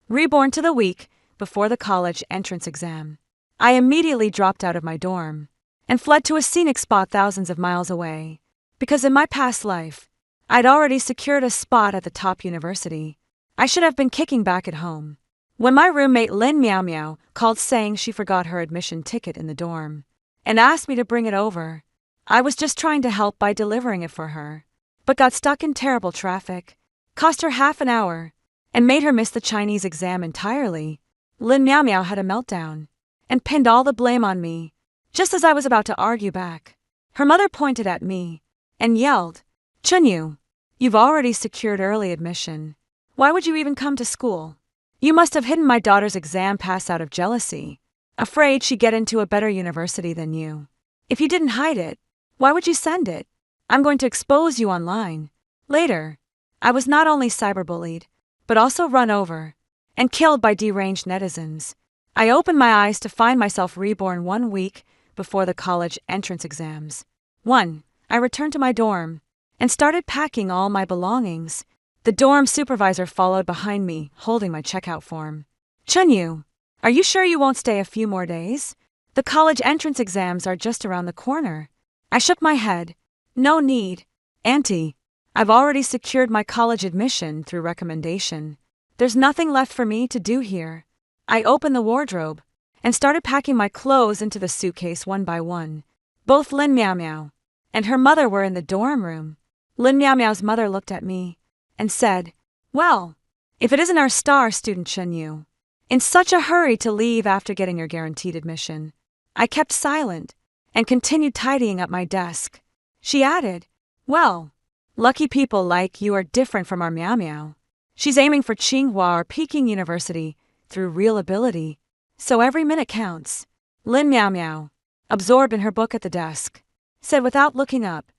Reborn to the week before the college entrance exam. I immediately dropped out of my dorm and fled to a scenic spot thousands of miles away, because in my past life, I'd already secured a spot at the top university. I should have been kicking back at home when my roommate Lin Meow Meow called saying she forgot her admission ticket in the dorm and asked me to bring it over. I was just trying to help by delivering it for her, but got stuck in terrible traffic, cost her half an hour, and made her miss the Chinese exam entirely. Lin Meow Meow had a meltdown and pinned all the blame on me. Just as I was about to argue back, her mother pointed at me and yelled, "Chunyu, you've already secured early admission. Why would you even come to school? You must have hidden my daughter's exam pass out of jealousy, afraid she'd get into a better university than you. If you didn't hide it, why would you send it? I'm going to expose you online later." I was not only cyberbullied, but also run over and killed by deranged netizens. I opened my eyes to find myself reborn 1 week before the college entrance exams. I returned to my dorm and started packing all my belongings. The dorm supervisor followed behind me, holding my checkout form. "Chunyu, are you sure you won't stay a few more days? The college entrance exams are just around the corner." I shook my head. "No need, Auntie. I've already secured my college admission through recommendation. There's nothing left for me to do here." I opened the wardrobe and started packing my clothes into the suitcase one by one. Both Lin Meow Meow and her mother were in the dorm room. Lin Meow Meow's mother looked at me and said, "Well, if it isn't our star student Chunyu, in such a hurry to leave after getting your guaranteed admission." I kept silent and continued tidying up my desk. She added, "Well, lucky people like you are different from our Meow Meow. She's aiming for Tsinghua or Peking University through real ability, so every minute counts." Lin Meow Meow, absorbed in her book at the desk, said without looking up,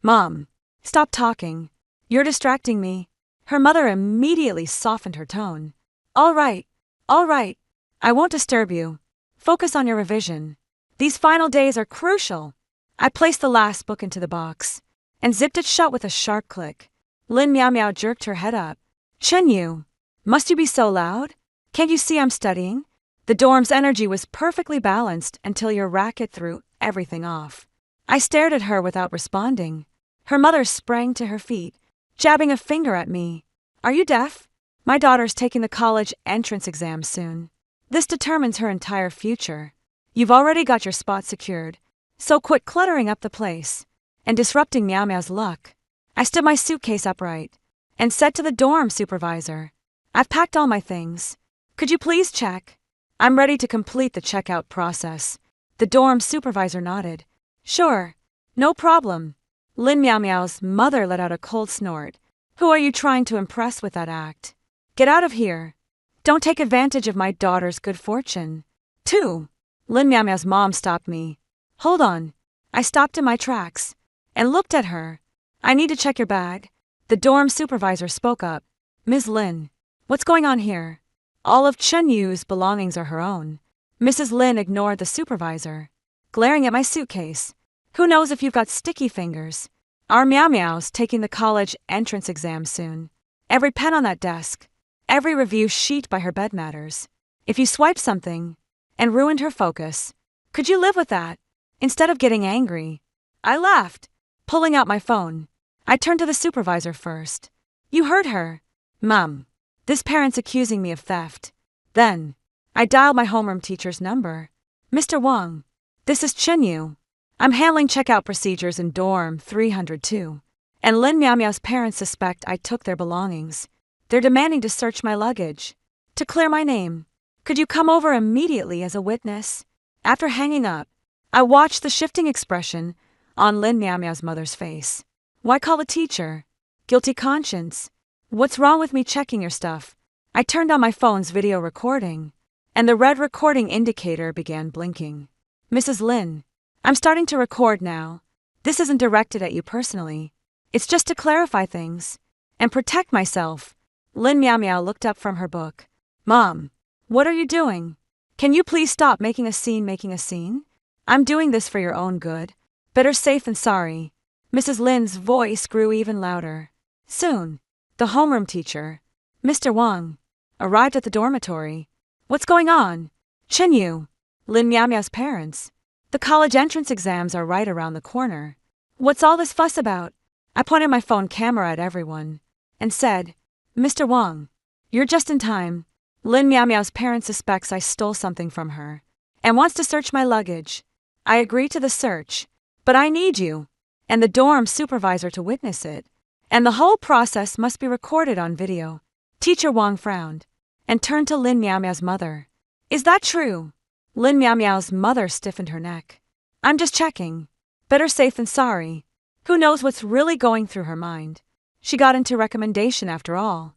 "Mom, stop talking. You're distracting me." Her mother immediately softened her tone. All right, I won't disturb you. Focus on your revision. These final days are crucial." I placed the last book into the box and zipped it shut with a sharp click. Lin Meow Meow jerked her head up. "Chunyu, must you be so loud? Can't you see I'm studying?" The dorm's energy was perfectly balanced until your racket threw everything off. I stared at her without responding. Her mother sprang to her feet, jabbing a finger at me. "Are you deaf? My daughter's taking the college entrance exam soon. This determines her entire future. You've already got your spot secured, so quit cluttering up the place and disrupting Meow Meow's luck." I stood my suitcase upright and said to the dorm supervisor, "I've packed all my things. Could you please check? I'm ready to complete the checkout process." The dorm supervisor nodded. "Sure, no problem." Lin Meow Meow's mother let out a cold snort. "Who are you trying to impress with that act? Get out of here. Don't take advantage of my daughter's good fortune." 2. Lin Meow Meow's mom stopped me. "Hold on." I stopped in my tracks and looked at her. "I need to check your bag." The dorm supervisor spoke up. "Ms. Lin, what's going on here?" "All of Chunyu's belongings are her own." Mrs. Lin ignored the supervisor, glaring at my suitcase. "Who knows if you've got sticky fingers? Our Meow Meow's taking the college entrance exam soon. Every pen on that desk, every review sheet by her bed matters. If you swiped something and ruined her focus, could you live with that?" Instead of getting angry, I laughed, pulling out my phone. I turned to the supervisor first. "You heard her. Mom, this parent's accusing me of theft." Then, I dialed my homeroom teacher's number. "Mr. Wang, this is Chunyu. I'm handling checkout procedures in dorm 302. And Lin Meow Meow's parents suspect I took their belongings. They're demanding to search my luggage to clear my name. Could you come over immediately as a witness?" After hanging up, I watched the shifting expression on Lin Meow Meow's mother's face. Why call a teacher? Guilty conscience. What's wrong with me checking your stuff? I turned on my phone's video recording, and the red recording indicator began blinking. "Mrs. Lin, I'm starting to record now. This isn't directed at you personally. It's just to clarify things and protect myself." Lin Meow Meow looked up from her book. "Mom, what are you doing? Can you please stop making a scene? I'm doing this for your own good. Better safe than sorry." Mrs. Lin's voice grew even louder. Soon, the homeroom teacher, Mr. Wang, arrived at the dormitory. What's going on? Chinyu. Lin Miao Miao's parents. The college entrance exams are right around the corner. What's all this fuss about? I pointed my phone camera at everyone and said, Mr. Wang, you're just in time. Lin Miao Miao's parents suspects I stole something from her and wants to search my luggage. I agree to the search, but I need you and the dorm supervisor to witness it, and the whole process must be recorded on video. Teacher Wang frowned and turned to Lin Miao Miao's mother. Is that true? Lin Miao Miao's mother stiffened her neck. I'm just checking. Better safe than sorry. Who knows what's really going through her mind? She got into recommendation after all.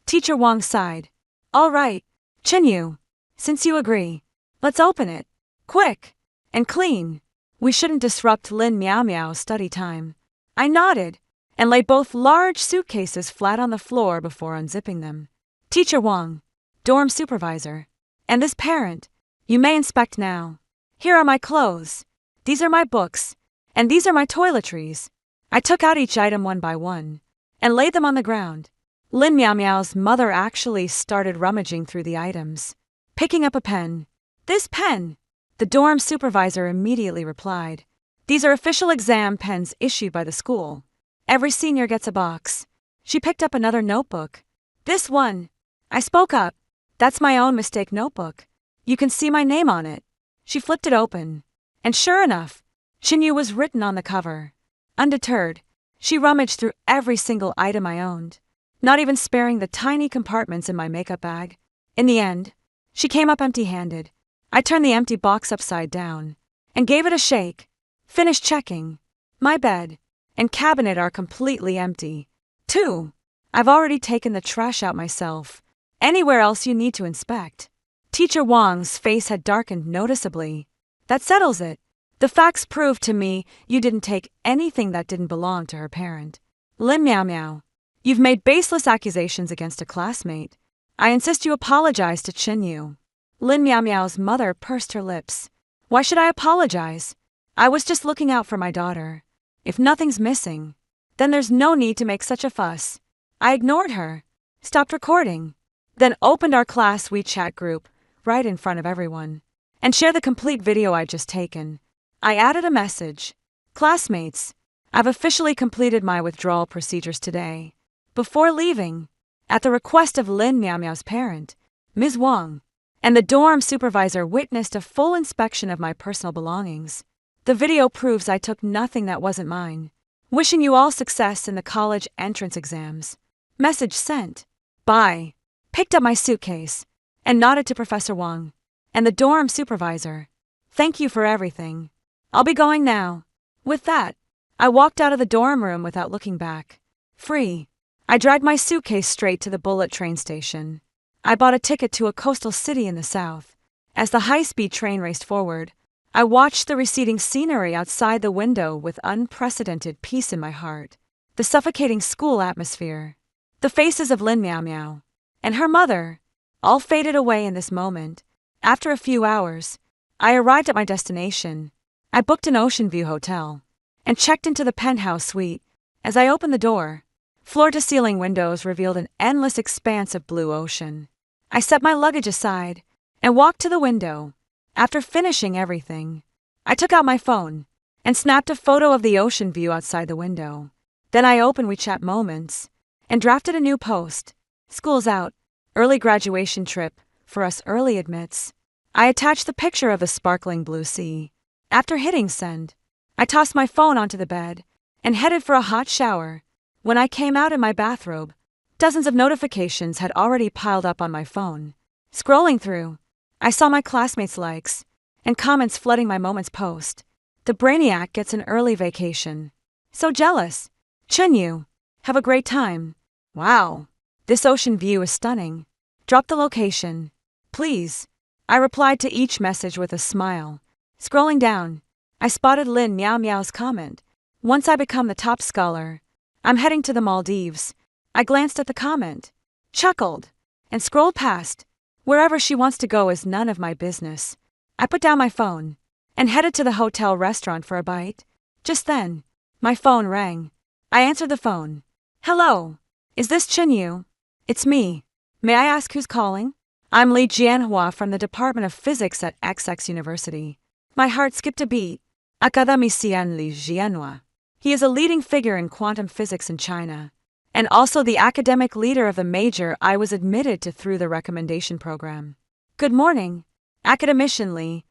Teacher Wang sighed. All right, Chinyu, since you agree, let's open it. Quick and clean. We shouldn't disrupt Lin Miao Miao's study time. I nodded and laid both large suitcases flat on the floor before unzipping them. Teacher Wang, dorm supervisor, and this parent, you may inspect now. Here are my clothes. These are my books, and these are my toiletries. I took out each item one by one and laid them on the ground. Lin Miao Miao's mother actually started rummaging through the items, picking up a pen. This pen, the dorm supervisor immediately replied. These are official exam pens issued by the school. Every senior gets a box. She picked up another notebook. This one. I spoke up. That's my own mistake notebook. You can see my name on it. She flipped it open, and sure enough, Chinyu was written on the cover. Undeterred, she rummaged through every single item I owned, not even sparing the tiny compartments in my makeup bag. In the end, she came up empty-handed. I turned the empty box upside down and gave it a shake. Finished checking. My bed and cabinet are completely empty. 2. I've already taken the trash out myself. Anywhere else you need to inspect? Teacher Wang's face had darkened noticeably. That settles it. The facts prove to me you didn't take anything that didn't belong to her parent. Lin Miao Miao, you've made baseless accusations against a classmate. I insist you apologize to Chinyu. Lin Miao Miao's mother pursed her lips. Why should I apologize? I was just looking out for my daughter. If nothing's missing, then there's no need to make such a fuss. I ignored her, stopped recording, then opened our class WeChat group right in front of everyone and shared the complete video I'd just taken. I added a message. Classmates, I've officially completed my withdrawal procedures today. Before leaving, at the request of Lin Miao Miao's parent, Ms. Wang, and the dorm supervisor witnessed a full inspection of my personal belongings. The video proves I took nothing that wasn't mine. Wishing you all success in the college entrance exams. Message sent. Bye. Picked up my suitcase and nodded to Professor Wang and the dorm supervisor. Thank you for everything. I'll be going now. With that, I walked out of the dorm room without looking back. Free. I dragged my suitcase straight to the bullet train station. I bought a ticket to a coastal city in the south. As the high-speed train raced forward, I watched the receding scenery outside the window with unprecedented peace in my heart. The suffocating school atmosphere, the faces of Lin Miao Miao and her mother, all faded away in this moment. After a few hours, I arrived at my destination. I booked an ocean view hotel and checked into the penthouse suite. As I opened the door, floor-to-ceiling windows revealed an endless expanse of blue ocean. I set my luggage aside and walked to the window. After finishing everything, I took out my phone and snapped a photo of the ocean view outside the window. Then I opened WeChat Moments and drafted a new post. School's out. Early graduation trip for us early admits. I attached the picture of the sparkling blue sea. After hitting send, I tossed my phone onto the bed and headed for a hot shower. When I came out in my bathrobe, dozens of notifications had already piled up on my phone. Scrolling through, I saw my classmates' likes and comments flooding my Moments post. The brainiac gets an early vacation. So jealous. Chinyu, have a great time. Wow, this ocean view is stunning. Drop the location, please. I replied to each message with a smile. Scrolling down, I spotted Lin Miao Miao's comment. Once I become the top scholar, I'm heading to the Maldives. I glanced at the comment, chuckled, and scrolled past. Wherever she wants to go is none of my business. I put down my phone and headed to the hotel restaurant for a bite. Just then, my phone rang. I answered the phone. Hello, is this Chinyu? It's me. May I ask who's calling? I'm Li Jianhua from the Department of Physics at XX University. My heart skipped a beat. Academicien Li Jianhua. He is a leading figure in quantum physics in China, and also the academic leader of the major I was admitted to through the recommendation program. Good morning, Academician Li.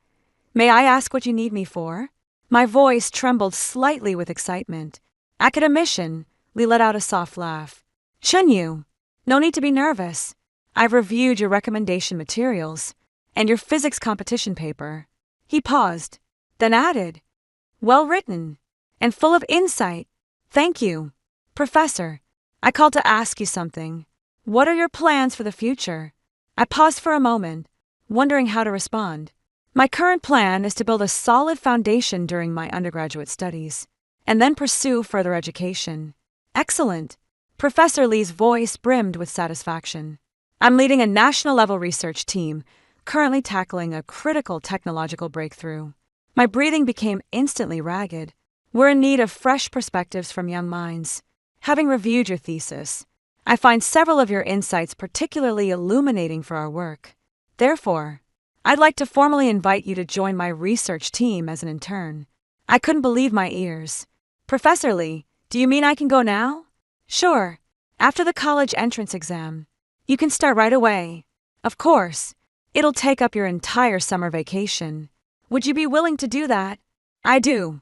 May I ask what you need me for? My voice trembled slightly with excitement. Academician, Li let out a soft laugh. Chunyu, no need to be nervous. I've reviewed your recommendation materials and your physics competition paper. He paused, then added, well written and full of insight. Thank you. Professor, I called to ask you something. What are your plans for the future? I paused for a moment, wondering how to respond. My current plan is to build a solid foundation during my undergraduate studies, and then pursue further education. Excellent. Professor Li's voice brimmed with satisfaction. I'm leading a national-level research team, currently tackling a critical technological breakthrough. My breathing became instantly ragged. We're in need of fresh perspectives from young minds. Having reviewed your thesis, I find several of your insights particularly illuminating for our work. Therefore, I'd like to formally invite you to join my research team as an intern. I couldn't believe my ears. Professor Li, do you mean I can go now? Sure. After the college entrance exam. You can start right away. Of course. It'll take up your entire summer vacation. Would you be willing to do that? I do.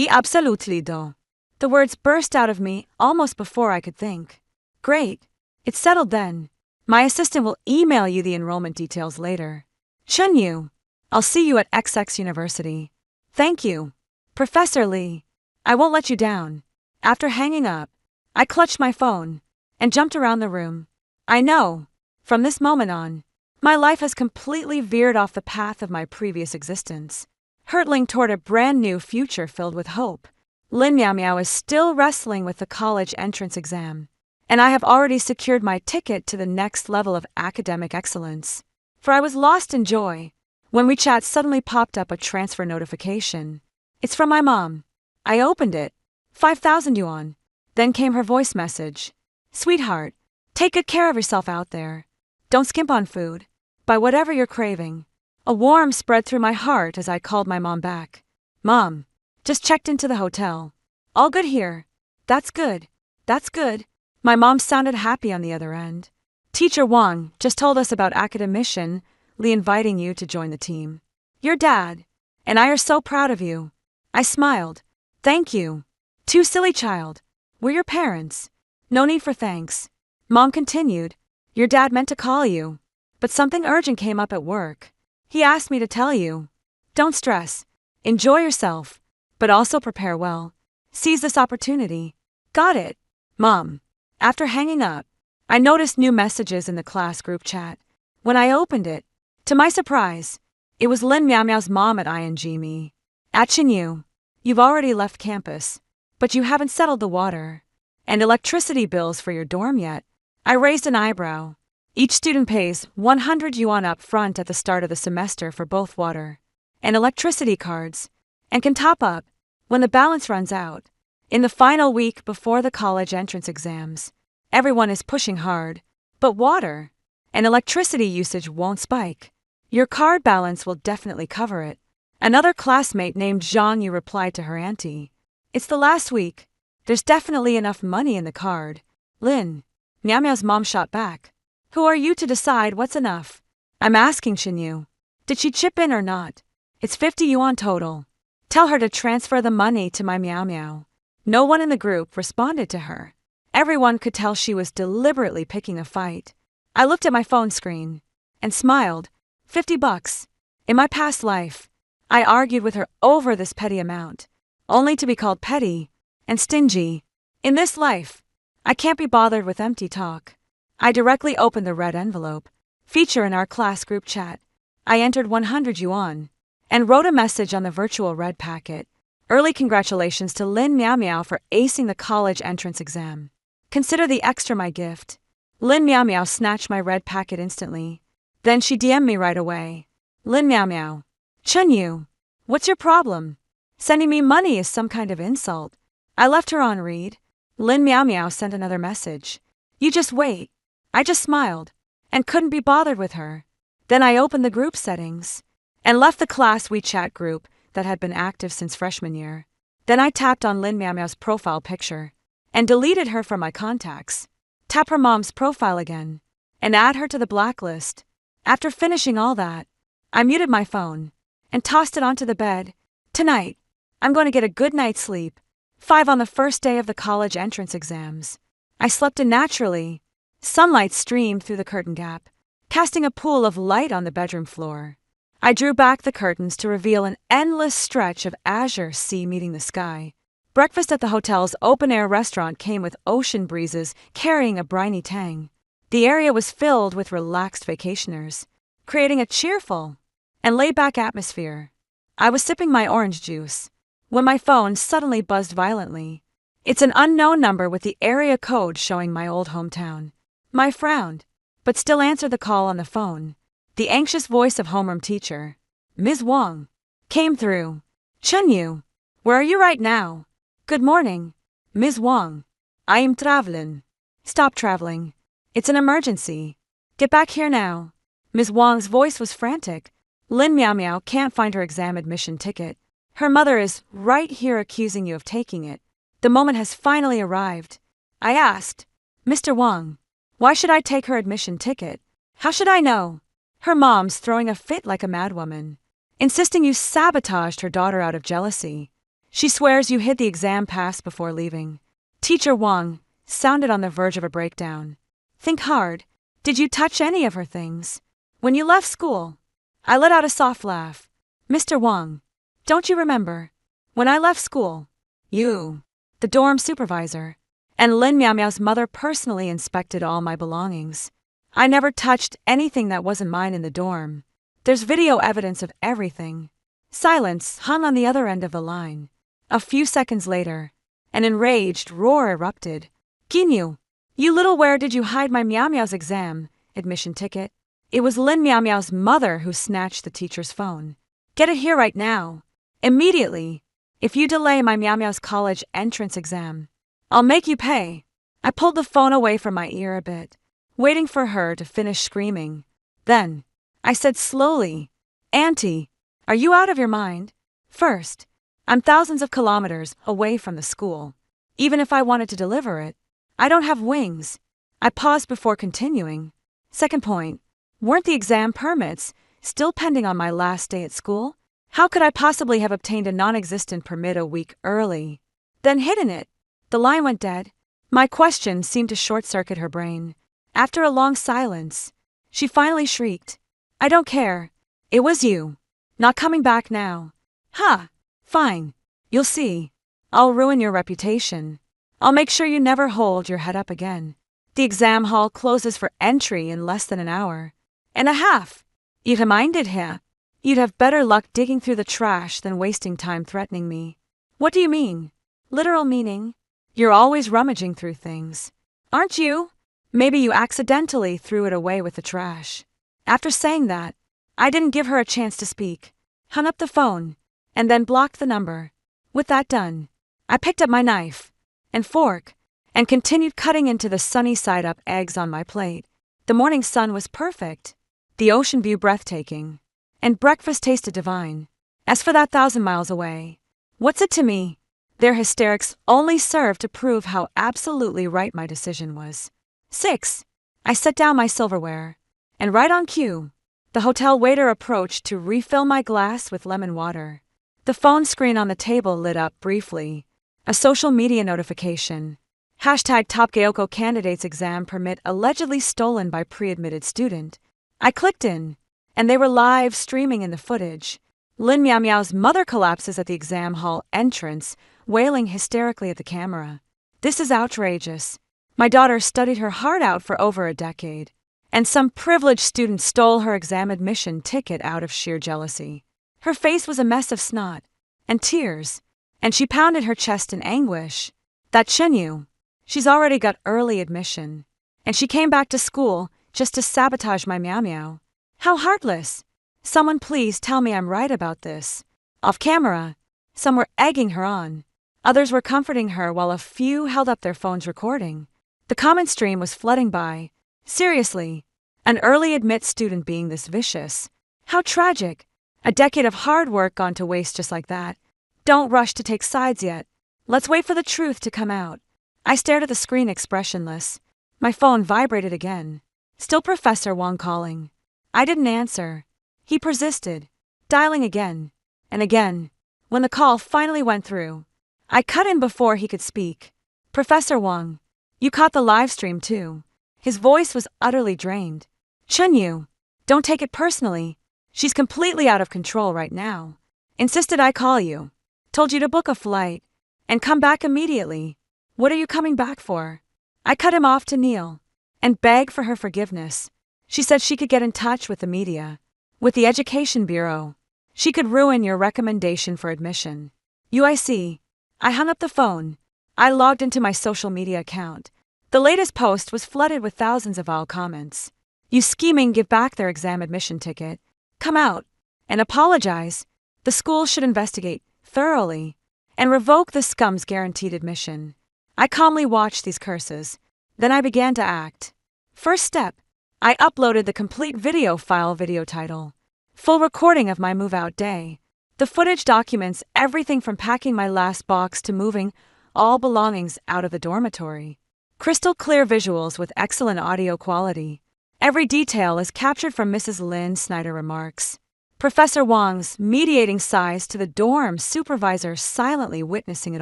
Absolutely do. The words burst out of me almost before I could think. Great. It's settled then. My assistant will email you the enrollment details later. Chunyu, I'll see you at XX University. Thank you. Professor Li, I won't let you down. After hanging up, I clutched my phone and jumped around the room. I know, from this moment on, my life has completely veered off the path of my previous existence, hurtling toward a brand new future filled with hope. Lin Miao Miao is still wrestling with the college entrance exam, and I have already secured my ticket to the next level of academic excellence. For I was lost in joy when WeChat suddenly popped up a transfer notification. It's from my mom. I opened it. 5,000 yuan. Then came her voice message. Sweetheart, take good care of yourself out there. Don't skimp on food. Buy whatever you're craving. A warmth spread through my heart as I called my mom back. Mom, just checked into the hotel. All good here. That's good. That's good. My mom sounded happy on the other end. Teacher Wang just told us about Academician Li inviting you to join the team. Your dad and I are so proud of you. I smiled. Thank you. Too silly, child. We're your parents. No need for thanks. Mom continued. Your dad meant to call you, but something urgent came up at work. He asked me to tell you. Don't stress. Enjoy yourself, but also prepare well. Seize this opportunity. Got it, Mom. After hanging up, I noticed new messages in the class group chat. When I opened it, to my surprise, it was Lin Miao Miao's mom at ING me. Chinyu, you've already left campus, but you haven't settled the water and electricity bills for your dorm yet. I raised an eyebrow. Each student pays 100 yuan up front at the start of the semester for both water and electricity cards, and can top up when the balance runs out. In the final week before the college entrance exams, everyone is pushing hard, but water and electricity usage won't spike. Your card balance will definitely cover it. Another classmate named Zhang Yu replied to her auntie. It's the last week. There's definitely enough money in the card. Lin, Miao Miao's mom shot back. Who are you to decide what's enough? I'm asking Xinyu. Did she chip in or not? It's 50 yuan total. Tell her to transfer the money to my Miao Miao. No one in the group responded to her. Everyone could tell she was deliberately picking a fight. I looked at my phone screen and smiled. $50. In my past life, I argued with her over this petty amount, only to be called petty and stingy. In this life, I can't be bothered with empty talk. I directly opened the red envelope, feature in our class group chat. I entered 100 yuan and wrote a message on the virtual red packet. Early congratulations to Lin Miao Miao for acing the college entrance exam. Consider the extra my gift. Lin Miao Miao snatched my red packet instantly. Then she DM'd me right away. Lin Miao Miao. Chunyu, what's your problem? Sending me money is some kind of insult. I left her on read. Lin Miao Miao sent another message. You just wait. I just smiled and couldn't be bothered with her. Then I opened the group settings and left the class WeChat group that had been active since freshman year. Then I tapped on Lin Miao Miao's profile picture and deleted her from my contacts. Tap her mom's profile again and add her to the blacklist. After finishing all that, I muted my phone and tossed it onto the bed. Tonight, I'm going to get a good night's sleep. 5 on the first day of the college entrance exams. I slept in naturally. Sunlight streamed through the curtain gap, casting a pool of light on the bedroom floor. I drew back the curtains to reveal an endless stretch of azure sea meeting the sky. Breakfast at the hotel's open-air restaurant came with ocean breezes carrying a briny tang. The area was filled with relaxed vacationers, creating a cheerful and laid-back atmosphere. I was sipping my orange juice when my phone suddenly buzzed violently. It's an unknown number with the area code showing my old hometown. I frowned, but still answered the call on the phone. The anxious voice of homeroom teacher, Ms. Wang, came through. Chunyu, where are you right now? Good morning, Ms. Wang. I am traveling. Stop traveling. It's an emergency. Get back here now. Ms. Wang's voice was frantic. Lin Miao Miao can't find her exam admission ticket. Her mother is right here accusing you of taking it. The moment has finally arrived. I asked, Mr. Wang, why should I take her admission ticket? How should I know? Her mom's throwing a fit like a madwoman, insisting you sabotaged her daughter out of jealousy. She swears you hid the exam pass before leaving. Teacher Wang sounded on the verge of a breakdown. Think hard. Did you touch any of her things? When you left school? I let out a soft laugh. Mr. Wang, don't you remember? When I left school, you, the dorm supervisor, and Lin Miao Miao's mother personally inspected all my belongings. I never touched anything that wasn't mine in the dorm. There's video evidence of everything. Silence hung on the other end of the line. A few seconds later, an enraged roar erupted. Ginyu, you little where did you hide my Miao Miao's exam admission ticket? It was Lin Miao Miao's mother who snatched the teacher's phone. Get it here right now. Immediately. If you delay my Miao Miao's college entrance exam, I'll make you pay. I pulled the phone away from my ear a bit, waiting for her to finish screaming. Then, I said slowly, Auntie, are you out of your mind? First, I'm thousands of kilometers away from the school. Even if I wanted to deliver it, I don't have wings. I paused before continuing. Second point, weren't the exam permits still pending on my last day at school? How could I possibly have obtained a non-existent permit a week early, then hidden it? The line went dead. My question seemed to short-circuit her brain. After a long silence, she finally shrieked, I don't care. It was you. Not coming back now. Ha! Fine. You'll see. I'll ruin your reputation. I'll make sure you never hold your head up again. The exam hall closes for entry in less than an hour and a half. You'd reminded her. You'd have better luck digging through the trash than wasting time threatening me. What do you mean? Literal meaning? You're always rummaging through things. Aren't you? Maybe you accidentally threw it away with the trash. After saying that, I didn't give her a chance to speak, hung up the phone, and then blocked the number. With that done, I picked up my knife and fork and continued cutting into the sunny side-up eggs on my plate. The morning sun was perfect, the ocean view breathtaking, and breakfast tasted divine. As for that 1,000 miles away, what's it to me? Their hysterics only served to prove how absolutely right my decision was. 6. I set down my silverware, and right on cue, the hotel waiter approached to refill my glass with lemon water. The phone screen on the table lit up briefly. A social media notification. Hashtag Top Gaoko candidates exam permit allegedly stolen by pre-admitted student. I clicked in, and they were live streaming in the footage. Lin Miao Miao's mother collapses at the exam hall entrance, wailing hysterically at the camera. This is outrageous. My daughter studied her heart out for over a decade, and some privileged student stole her exam admission ticket out of sheer jealousy. Her face was a mess of snot and tears, and she pounded her chest in anguish. That Chenyu, she's already got early admission, and she came back to school just to sabotage my Miao Miao. How heartless! Someone please tell me I'm right about this. Off camera, some were egging her on. Others were comforting her while a few held up their phones recording. The comment stream was flooding by. Seriously, An early admit student being this vicious. How tragic. A decade of hard work gone to waste just like that. Don't rush to take sides yet. Let's wait for the truth to come out. I stared at the screen expressionless. My phone vibrated again. Still Professor Wong calling. I didn't answer. He persisted, dialing again and again. When the call finally went through, I cut in before he could speak. Professor Wong, you caught the live stream too. His voice was utterly drained. Chunyu, don't take it personally. She's completely out of control right now. Insisted I call you. Told you to book a flight and come back immediately. What are you coming back for? I cut him off to kneel and beg for her forgiveness. She said she could get in touch with the media, with the Education Bureau. She could ruin your recommendation for admission. UIC. I hung up the phone. I logged into my social media account. The latest post was flooded with thousands of vile comments. You scheming, give back their exam admission ticket. Come out and apologize. The school should investigate thoroughly and revoke the scum's guaranteed admission. I calmly watched these curses. Then I began to act. First step, I uploaded the complete video file. Video title: full recording of my move-out day. The footage documents everything from packing my last box to moving all belongings out of the dormitory. Crystal clear visuals with excellent audio quality. Every detail is captured from Mrs. Lynn Snyder remarks. Professor Wong's mediating sighs to the dorm supervisor silently witnessing it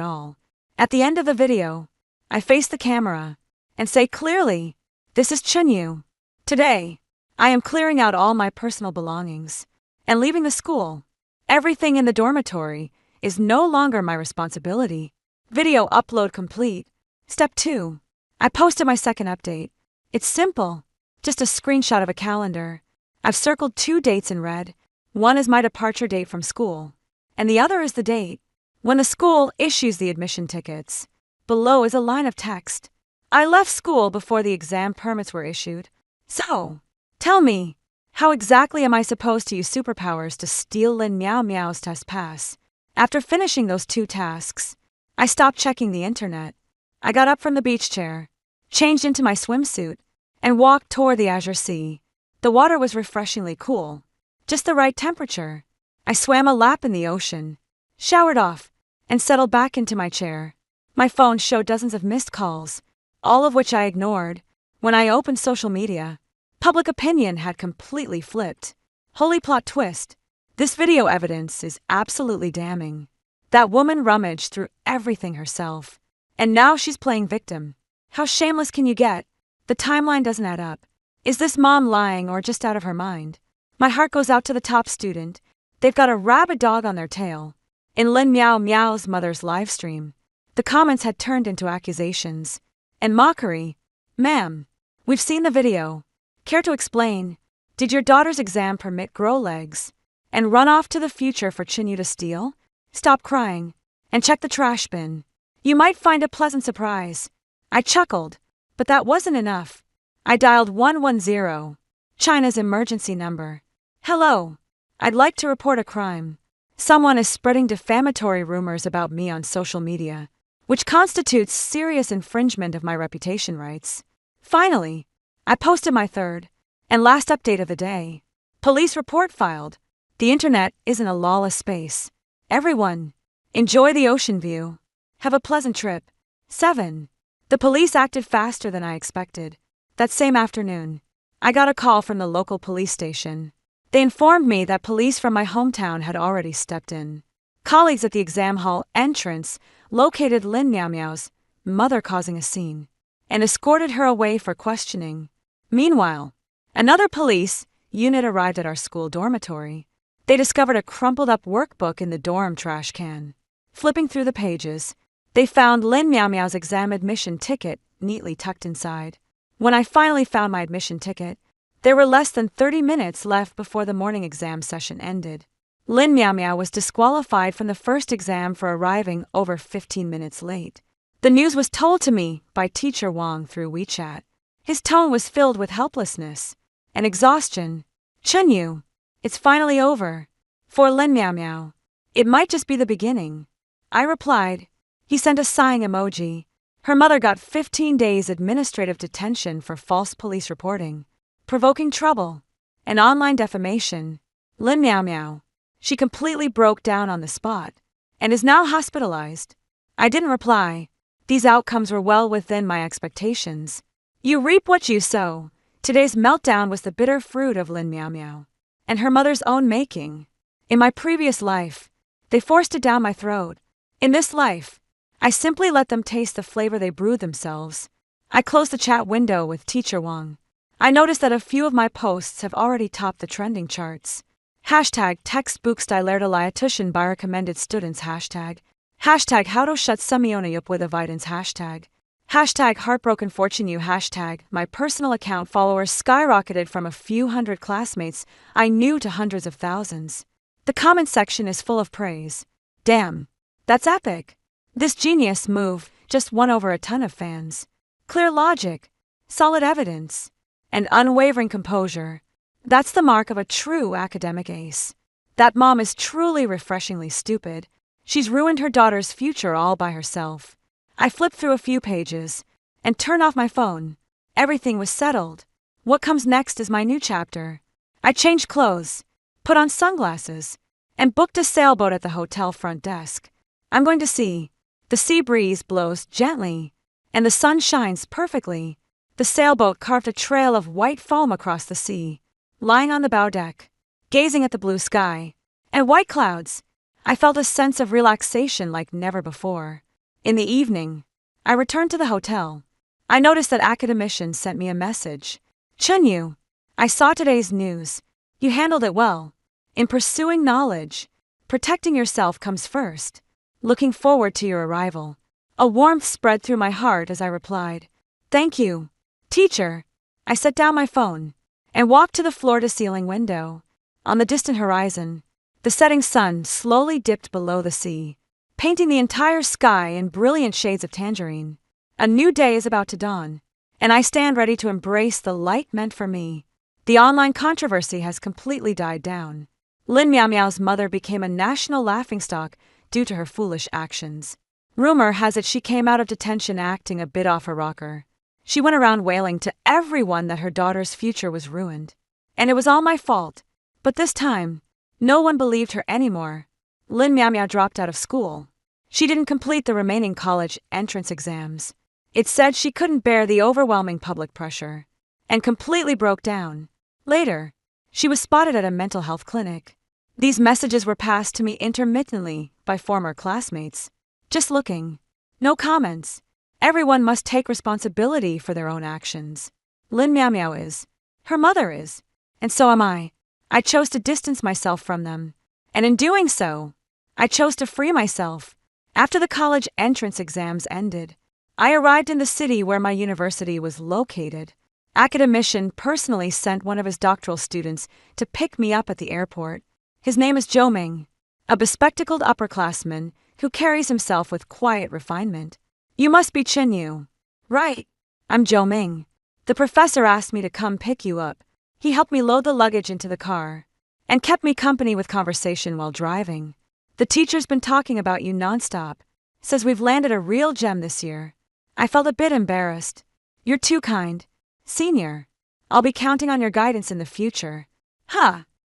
all. At the end of the video, I face the camera and say clearly, this is Chunyu. Today, I am clearing out all my personal belongings and leaving the school. Everything in the dormitory is no longer my responsibility. Video upload complete. Step 2. I posted my second update. It's simple, just a screenshot of a calendar. I've circled 2 dates in red. One is my departure date from school, and the other is the date when the school issues the admission tickets. Below is a line of text. I left school before the exam permits were issued. So, tell me, how exactly am I supposed to use superpowers to steal Lin Miao Miao's test pass? After finishing those 2 tasks, I stopped checking the internet. I got up from the beach chair, changed into my swimsuit, and walked toward the azure sea. The water was refreshingly cool, just the right temperature. I swam a lap in the ocean, showered off, and settled back into my chair. My phone showed dozens of missed calls, all of which I ignored. When I opened social media, public opinion had completely flipped. Holy plot twist. This video evidence is absolutely damning. That woman rummaged through everything herself, and now she's playing victim. How shameless can you get? The timeline doesn't add up. Is this mom lying or just out of her mind? My heart goes out to the top student. They've got a rabid dog on their tail. In Lin Miao Miao's mother's livestream, the comments had turned into accusations and mockery. Ma'am, we've seen the video. Care to explain? Did your daughter's exam permit grow legs and run off to the future for Chunyu to steal? Stop crying and check the trash bin. You might find a pleasant surprise. I chuckled, but that wasn't enough. I dialed 110, China's emergency number. Hello, I'd like to report a crime. Someone is spreading defamatory rumors about me on social media, which constitutes serious infringement of my reputation rights. Finally, I posted my third and last update of the day. Police report filed. The internet isn't a lawless space. Everyone, enjoy the ocean view. Have a pleasant trip. 7. The police acted faster than I expected. That same afternoon, I got a call from the local police station. They informed me that police from my hometown had already stepped in. Colleagues at the exam hall entrance located Lin Miao Miao's mother causing a scene and escorted her away for questioning. Meanwhile, another police unit arrived at our school dormitory. They discovered a crumpled-up workbook in the dorm trash can. Flipping through the pages, they found Lin Miao Miao's exam admission ticket neatly tucked inside. When I finally found my admission ticket, there were less than 30 minutes left before the morning exam session ended. Lin Miao Miao was disqualified from the first exam for arriving over 15 minutes late. The news was told to me by Teacher Wong through WeChat. His tone was filled with helplessness and exhaustion. Chunyu, it's finally over. For Lin Miao Miao, it might just be the beginning. I replied. He sent a sighing emoji. Her mother got 15 days administrative detention for false police reporting. provoking trouble, and online defamation. Lin Meow Meow. She completely broke down on the spot and is now hospitalized. I didn't reply. These outcomes were well within my expectations. You reap what you sow. Today's meltdown was the bitter fruit of Lin Meow Meow and her mother's own making. In my previous life, they forced it down my throat. In this life, I simply let them taste the flavor they brewed themselves. I closed the chat window with Teacher Wang. I noticed that a few of my posts have already topped the trending charts. Hashtag textbookstylerdalayatution by recommended students. Hashtag how to shut Samiona up with evidence. Hashtag heartbroken fortune you. Hashtag my personal account followers skyrocketed from a few hundred classmates I knew to hundreds of thousands. The comment section is full of praise. Damn, that's epic. This genius move just won over a ton of fans. Clear logic, solid evidence, and unwavering composure. That's the mark of a true academic ace. That mom is truly refreshingly stupid. She's ruined her daughter's future all by herself. I flipped through a few pages and turned off my phone. Everything was settled. What comes next is my new chapter. I changed clothes, put on sunglasses, and booked a sailboat at the hotel front desk. I'm going to sea. The sea breeze blows gently, and the sun shines perfectly. The sailboat carved a trail of white foam across the sea. Lying on the bow deck, gazing at the blue sky and white clouds, I felt a sense of relaxation like never before. In the evening, I returned to the hotel. I noticed that academician sent me a message. Chunyu, I saw today's news. You handled it well. In pursuing knowledge, protecting yourself comes first. Looking forward to your arrival. A warmth spread through my heart as I replied, Thank you, teacher. I set down my phone and walked to the floor-to-ceiling window. On the distant horizon, the setting sun slowly dipped below the sea, painting the entire sky in brilliant shades of tangerine. A new day is about to dawn, and I stand ready to embrace the light meant for me. The online controversy has completely died down. Lin Meow Meow's mother became a national laughingstock due to her foolish actions. Rumor has it she came out of detention acting a bit off her rocker. She went around wailing to everyone that her daughter's future was ruined. And it was all my fault. But this time, no one believed her anymore. Lin Meow Meow dropped out of school. She didn't complete the remaining college entrance exams. It said she couldn't bear the overwhelming public pressure, and completely broke down. Later, she was spotted at a mental health clinic. These messages were passed to me intermittently by former classmates. Just looking. No comments. Everyone must take responsibility for their own actions. Lin Meow Meow is. Her mother is. And so am I. I chose to distance myself from them. And in doing so, I chose to free myself. After the college entrance exams ended, I arrived in the city where my university was located. Academician personally sent one of his doctoral students to pick me up at the airport. His name is Zhou Ming, a bespectacled upperclassman who carries himself with quiet refinement. You must be Chen Yu. Right. I'm Zhou Ming. The professor asked me to come pick you up. He helped me load the luggage into the car and kept me company with conversation while driving. The teacher's been talking about you nonstop. Says we've landed a real gem this year. I felt a bit embarrassed. You're too kind. Senior. I'll be counting on your guidance in the future.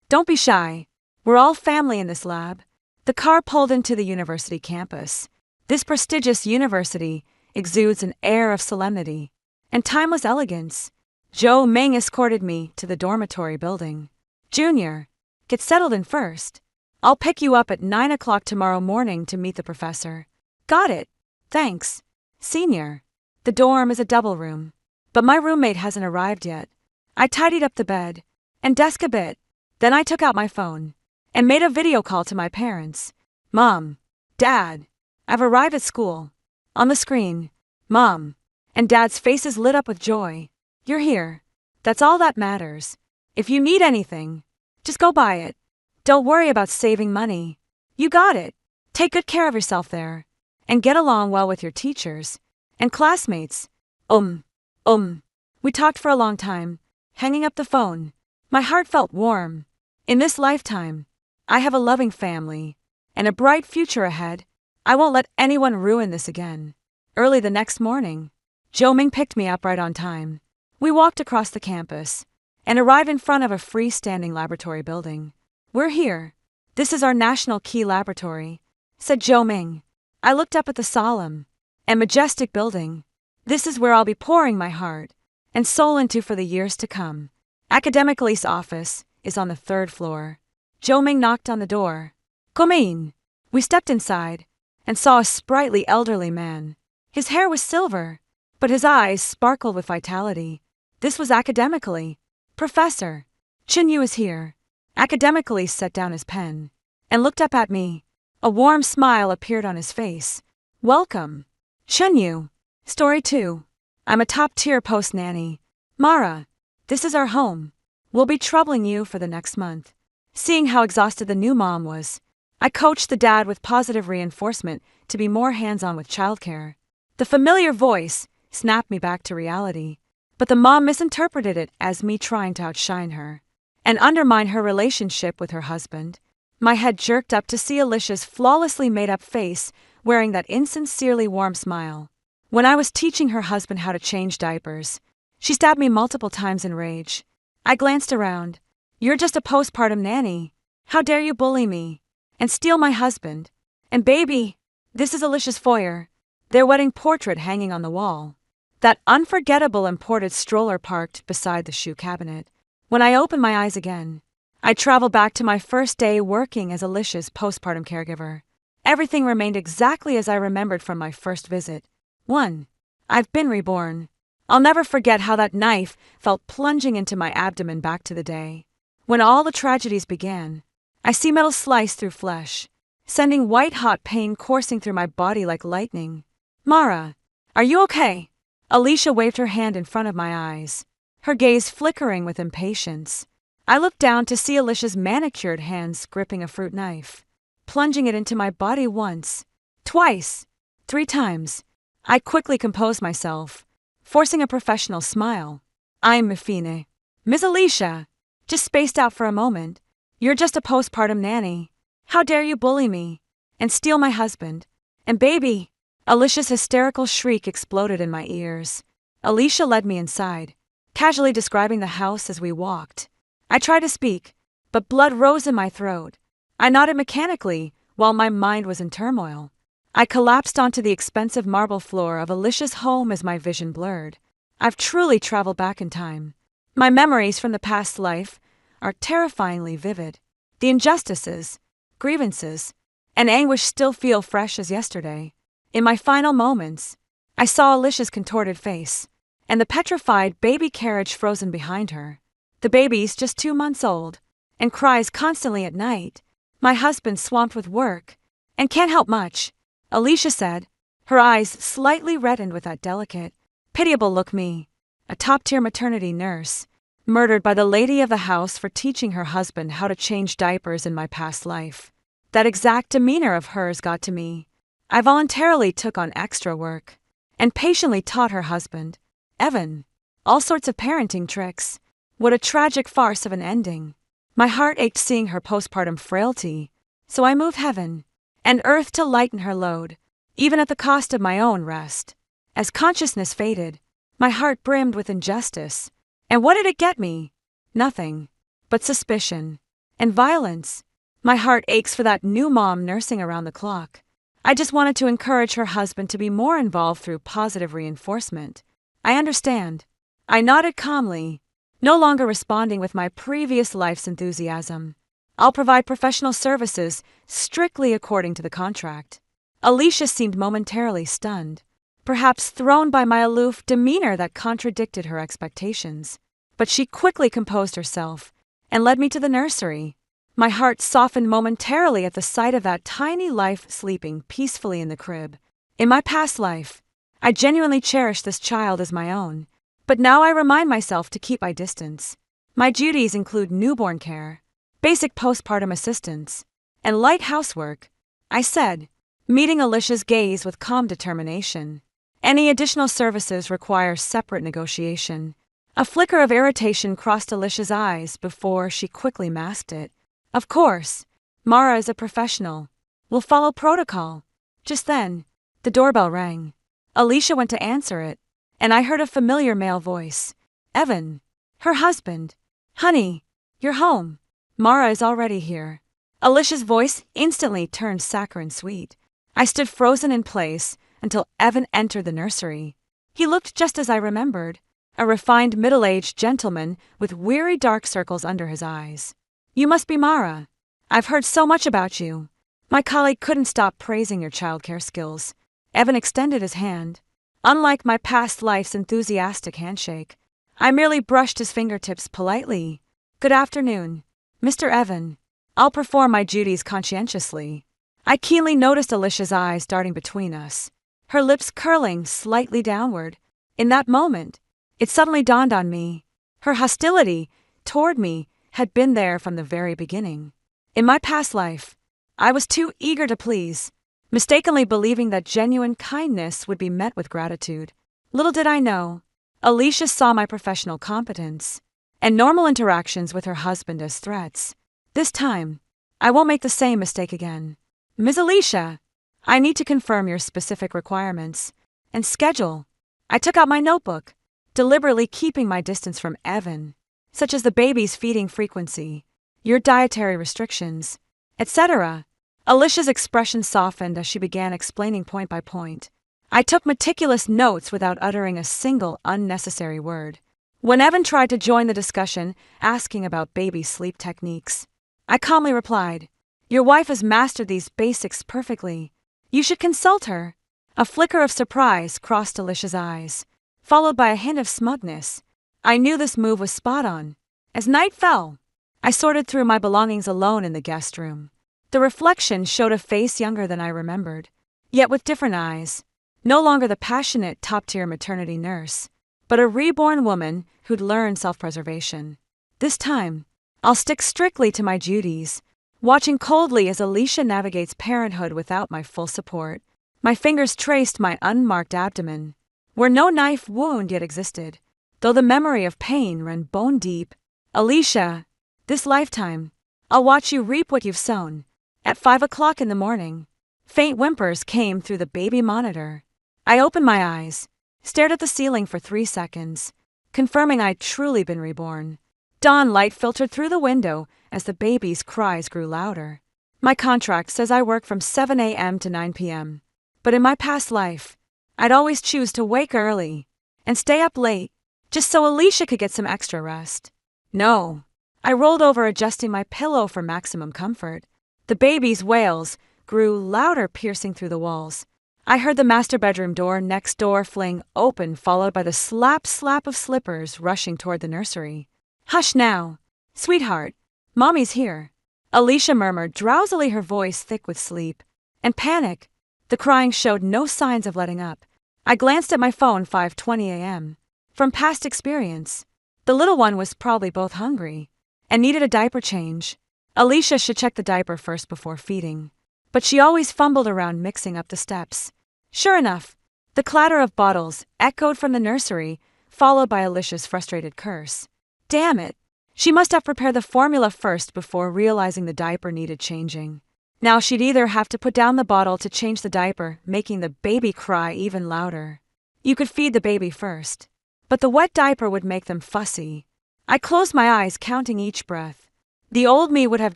Don't be shy. We're all family in this lab. The car pulled into the university campus. This prestigious university exudes an air of solemnity and timeless elegance. Zhou Ming escorted me to the dormitory building. Junior, get settled in first. I'll pick you up at 9 o'clock tomorrow morning to meet the professor. Got it. Thanks. Senior. The dorm is a double room, but my roommate hasn't arrived yet. I tidied up the bed and desk a bit. Then I took out my phone and made a video call to my parents. Mom, Dad, I've arrived at school. On the screen, Mom and Dad's faces lit up with joy. You're here. That's all that matters. If you need anything, just go buy it. Don't worry about saving money. You got it. Take good care of yourself there. And get along well with your teachers and classmates. We talked for a long time, hanging up the phone. My heart felt warm. In this lifetime, I have a loving family and a bright future ahead. I won't let anyone ruin this again. Early the next morning, Zhou Ming picked me up right on time. We walked across the campus and arrived in front of a freestanding laboratory building. "We're here. This is our National Key Laboratory," said Zhou Ming. I looked up at the solemn and majestic building. "This is where I'll be pouring my heart and soul into for the years to come. Academically's office is on the 3rd floor." Zhou Ming knocked on the door. "Come in." We stepped inside and saw a sprightly elderly man. His hair was silver, but his eyes sparkled with vitality. This was Academically. "Professor, Chen Yu is here." Academically set down his pen and looked up at me. A warm smile appeared on his face. "Welcome, Chen Yu." Story 2. I'm a top-tier post-nanny. "Mara, this is our home. We'll be troubling you for the next month." Seeing how exhausted the new mom was, I coached the dad with positive reinforcement to be more hands-on with childcare. The familiar voice snapped me back to reality, but the mom misinterpreted it as me trying to outshine her and undermine her relationship with her husband. My head jerked up to see Alicia's flawlessly made-up face wearing that insincerely warm smile. When I was teaching her husband how to change diapers, she stabbed me multiple times in rage. I glanced around. "You're just a postpartum nanny. How dare you bully me and steal my husband and baby?" This is Alicia's foyer, their wedding portrait hanging on the wall. That unforgettable imported stroller parked beside the shoe cabinet. When I opened my eyes again, I traveled back to my first day working as Alicia's postpartum caregiver. Everything remained exactly as I remembered from my first visit. 1. I've been reborn. I'll never forget how that knife felt plunging into my abdomen back to the day when all the tragedies began. I see metal slice through flesh, sending white-hot pain coursing through my body like lightning. "Mara, are you okay?" Alicia waved her hand in front of my eyes, her gaze flickering with impatience. I looked down to see Alicia's manicured hands gripping a fruit knife, plunging it into my body once, twice, 3 times. I quickly composed myself, forcing a professional smile. "I'm Mifine. Miss Alicia." Just spaced out for a moment. "You're just a postpartum nanny. How dare you bully me and steal my husband and baby?" Alicia's hysterical shriek exploded in my ears. Alicia led me inside, casually describing the house as we walked. I tried to speak, but blood rose in my throat. I nodded mechanically while my mind was in turmoil. I collapsed onto the expensive marble floor of Alicia's home as my vision blurred. I've truly traveled back in time. My memories from the past life are terrifyingly vivid. The injustices, grievances, and anguish still feel fresh as yesterday. In my final moments, I saw Alicia's contorted face and the petrified baby carriage frozen behind her. The baby's just 2 months old and cries constantly at night. My husband's swamped with work and can't help much, Alicia said, her eyes slightly reddened with that delicate, pitiable look. Me, a top-tier maternity nurse, murdered by the lady of the house for teaching her husband how to change diapers in my past life. That exact demeanor of hers got to me. I voluntarily took on extra work and patiently taught her husband, Evan, all sorts of parenting tricks. What a tragic farce of an ending. My heart ached seeing her postpartum frailty, so I moved heaven and earth to lighten her load, even at the cost of my own rest. As consciousness faded, my heart brimmed with injustice. And what did it get me? Nothing but suspicion and violence. My heart aches for that new mom nursing around the clock. I just wanted to encourage her husband to be more involved through positive reinforcement. "I understand." I nodded calmly, no longer responding with my previous life's enthusiasm. "I'll provide professional services strictly according to the contract." Alicia seemed momentarily stunned, perhaps thrown by my aloof demeanor that contradicted her expectations. But she quickly composed herself and led me to the nursery. My heart softened momentarily at the sight of that tiny life sleeping peacefully in the crib. In my past life, I genuinely cherished this child as my own, but now I remind myself to keep my distance. My duties include newborn care, basic postpartum assistance, and light housework, I said, meeting Alicia's gaze with calm determination. Any additional services require separate negotiation. A flicker of irritation crossed Alicia's eyes before she quickly masked it. "Of course, Mara is a professional. We'll follow protocol." Just then, the doorbell rang. Alicia went to answer it, and I heard a familiar male voice. Evan, her husband. Honey, you're home. Mara is already here. Alicia's voice instantly turned saccharine sweet. I stood frozen in place until Evan entered the nursery. He looked just as I remembered, a refined middle-aged gentleman with weary dark circles under his eyes. You must be Mara. I've heard so much about you. My colleague couldn't stop praising your childcare skills. Evan extended his hand. Unlike my past life's enthusiastic handshake, I merely brushed his fingertips politely. Good afternoon, Mr. Evan. I'll perform my duties conscientiously. I keenly noticed Alicia's eyes darting between us, her lips curling slightly downward. In that moment, it suddenly dawned on me. Her hostility toward me had been there from the very beginning. In my past life, I was too eager to please, mistakenly believing that genuine kindness would be met with gratitude. Little did I know, Alicia saw my professional competence and normal interactions with her husband as threats. This time, I won't make the same mistake again. Ms. Alicia, I need to confirm your specific requirements and schedule. I took out my notebook, deliberately keeping my distance from Evan, such as the baby's feeding frequency, your dietary restrictions, etc. Alicia's expression softened as she began explaining point by point. I took meticulous notes without uttering a single unnecessary word. When Evan tried to join the discussion, asking about baby sleep techniques, I calmly replied, Your wife has mastered these basics perfectly. You should consult her. A flicker of surprise crossed Alicia's eyes, followed by a hint of smugness. I knew this move was spot on. As night fell, I sorted through my belongings alone in the guest room. The reflection showed a face younger than I remembered, yet with different eyes. No longer the passionate top-tier maternity nurse, but a reborn woman who'd learned self-preservation. This time, I'll stick strictly to my duties, watching coldly as Alicia navigates parenthood without my full support. My fingers traced my unmarked abdomen, where no knife wound yet existed, though the memory of pain ran bone deep. Alicia, this lifetime, I'll watch you reap what you've sown. At 5 o'clock in the morning, faint whimpers came through the baby monitor. I opened my eyes, stared at the ceiling for 3 seconds, confirming I'd truly been reborn. Dawn light filtered through the window as the baby's cries grew louder. My contract says I work from 7 a.m. to 9 p.m., but in my past life, I'd always choose to wake early and stay up late, just so Alicia could get some extra rest. No. I rolled over, adjusting my pillow for maximum comfort. The baby's wails grew louder, piercing through the walls. I heard the master bedroom door next door fling open, followed by the slap of slippers rushing toward the nursery. Hush now, sweetheart. Mommy's here, Alicia murmured drowsily, her voice thick with sleep and panic. The crying showed no signs of letting up. I glanced at my phone, 5:20 a.m. From past experience, the little one was probably both hungry and needed a diaper change. Alicia should check the diaper first before feeding, but she always fumbled around mixing up the steps. Sure enough, the clatter of bottles echoed from the nursery, followed by Alicia's frustrated curse. Damn it! She must have prepared the formula first before realizing the diaper needed changing. Now she'd either have to put down the bottle to change the diaper, making the baby cry even louder. You could feed the baby first, but the wet diaper would make them fussy. I closed my eyes, counting each breath. The old me would have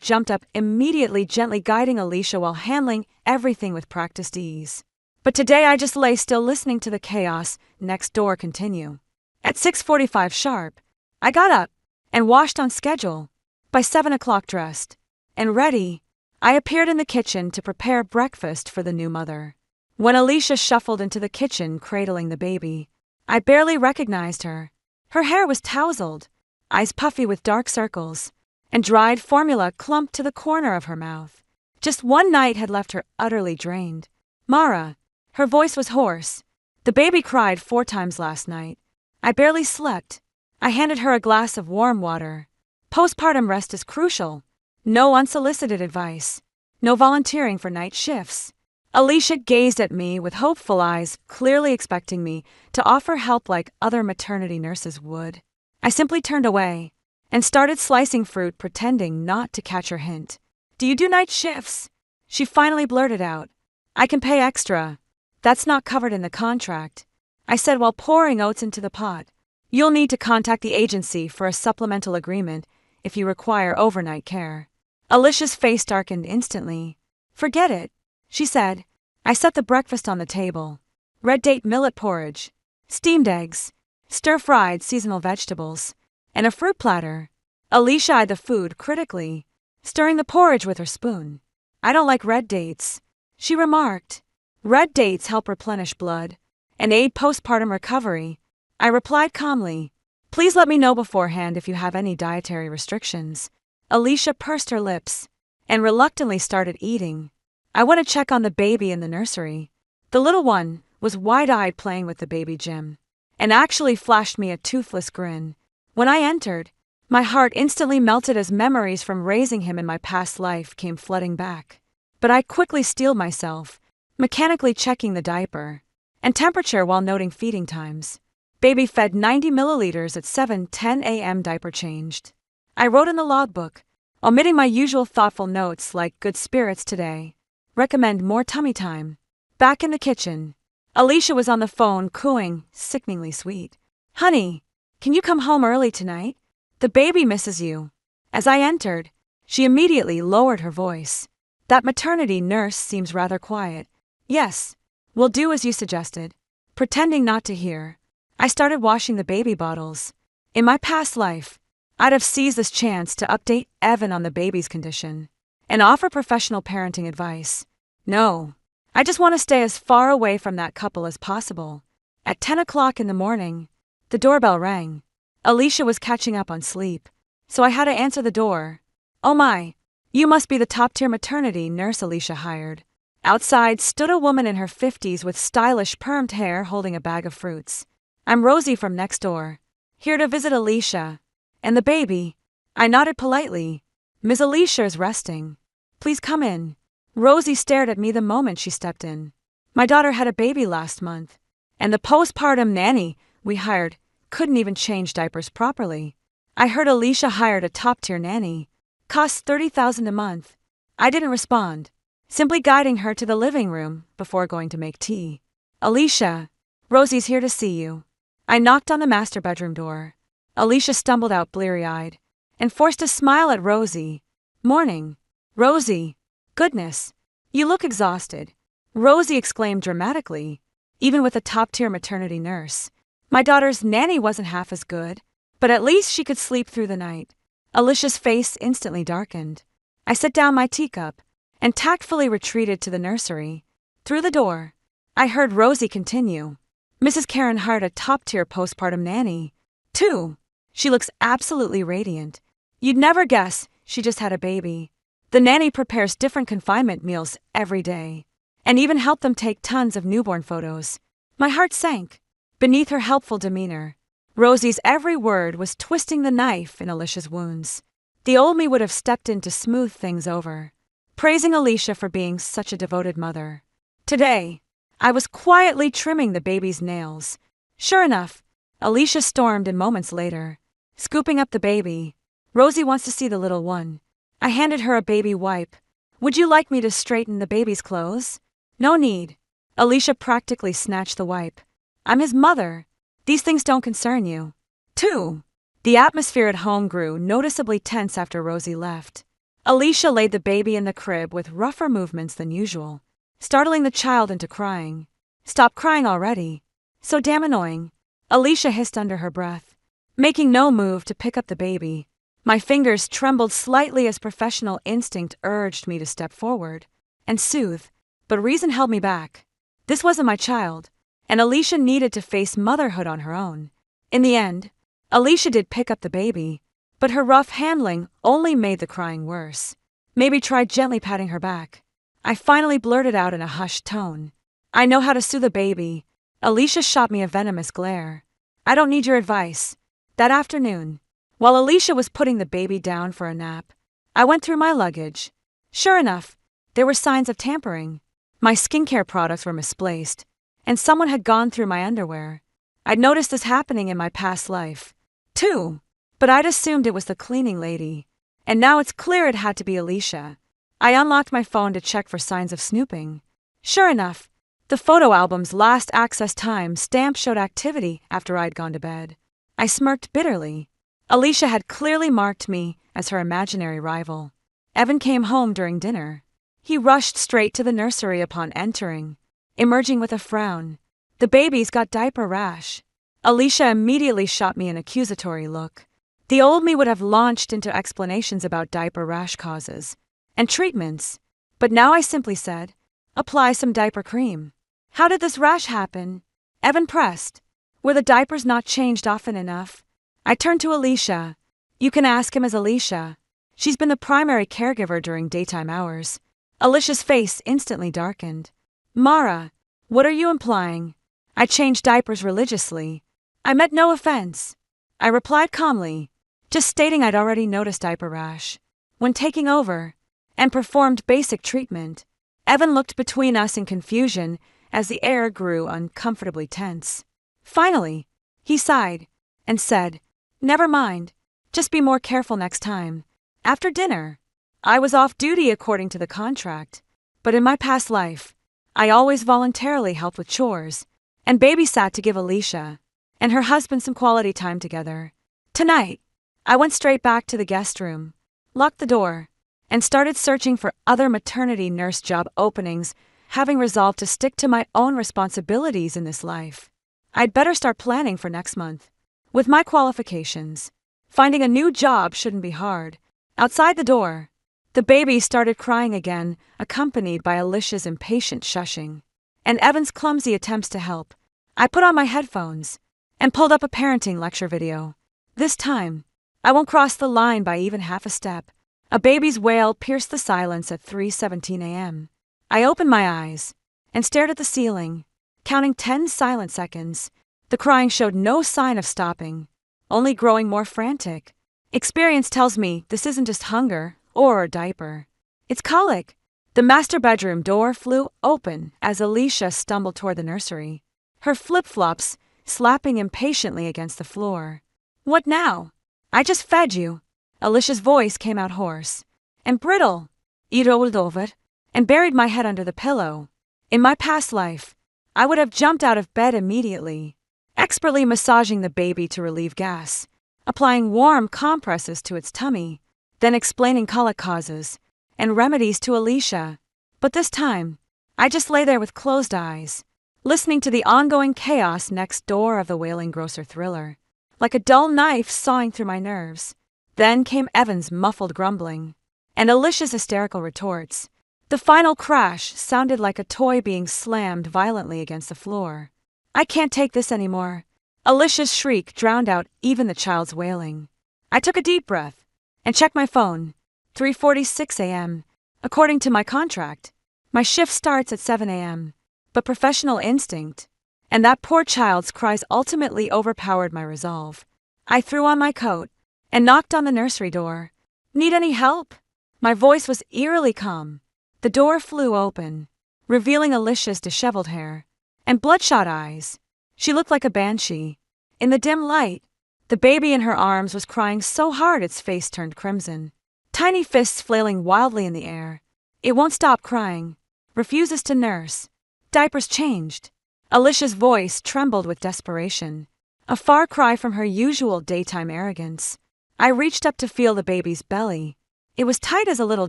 jumped up immediately, gently guiding Alicia while handling everything with practiced ease. But today I just lay still, listening to the chaos next door continue. At 6:45 sharp, I got up and washed on schedule. By 7 o'clock, dressed and ready, I appeared in the kitchen to prepare breakfast for the new mother. When Alicia shuffled into the kitchen, cradling the baby, I barely recognized her. Her hair was tousled, eyes puffy with dark circles, and dried formula clumped to the corner of her mouth. Just one night had left her utterly drained. Mara. Her voice was hoarse. The baby cried 4 times last night. I barely slept. I handed her a glass of warm water. Postpartum rest is crucial. No unsolicited advice. No volunteering for night shifts. Alicia gazed at me with hopeful eyes, clearly expecting me to offer help like other maternity nurses would. I simply turned away and started slicing fruit, pretending not to catch her hint. Do you do night shifts? She finally blurted out. I can pay extra. That's not covered in the contract, I said while pouring oats into the pot. You'll need to contact the agency for a supplemental agreement if you require overnight care. Alicia's face darkened instantly. Forget it, she said. I set the breakfast on the table. Red date millet porridge, steamed eggs, stir-fried seasonal vegetables, and a fruit platter. Alicia eyed the food critically, stirring the porridge with her spoon. I don't like red dates, she remarked. Red dates help replenish blood and aid postpartum recovery. I replied calmly. Please let me know beforehand if you have any dietary restrictions. Alicia pursed her lips and reluctantly started eating. I want to check on the baby in the nursery. The little one was wide-eyed playing with the baby Jim, and actually flashed me a toothless grin. When I entered, my heart instantly melted as memories from raising him in my past life came flooding back. But I quickly steeled myself, mechanically checking the diaper and temperature while noting feeding times. Baby fed 90 milliliters at 7:10 a.m. Diaper changed. I wrote in the logbook, omitting my usual thoughtful notes like good spirits today. Recommend more tummy time. Back in the kitchen, Alicia was on the phone cooing, sickeningly sweet. Honey, can you come home early tonight? The baby misses you. As I entered, she immediately lowered her voice. That maternity nurse seems rather quiet. Yes, we'll do as you suggested. Pretending not to hear, I started washing the baby bottles. In my past life, I'd have seized this chance to update Evan on the baby's condition and offer professional parenting advice. No, I just want to stay as far away from that couple as possible. At 10 o'clock in the morning, the doorbell rang. Alicia was catching up on sleep, so I had to answer the door. Oh my, you must be the top-tier maternity nurse Alicia hired. Outside stood a woman in her 50s with stylish permed hair holding a bag of fruits. I'm Rosie from next door, here to visit Alicia. And the baby? I nodded politely. Ms. Alicia is resting. Please come in. Rosie stared at me the moment she stepped in. My daughter had a baby last month, and the postpartum nanny we hired couldn't even change diapers properly. I heard Alicia hired a top-tier nanny. Costs $30,000 a month. I didn't respond, simply guiding her to the living room before going to make tea. Alicia, Rosie's here to see you. I knocked on the master bedroom door. Alicia stumbled out bleary-eyed and forced a smile at Rosie. Morning, Rosie. Goodness, you look exhausted, Rosie exclaimed dramatically. Even with a top-tier maternity nurse, my daughter's nanny wasn't half as good, but at least she could sleep through the night. Alicia's face instantly darkened. I set down my teacup and tactfully retreated to the nursery. Through the door, I heard Rosie continue. Mrs. Karen hired a top-tier postpartum nanny, too. She looks absolutely radiant. You'd never guess she just had a baby. The nanny prepares different confinement meals every day, and even helped them take tons of newborn photos. My heart sank beneath her helpful demeanor. Rosie's every word was twisting the knife in Alicia's wounds. The old me would have stepped in to smooth things over, praising Alicia for being such a devoted mother. Today, I was quietly trimming the baby's nails. Sure enough, Alicia stormed in moments later, scooping up the baby. Rosie wants to see the little one. I handed her a baby wipe. Would you like me to straighten the baby's clothes? No need. Alicia practically snatched the wipe. I'm his mother. These things don't concern you. 2. The atmosphere at home grew noticeably tense after Rosie left. Alicia laid the baby in the crib with rougher movements than usual, startling the child into crying. Stop crying already. So damn annoying, Alicia hissed under her breath, making no move to pick up the baby. My fingers trembled slightly as professional instinct urged me to step forward and soothe, but reason held me back. This wasn't my child, and Alicia needed to face motherhood on her own. In the end, Alicia did pick up the baby, but her rough handling only made the crying worse. Maybe try gently patting her back. I finally blurted out in a hushed tone. I know how to soothe a baby. Alicia shot me a venomous glare. I don't need your advice. That afternoon, while Alicia was putting the baby down for a nap, I went through my luggage. Sure enough, there were signs of tampering. My skincare products were misplaced, and someone had gone through my underwear. I'd noticed this happening in my past life, too, but I'd assumed it was the cleaning lady, and now it's clear it had to be Alicia. I unlocked my phone to check for signs of snooping. Sure enough, the photo album's last access time stamp showed activity after I'd gone to bed. I smirked bitterly. Alicia had clearly marked me as her imaginary rival. Evan came home during dinner. He rushed straight to the nursery upon entering, emerging with a frown. The baby's got diaper rash. Alicia immediately shot me an accusatory look. The old me would have launched into explanations about diaper rash causes and treatments, but now I simply said, apply some diaper cream. How did this rash happen? Evan pressed. Were the diapers not changed often enough? I turned to Alicia. You can ask him as Alicia. She's been the primary caregiver during daytime hours. Alicia's face instantly darkened. Mara, what are you implying? I changed diapers religiously. I meant no offense. I replied calmly, just stating I'd already noticed diaper rash when taking over and performed basic treatment. Evan looked between us in confusion as the air grew uncomfortably tense. Finally, he sighed and said, never mind, just be more careful next time. After dinner, I was off duty according to the contract, but in my past life, I always voluntarily helped with chores and babysat to give Alicia and her husband some quality time together. Tonight, I went straight back to the guest room, locked the door, and started searching for other maternity nurse job openings, having resolved to stick to my own responsibilities in this life. I'd better start planning for next month. With my qualifications, finding a new job shouldn't be hard. Outside the door, the baby started crying again, accompanied by Alicia's impatient shushing and Evan's clumsy attempts to help. I put on my headphones and pulled up a parenting lecture video. This time, I won't cross the line by even half a step. A baby's wail pierced the silence at 3:17 a.m. I opened my eyes and stared at the ceiling, counting 10 silent seconds. The crying showed no sign of stopping, only growing more frantic. Experience tells me this isn't just hunger or a diaper. It's colic. The master bedroom door flew open as Alicia stumbled toward the nursery, her flip-flops slapping impatiently against the floor. What now? I just fed you. Alicia's voice came out hoarse and brittle. I rolled over and buried my head under the pillow. In my past life, I would have jumped out of bed immediately, expertly massaging the baby to relieve gas, applying warm compresses to its tummy, then explaining colic causes and remedies to Alicia. But this time, I just lay there with closed eyes, listening to the ongoing chaos next door of the wailing grocer thriller, like a dull knife sawing through my nerves. Then came Evan's muffled grumbling and Alicia's hysterical retorts. The final crash sounded like a toy being slammed violently against the floor. I can't take this anymore. Alicia's shriek drowned out even the child's wailing. I took a deep breath and checked my phone. 3:46 a.m. According to my contract, my shift starts at 7 a.m., but professional instinct and that poor child's cries ultimately overpowered my resolve. I threw on my coat and knocked on the nursery door. Need any help? My voice was eerily calm. The door flew open, revealing Alicia's disheveled hair and bloodshot eyes. She looked like a banshee. In the dim light, the baby in her arms was crying so hard its face turned crimson, tiny fists flailing wildly in the air. It won't stop crying. Refuses to nurse. Diapers changed. Alicia's voice trembled with desperation, a far cry from her usual daytime arrogance. I reached up to feel the baby's belly. It was tight as a little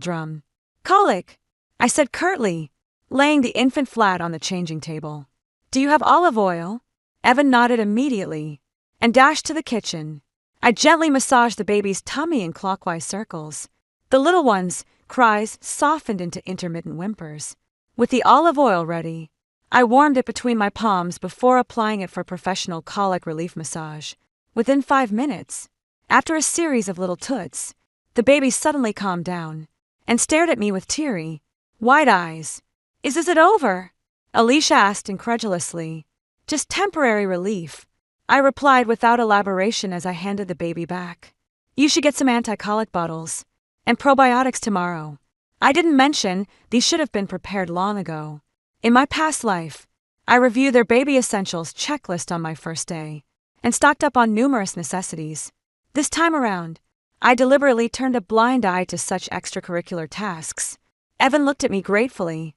drum. Colic, I said curtly, laying the infant flat on the changing table. Do you have olive oil? Evan nodded immediately and dashed to the kitchen. I gently massaged the baby's tummy in clockwise circles. The little one's cries softened into intermittent whimpers. With the olive oil ready, I warmed it between my palms before applying it for professional colic relief massage. Within 5 minutes, after a series of little toots, the baby suddenly calmed down and stared at me with teary, wide eyes. Is it over? Alicia asked incredulously. Just temporary relief, I replied without elaboration as I handed the baby back. You should get some anti-colic bottles and probiotics tomorrow. I didn't mention these should have been prepared long ago. In my past life, I reviewed their baby essentials checklist on my first day and stocked up on numerous necessities. This time around, I deliberately turned a blind eye to such extracurricular tasks. Evan looked at me gratefully.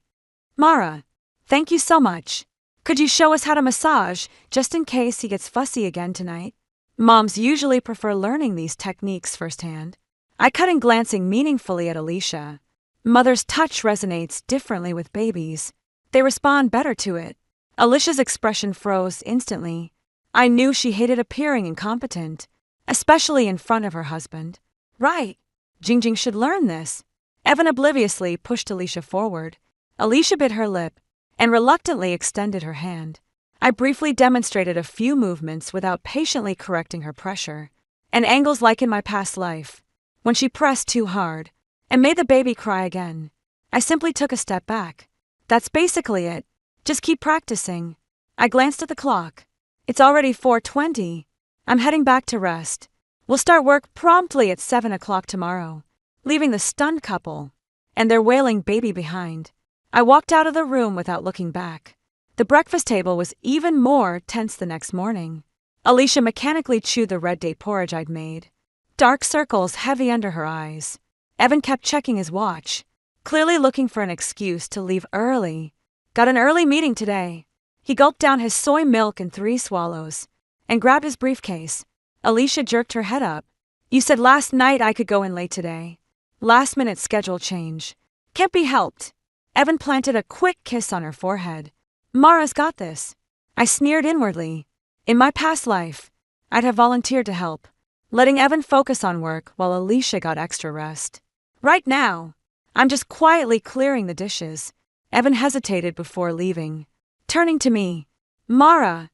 Mara, thank you so much. Could you show us how to massage, just in case he gets fussy again tonight? Moms usually prefer learning these techniques firsthand. I cut in, glancing meaningfully at Alicia. Mother's touch resonates differently with babies. They respond better to it. Alicia's expression froze instantly. I knew she hated appearing incompetent, especially in front of her husband. Right. Jingjing should learn this. Evan obliviously pushed Alicia forward. Alicia bit her lip and reluctantly extended her hand. I briefly demonstrated a few movements without patiently correcting her pressure, and angles like in my past life, when she pressed too hard and made the baby cry again. I simply took a step back. That's basically it. Just keep practicing. I glanced at the clock. It's already 4:20. I'm heading back to rest. We'll start work promptly at 7 o'clock tomorrow, leaving the stunned couple and their wailing baby behind. I walked out of the room without looking back. The breakfast table was even more tense the next morning. Alicia mechanically chewed the red date porridge I'd made, dark circles heavy under her eyes. Evan kept checking his watch, clearly looking for an excuse to leave early. Got an early meeting today. He gulped down his soy milk in 3 swallows and grabbed his briefcase. Alicia jerked her head up. You said last night I could go in late today. Last-minute schedule change. Can't be helped. Evan planted a quick kiss on her forehead. Mara's got this. I sneered inwardly. In my past life, I'd have volunteered to help, letting Evan focus on work while Alicia got extra rest. Right now, I'm just quietly clearing the dishes. Evan hesitated before leaving, turning to me. Mara,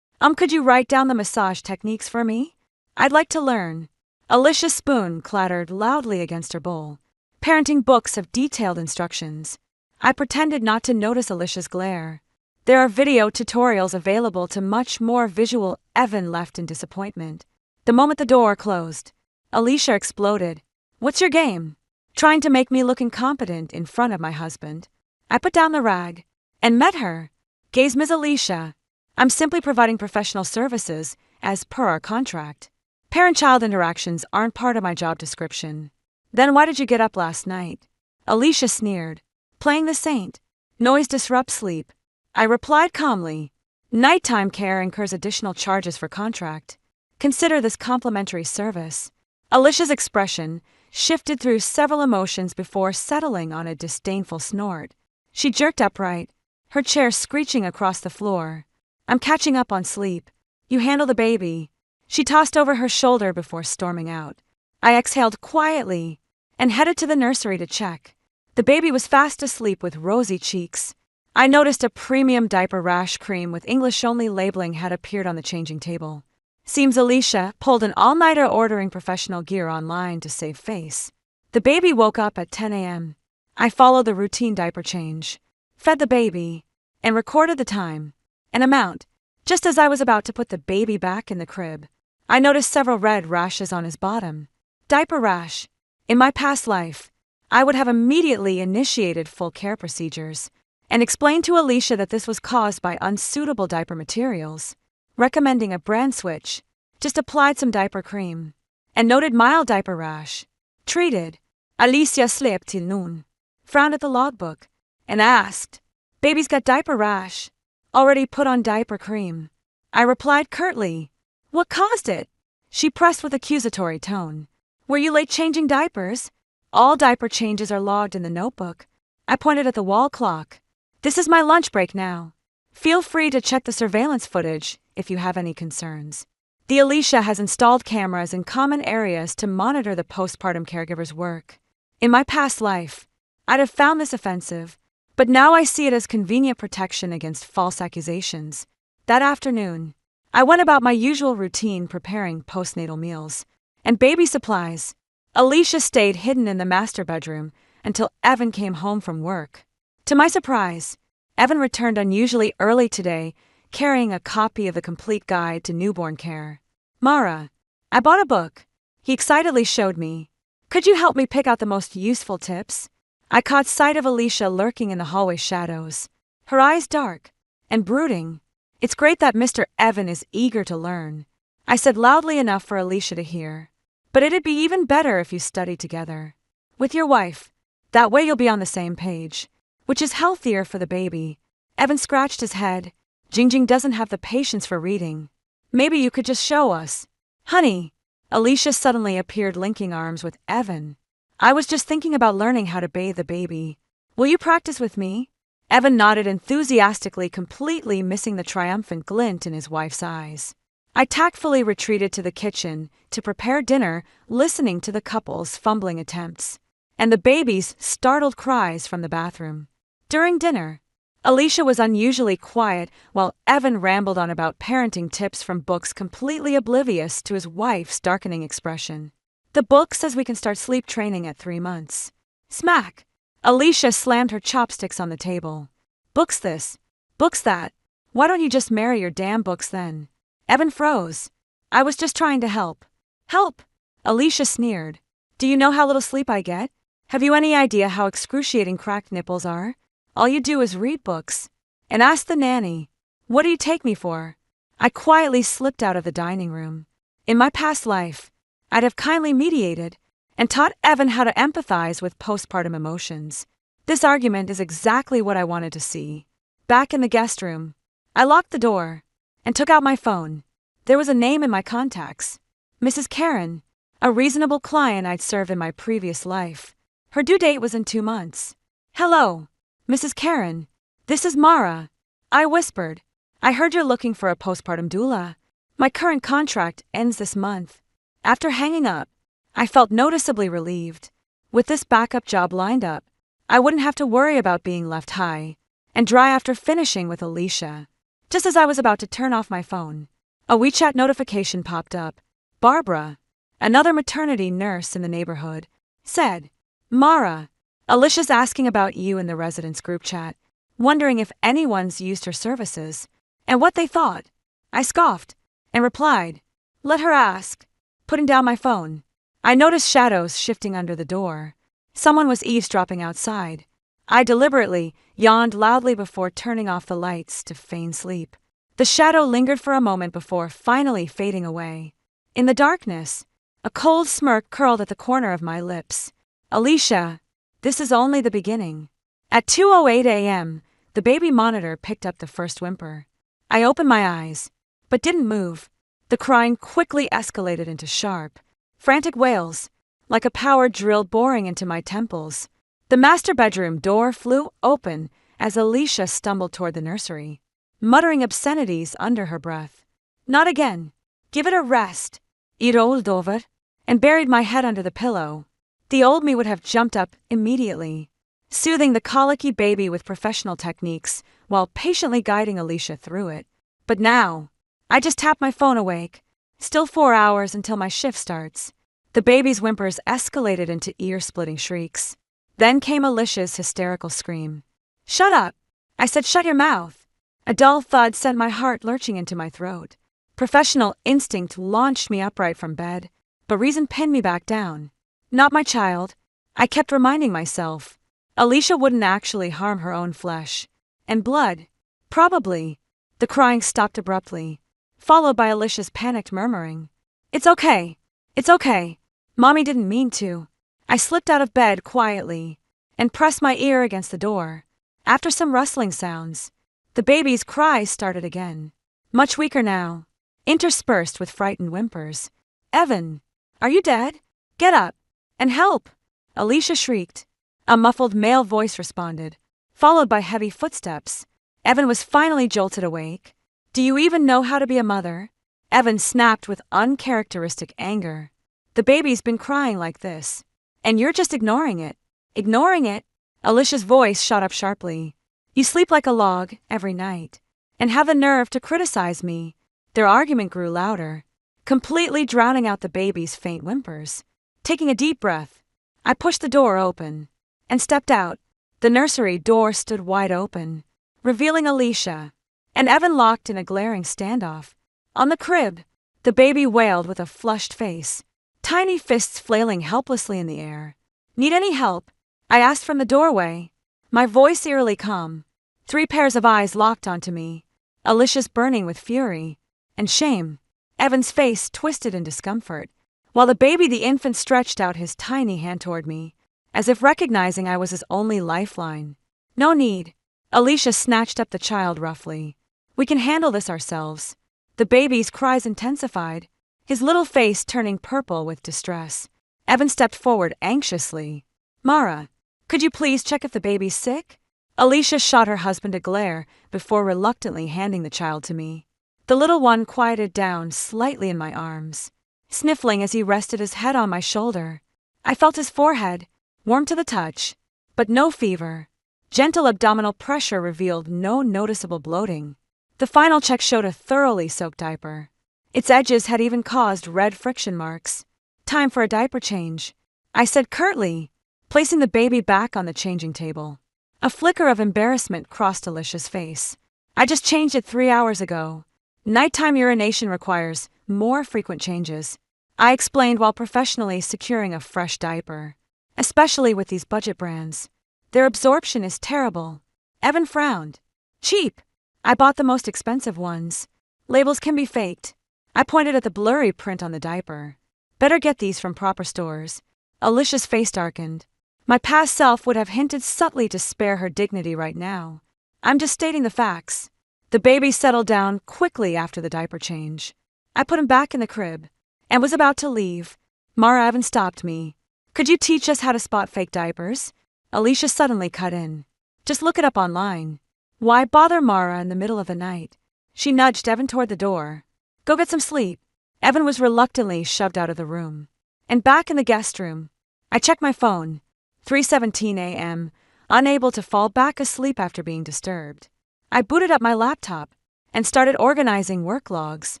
could you write down the massage techniques for me? I'd like to learn. Alicia's spoon clattered loudly against her bowl. Parenting books have detailed instructions. I pretended not to notice Alicia's glare. There are video tutorials available to much more visual. Evan left in disappointment. The moment the door closed, Alicia exploded. What's your game? Trying to make me look incompetent in front of my husband. I put down the rag and met her. Gaze, Ms. Alicia. I'm simply providing professional services as per our contract. Parent-child interactions aren't part of my job description. Then why did you get up last night? Alicia sneered. Playing the saint. Noise disrupts sleep. I replied calmly. Nighttime care incurs additional charges for contract. Consider this complimentary service. Alicia's expression shifted through several emotions before settling on a disdainful snort. She jerked upright, her chair screeching across the floor. I'm catching up on sleep. You handle the baby. She tossed over her shoulder before storming out. I exhaled quietly and headed to the nursery to check. The baby was fast asleep with rosy cheeks. I noticed a premium diaper rash cream with English-only labeling had appeared on the changing table. Seems Alicia pulled an all-nighter ordering professional gear online to save face. The baby woke up at 10 a.m. I followed the routine diaper change, fed the baby, and recorded the time and amount. Just as I was about to put the baby back in the crib, I noticed several red rashes on his bottom. Diaper rash. In my past life, I would have immediately initiated full care procedures and explained to Alicia that this was caused by unsuitable diaper materials, recommending a brand switch. Just applied some diaper cream and noted mild diaper rash. Treated. Alicia slept till noon, frowned at the logbook, and asked, Baby's got diaper rash. Already put on diaper cream. I replied curtly, What caused it? She pressed with accusatory tone. Were you late changing diapers? All diaper changes are logged in the notebook. I pointed at the wall clock. This is my lunch break now. Feel free to check the surveillance footage if you have any concerns. The Alicia has installed cameras in common areas to monitor the postpartum caregiver's work. In my past life, I'd have found this offensive, but now I see it as convenient protection against false accusations. That afternoon, I went about my usual routine preparing postnatal meals and baby supplies. Alicia stayed hidden in the master bedroom until Evan came home from work. To my surprise, Evan returned unusually early today, carrying a copy of the complete guide to newborn care. Mara, I bought a book. He excitedly showed me. Could you help me pick out the most useful tips? I caught sight of Alicia lurking in the hallway shadows, her eyes dark and brooding. It's great that Mr. Evan is eager to learn, I said loudly enough for Alicia to hear. But it'd be even better if you studied together. With your wife. That way you'll be on the same page, which is healthier for the baby. Evan scratched his head. Jingjing doesn't have the patience for reading. Maybe you could just show us. Honey, Alicia suddenly appeared linking arms with Evan. I was just thinking about learning how to bathe the baby. Will you practice with me? Evan nodded enthusiastically, completely missing the triumphant glint in his wife's eyes. I tactfully retreated to the kitchen to prepare dinner, listening to the couple's fumbling attempts and the baby's startled cries from the bathroom. During dinner, Alicia was unusually quiet while Evan rambled on about parenting tips from books, completely oblivious to his wife's darkening expression. The book says we can start sleep training at 3 months. Smack! Alicia slammed her chopsticks on the table. Books this, books that. Why don't you just marry your damn books then? Evan froze. I was just trying to help. Help! Alicia sneered. Do you know how little sleep I get? Have you any idea how excruciating cracked nipples are? All you do is read books. And ask the nanny. What do you take me for? I quietly slipped out of the dining room. In my past life, I'd have kindly mediated and taught Evan how to empathize with postpartum emotions. This argument is exactly what I wanted to see. Back in the guest room, I locked the door and took out my phone. There was a name in my contacts. Mrs. Karen, a reasonable client I'd served in my previous life. Her due date was in 2 months. Hello, Mrs. Karen. This is Mara. I whispered. I heard you're looking for a postpartum doula. My current contract ends this month. After hanging up, I felt noticeably relieved. With this backup job lined up, I wouldn't have to worry about being left high and dry after finishing with Alicia. Just as I was about to turn off my phone, a WeChat notification popped up. Barbara, another maternity nurse in the neighborhood, said, Mara, Alicia's asking about you in the residents group chat, wondering if anyone's used her services and what they thought. I scoffed and replied, let her ask. Putting down my phone, I noticed shadows shifting under the door. Someone was eavesdropping outside. I deliberately yawned loudly before turning off the lights to feign sleep. The shadow lingered for a moment before finally fading away. In the darkness, a cold smirk curled at the corner of my lips. Alicia, this is only the beginning. At 2:08 a.m., the baby monitor picked up the first whimper. I opened my eyes, but didn't move. The crying quickly escalated into sharp, frantic wails, like a power drill boring into my temples. The master bedroom door flew open as Alicia stumbled toward the nursery, muttering obscenities under her breath. Not again. Give it a rest. I rolled over and buried my head under the pillow. The old me would have jumped up immediately, soothing the colicky baby with professional techniques while patiently guiding Alicia through it. But now, I just tap my phone awake. Still 4 hours until my shift starts. The baby's whimpers escalated into ear-splitting shrieks. Then came Alicia's hysterical scream. Shut up! I said shut your mouth. A dull thud sent my heart lurching into my throat. Professional instinct launched me upright from bed, but reason pinned me back down. Not my child, I kept reminding myself. Alicia wouldn't actually harm her own flesh and blood. Probably. The crying stopped abruptly, followed by Alicia's panicked murmuring. It's okay. It's okay. Mommy didn't mean to. I slipped out of bed quietly and pressed my ear against the door. After some rustling sounds, the baby's cries started again, much weaker now, interspersed with frightened whimpers. Evan, are you dead? Get up and help! Alicia shrieked. A muffled male voice responded, followed by heavy footsteps. Evan was finally jolted awake. Do you even know how to be a mother? Evan snapped with uncharacteristic anger. The baby's been crying like this, and you're just ignoring it. Ignoring it? Alicia's voice shot up sharply. You sleep like a log every night, and have the nerve to criticize me. Their argument grew louder, completely drowning out the baby's faint whimpers. Taking a deep breath, I pushed the door open and stepped out. The nursery door stood wide open, revealing Alicia and Evan locked in a glaring standoff. On the crib, the baby wailed with a flushed face, tiny fists flailing helplessly in the air. Need any help? I asked from the doorway, my voice eerily calm. 3 pairs of eyes locked onto me, Alicia's burning with fury and shame. Evan's face twisted in discomfort, while the infant stretched out his tiny hand toward me, as if recognizing I was his only lifeline. No need. Alicia snatched up the child roughly. We can handle this ourselves. The baby's cries intensified, his little face turning purple with distress. Evan stepped forward anxiously. Mara, could you please check if the baby's sick? Alicia shot her husband a glare before reluctantly handing the child to me. The little one quieted down slightly in my arms, sniffling as he rested his head on my shoulder. I felt his forehead, warm to the touch, but no fever. Gentle abdominal pressure revealed no noticeable bloating. The final check showed a thoroughly soaked diaper. Its edges had even caused red friction marks. Time for a diaper change, I said curtly, placing the baby back on the changing table. A flicker of embarrassment crossed Alicia's face. I just changed it 3 hours ago. Nighttime urination requires more frequent changes, I explained while professionally securing a fresh diaper. Especially with these budget brands. Their absorption is terrible. Evan frowned. Cheap. I bought the most expensive ones. Labels can be faked. I pointed at the blurry print on the diaper. Better get these from proper stores. Alicia's face darkened. My past self would have hinted subtly to spare her dignity right now. I'm just stating the facts. The baby settled down quickly after the diaper change. I put him back in the crib and was about to leave. Mara Evan stopped me. Could you teach us how to spot fake diapers? Alicia suddenly cut in. Just look it up online. Why bother Mara in the middle of the night? She nudged Evan toward the door. Go get some sleep. Evan was reluctantly shoved out of the room. And back in the guest room, I checked my phone. 3:17 a.m., unable to fall back asleep after being disturbed. I booted up my laptop and started organizing work logs.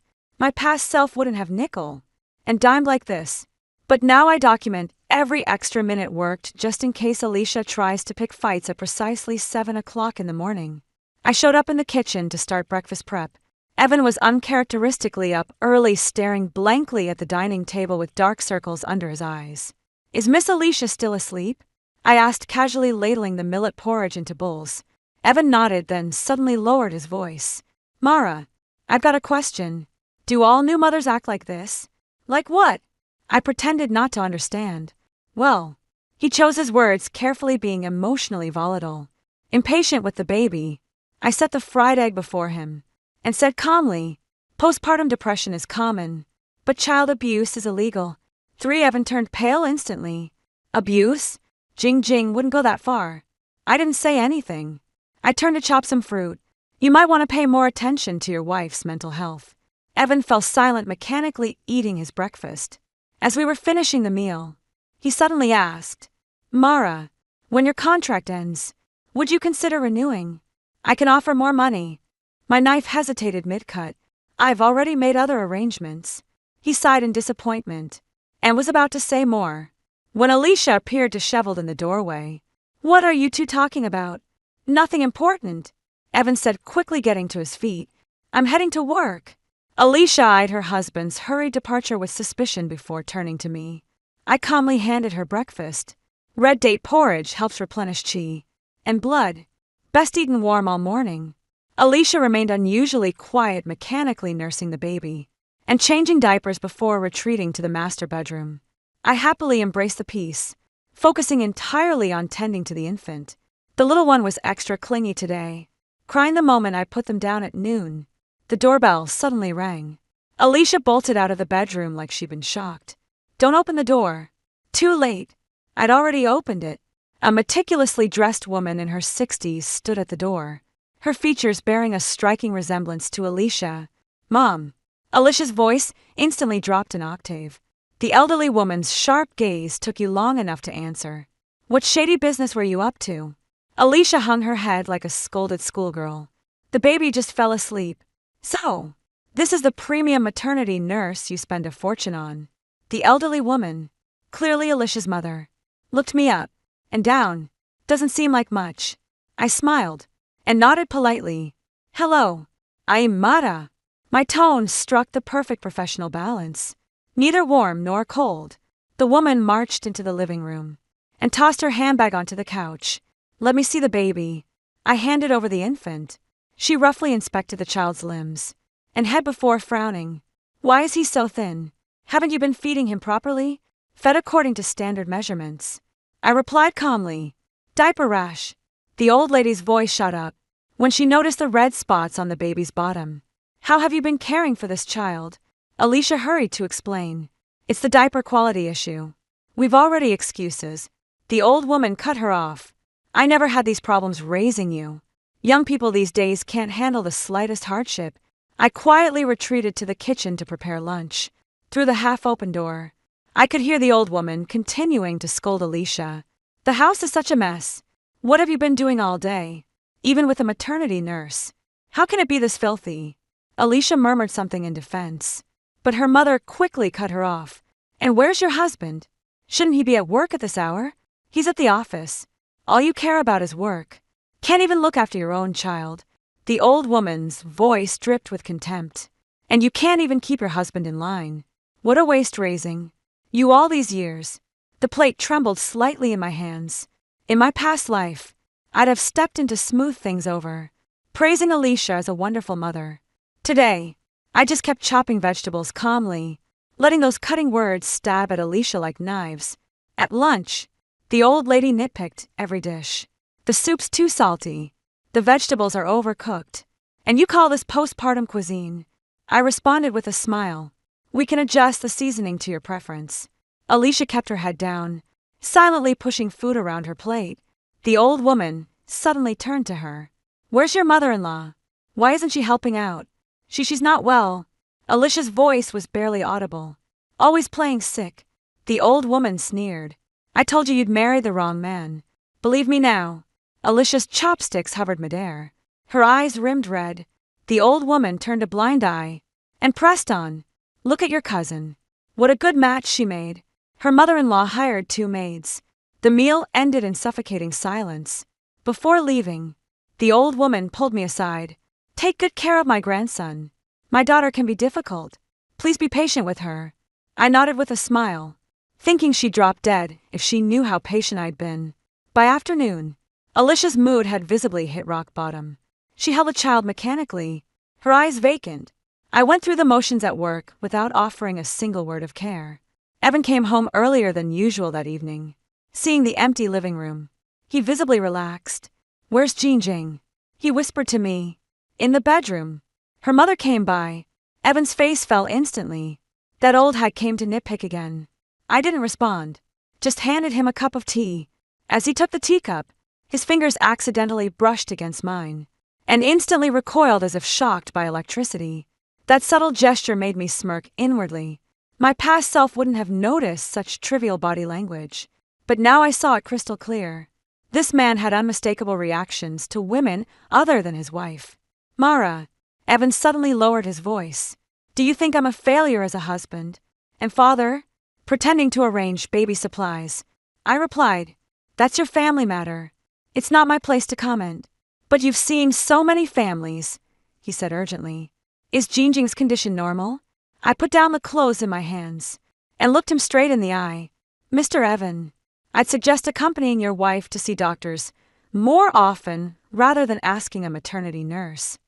My past self wouldn't have nickel and dimed like this. But now I document every extra minute worked just in case Alicia tries to pick fights at precisely 7 o'clock in the morning. I showed up in the kitchen to start breakfast prep. Evan was uncharacteristically up early, staring blankly at the dining table with dark circles under his eyes. Is Miss Alicia still asleep? I asked, casually ladling the millet porridge into bowls. Evan nodded, then suddenly lowered his voice. Mara, I've got a question. Do all new mothers act like this? Like what? I pretended not to understand. Well, he chose his words carefully, being emotionally volatile. Impatient with the baby, I set the fried egg before him and said calmly, postpartum depression is common, but child abuse is illegal. Evan turned pale instantly. Abuse? Jing wouldn't go that far. I didn't say anything. I turned to chop some fruit. You might want to pay more attention to your wife's mental health. Evan fell silent, mechanically eating his breakfast. As we were finishing the meal, he suddenly asked, Mara, when your contract ends, would you consider renewing? I can offer more money. My knife hesitated mid-cut. I've already made other arrangements. He sighed in disappointment and was about to say more when Alicia appeared disheveled in the doorway. What are you two talking about? Nothing important, Evan said, quickly getting to his feet. I'm heading to work. Alicia eyed her husband's hurried departure with suspicion before turning to me. I calmly handed her breakfast. Red date porridge helps replenish chi and blood. Best eaten warm all morning. Alicia remained unusually quiet, mechanically nursing the baby and changing diapers before retreating to the master bedroom. I happily embraced the peace, focusing entirely on tending to the infant. The little one was extra clingy today, crying the moment I put them down at noon. The doorbell suddenly rang. Alicia bolted out of the bedroom like she'd been shocked. Don't open the door. Too late. I'd already opened it. A meticulously dressed woman in her 60s stood at the door, her features bearing a striking resemblance to Alicia. Mom. Alicia's voice instantly dropped an octave. The elderly woman's sharp gaze took you long enough to answer. What shady business were you up to? Alicia hung her head like a scolded schoolgirl. The baby just fell asleep. So, this is the premium maternity nurse you spend a fortune on. The elderly woman, clearly Alicia's mother, looked me up and down. Doesn't seem like much. I smiled and nodded politely. Hello, I'm Mara. My tone struck the perfect professional balance. Neither warm nor cold. The woman marched into the living room and tossed her handbag onto the couch. Let me see the baby. I handed over the infant. She roughly inspected the child's limbs and head before frowning. Why is he so thin? Haven't you been feeding him properly? Fed according to standard measurements. I replied calmly. Diaper rash. The old lady's voice shot up when she noticed the red spots on the baby's bottom. How have you been caring for this child? Alicia hurried to explain. It's the diaper quality issue. We've already excuses. The old woman cut her off. I never had these problems raising you. Young people these days can't handle the slightest hardship. I quietly retreated to the kitchen to prepare lunch. Through the half-open door, I could hear the old woman continuing to scold Alicia. The house is such a mess. What have you been doing all day? Even with a maternity nurse. How can it be this filthy? Alicia murmured something in defense. But her mother quickly cut her off. And where's your husband? Shouldn't he be at work at this hour? He's at the office. All you care about is work. Can't even look after your own child. The old woman's voice dripped with contempt. And you can't even keep your husband in line. What a waste raising you all these years. The plate trembled slightly in my hands. In my past life, I'd have stepped in to smooth things over, praising Alicia as a wonderful mother. Today, I just kept chopping vegetables calmly, letting those cutting words stab at Alicia like knives. At lunch, the old lady nitpicked every dish. The soup's too salty. The vegetables are overcooked. And you call this postpartum cuisine? I responded with a smile. We can adjust the seasoning to your preference. Alicia kept her head down, silently pushing food around her plate. The old woman suddenly turned to her. Where's your mother-in-law? Why isn't she helping out? She's not well. Alicia's voice was barely audible. Always playing sick. The old woman sneered. I told you you'd marry the wrong man. Believe me now. Alicia's chopsticks hovered midair. Her eyes rimmed red. The old woman turned a blind eye and pressed on. Look at your cousin. What a good match she made. Her mother-in-law hired 2 maids. The meal ended in suffocating silence. Before leaving, the old woman pulled me aside. Take good care of my grandson. My daughter can be difficult. Please be patient with her. I nodded with a smile, thinking she'd drop dead if she knew how patient I'd been. By afternoon, Alicia's mood had visibly hit rock bottom. She held the child mechanically, her eyes vacant. I went through the motions at work without offering a single word of care. Evan came home earlier than usual that evening. Seeing the empty living room, he visibly relaxed. Where's Jingjing? He whispered to me. In the bedroom. Her mother came by. Evan's face fell instantly. That old hag came to nitpick again. I didn't respond, just handed him a cup of tea. As he took the teacup, his fingers accidentally brushed against mine, and instantly recoiled as if shocked by electricity. That subtle gesture made me smirk inwardly. My past self wouldn't have noticed such trivial body language, but now I saw it crystal clear. This man had unmistakable reactions to women other than his wife. Mara, Evan suddenly lowered his voice. Do you think I'm a failure as a husband and father? Pretending to arrange baby supplies. I replied, that's your family matter. It's not my place to comment. But you've seen so many families, he said urgently. Is Jingjing's condition normal? I put down the clothes in my hands and looked him straight in the eye. Mr. Evan, I'd suggest accompanying your wife to see doctors more often rather than asking a maternity nurse.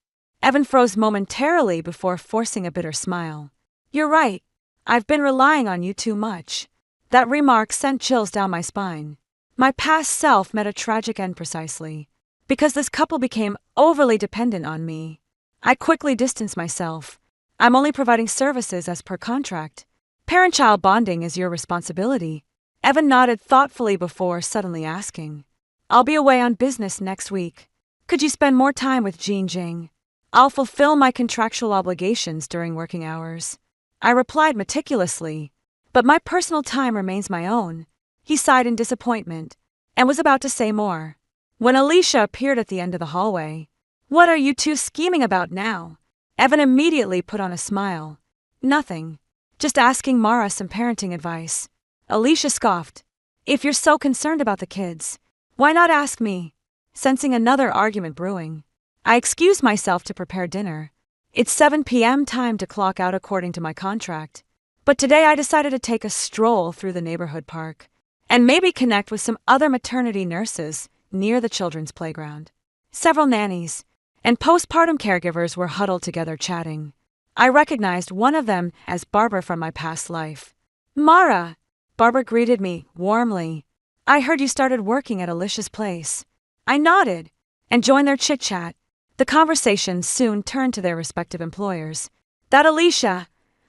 Evan froze momentarily before forcing a bitter smile. You're right. I've been relying on you too much. That remark sent chills down my spine. My past self met a tragic end precisely because this couple became overly dependent on me. I quickly distanced myself. I'm only providing services as per contract. Parent-child bonding is your responsibility. Evan nodded thoughtfully before suddenly asking. I'll be away on business next week. Could you spend more time with Jingjing? I'll fulfill my contractual obligations during working hours. I replied meticulously, but my personal time remains my own. He sighed in disappointment and was about to say more when Alicia appeared at the end of the hallway. What are you two scheming about now? Evan immediately put on a smile. Nothing. Just asking Mara some parenting advice. Alicia scoffed. If you're so concerned about the kids, why not ask me? Sensing another argument brewing, I excused myself to prepare dinner. It's 7 p.m. time to clock out according to my contract. But today I decided to take a stroll through the neighborhood park and maybe connect with some other maternity nurses near the children's playground. Several nannies and postpartum caregivers were huddled together chatting. I recognized one of them as Barbara from my past life. Mara! Barbara greeted me warmly. I heard you started working at Alicia's place. I nodded and joined their chit-chat. The conversation soon turned to their respective employers. That Alicia,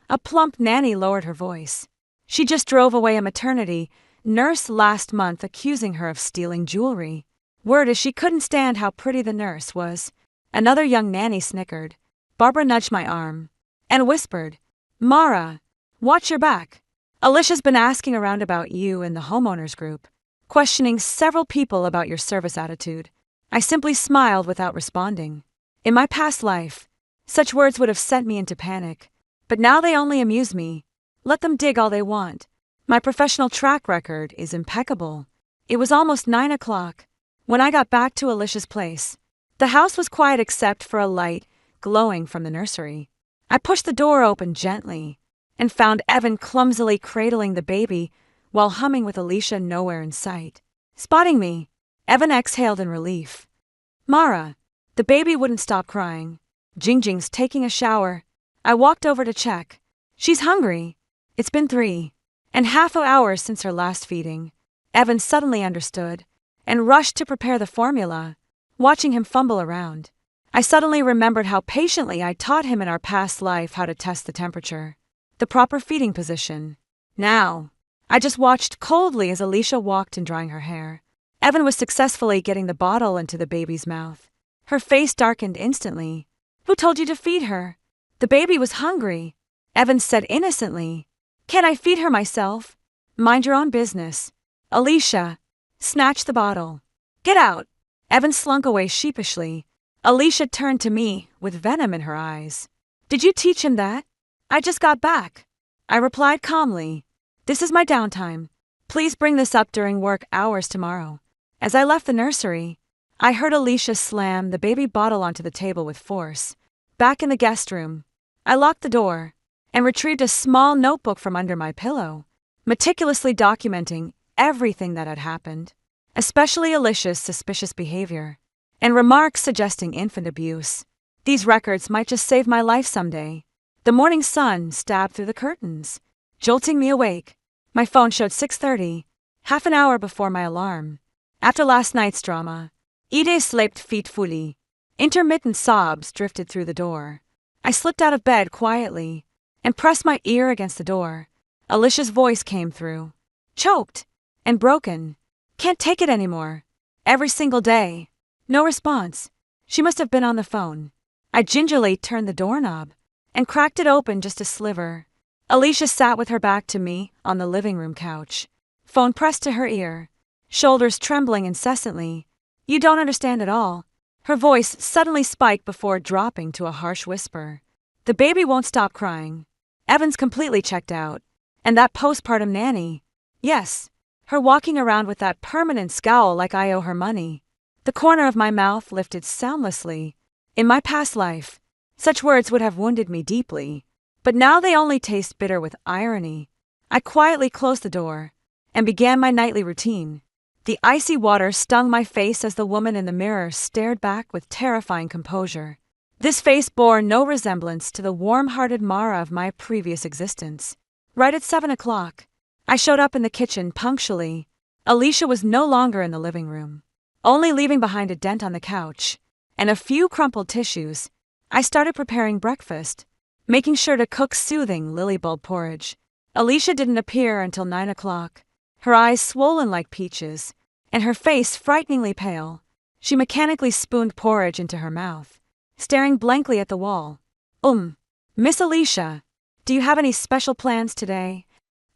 A plump nanny lowered her voice. She just drove away a maternity nurse last month accusing her of stealing jewelry. Word is she couldn't stand how pretty the nurse was. Another young nanny snickered. Barbara nudged my arm and whispered, Mara, watch your back. Alicia's been asking around about you in the homeowners group, questioning several people about your service attitude. I simply smiled without responding. In my past life, such words would have sent me into panic, but now they only amuse me. Let them dig all they want. My professional track record is impeccable. It was almost 9 o'clock when I got back to Alicia's place. The house was quiet except for a light glowing from the nursery. I pushed the door open gently and found Evan clumsily cradling the baby while humming with Alicia nowhere in sight. Spotting me, Evan exhaled in relief. Mara, the baby wouldn't stop crying. Jingjing's taking a shower. I walked over to check. She's hungry. It's been 3.5 hours since her last feeding. Evan suddenly understood and rushed to prepare the formula. Watching him fumble around, I suddenly remembered how patiently I taught him in our past life how to test the temperature, the proper feeding position. Now, I just watched coldly as Alicia walked in drying her hair. Evan was successfully getting the bottle into the baby's mouth. Her face darkened instantly. Who told you to feed her? The baby was hungry, Evan said innocently. Can't I feed her myself? Mind your own business. Alicia, snatch the bottle. Get out. Evan slunk away sheepishly. Alicia turned to me with venom in her eyes. Did you teach him that? I just got back. I replied calmly. This is my downtime. Please bring this up during work hours tomorrow. As I left the nursery, I heard Alicia slam the baby bottle onto the table with force. Back in the guest room, I locked the door and retrieved a small notebook from under my pillow, meticulously documenting everything that had happened, especially Alicia's suspicious behavior and remarks suggesting infant abuse. These records might just save my life someday. The morning sun stabbed through the curtains, jolting me awake. My phone showed 6:30, half an hour before my alarm. After last night's drama, Ide slept fitfully. Intermittent sobs drifted through the door. I slipped out of bed quietly and pressed my ear against the door. Alicia's voice came through, choked and broken. Can't take it anymore. Every single day. No response. She must have been on the phone. I gingerly turned the doorknob and cracked it open just a sliver. Alicia sat with her back to me on the living room couch, phone pressed to her ear, shoulders trembling incessantly. You don't understand at all. Her voice suddenly spiked before dropping to a harsh whisper. The baby won't stop crying. Evan's completely checked out. And that postpartum nanny. Yes, her walking around with that permanent scowl like I owe her money. The corner of my mouth lifted soundlessly. In my past life, such words would have wounded me deeply. But now they only taste bitter with irony. I quietly closed the door and began my nightly routine. The icy water stung my face as the woman in the mirror stared back with terrifying composure. This face bore no resemblance to the warm-hearted Mara of my previous existence. Right at 7 o'clock, I showed up in the kitchen punctually. Alicia was no longer in the living room, only leaving behind a dent on the couch and a few crumpled tissues. I started preparing breakfast, making sure to cook soothing lily bulb porridge. Alicia didn't appear until 9 o'clock, her eyes swollen like peaches, and her face frighteningly pale. She mechanically spooned porridge into her mouth, staring blankly at the wall. Miss Alicia, do you have any special plans today?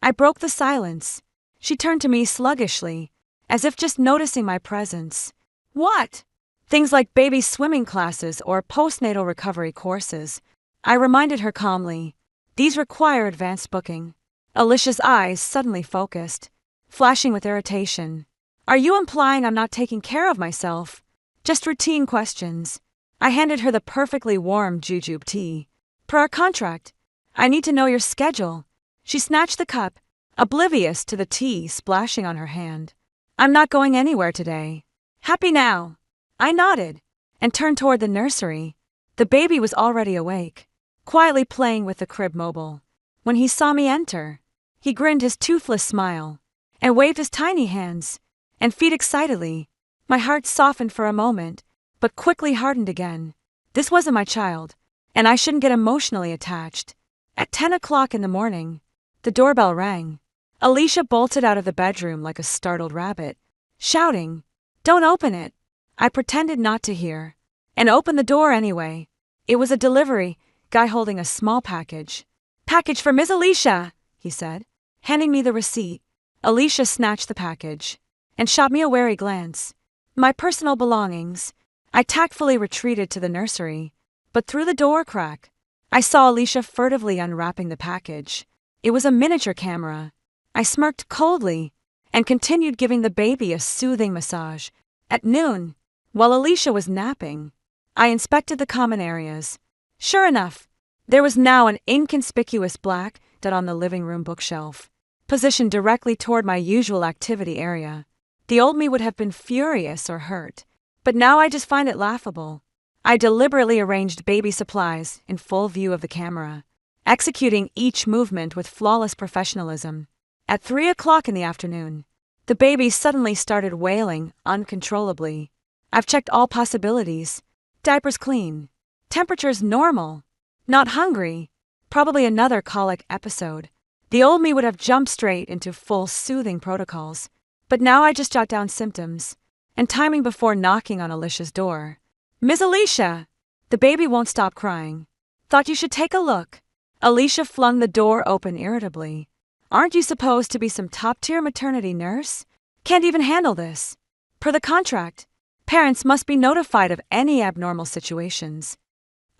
I broke the silence. She turned to me sluggishly, as if just noticing my presence. What? Things like baby swimming classes or postnatal recovery courses. I reminded her calmly. These require advanced booking. Alicia's eyes suddenly focused, flashing with irritation. Are you implying I'm not taking care of myself? Just routine questions. I handed her the perfectly warm jujube tea. Per our contract, I need to know your schedule. She snatched the cup, oblivious to the tea splashing on her hand. I'm not going anywhere today. Happy now? I nodded and turned toward the nursery. The baby was already awake, quietly playing with the crib mobile. When he saw me enter, he grinned his toothless smile and waved his tiny hands and feet excitedly. My heart softened for a moment, but quickly hardened again. This wasn't my child, and I shouldn't get emotionally attached. At 10 o'clock in the morning, the doorbell rang. Alicia bolted out of the bedroom like a startled rabbit, shouting, "Don't open it!" I pretended not to hear, and opened the door anyway. It was a delivery guy holding a small package. "Package for Miss Alicia," he said, handing me the receipt. Alicia snatched the package and shot me a wary glance. My personal belongings. I tactfully retreated to the nursery, but through the door crack, I saw Alicia furtively unwrapping the package. It was a miniature camera. I smirked coldly and continued giving the baby a soothing massage. At noon, while Alicia was napping, I inspected the common areas. Sure enough, there was now an inconspicuous black dot on the living room bookshelf, positioned directly toward my usual activity area. The old me would have been furious or hurt, but now I just find it laughable. I deliberately arranged baby supplies in full view of the camera, executing each movement with flawless professionalism. At 3 o'clock in the afternoon, the baby suddenly started wailing uncontrollably. I've checked all possibilities. Diapers clean. Temperature's normal. Not hungry. Probably another colic episode. The old me would have jumped straight into full soothing protocols, but now I just jot down symptoms and timing before knocking on Alicia's door. "Miss Alicia!" The baby won't stop crying. "Thought you should take a look." Alicia flung the door open irritably. "Aren't you supposed to be some top-tier maternity nurse? Can't even handle this." Per the contract, parents must be notified of any abnormal situations.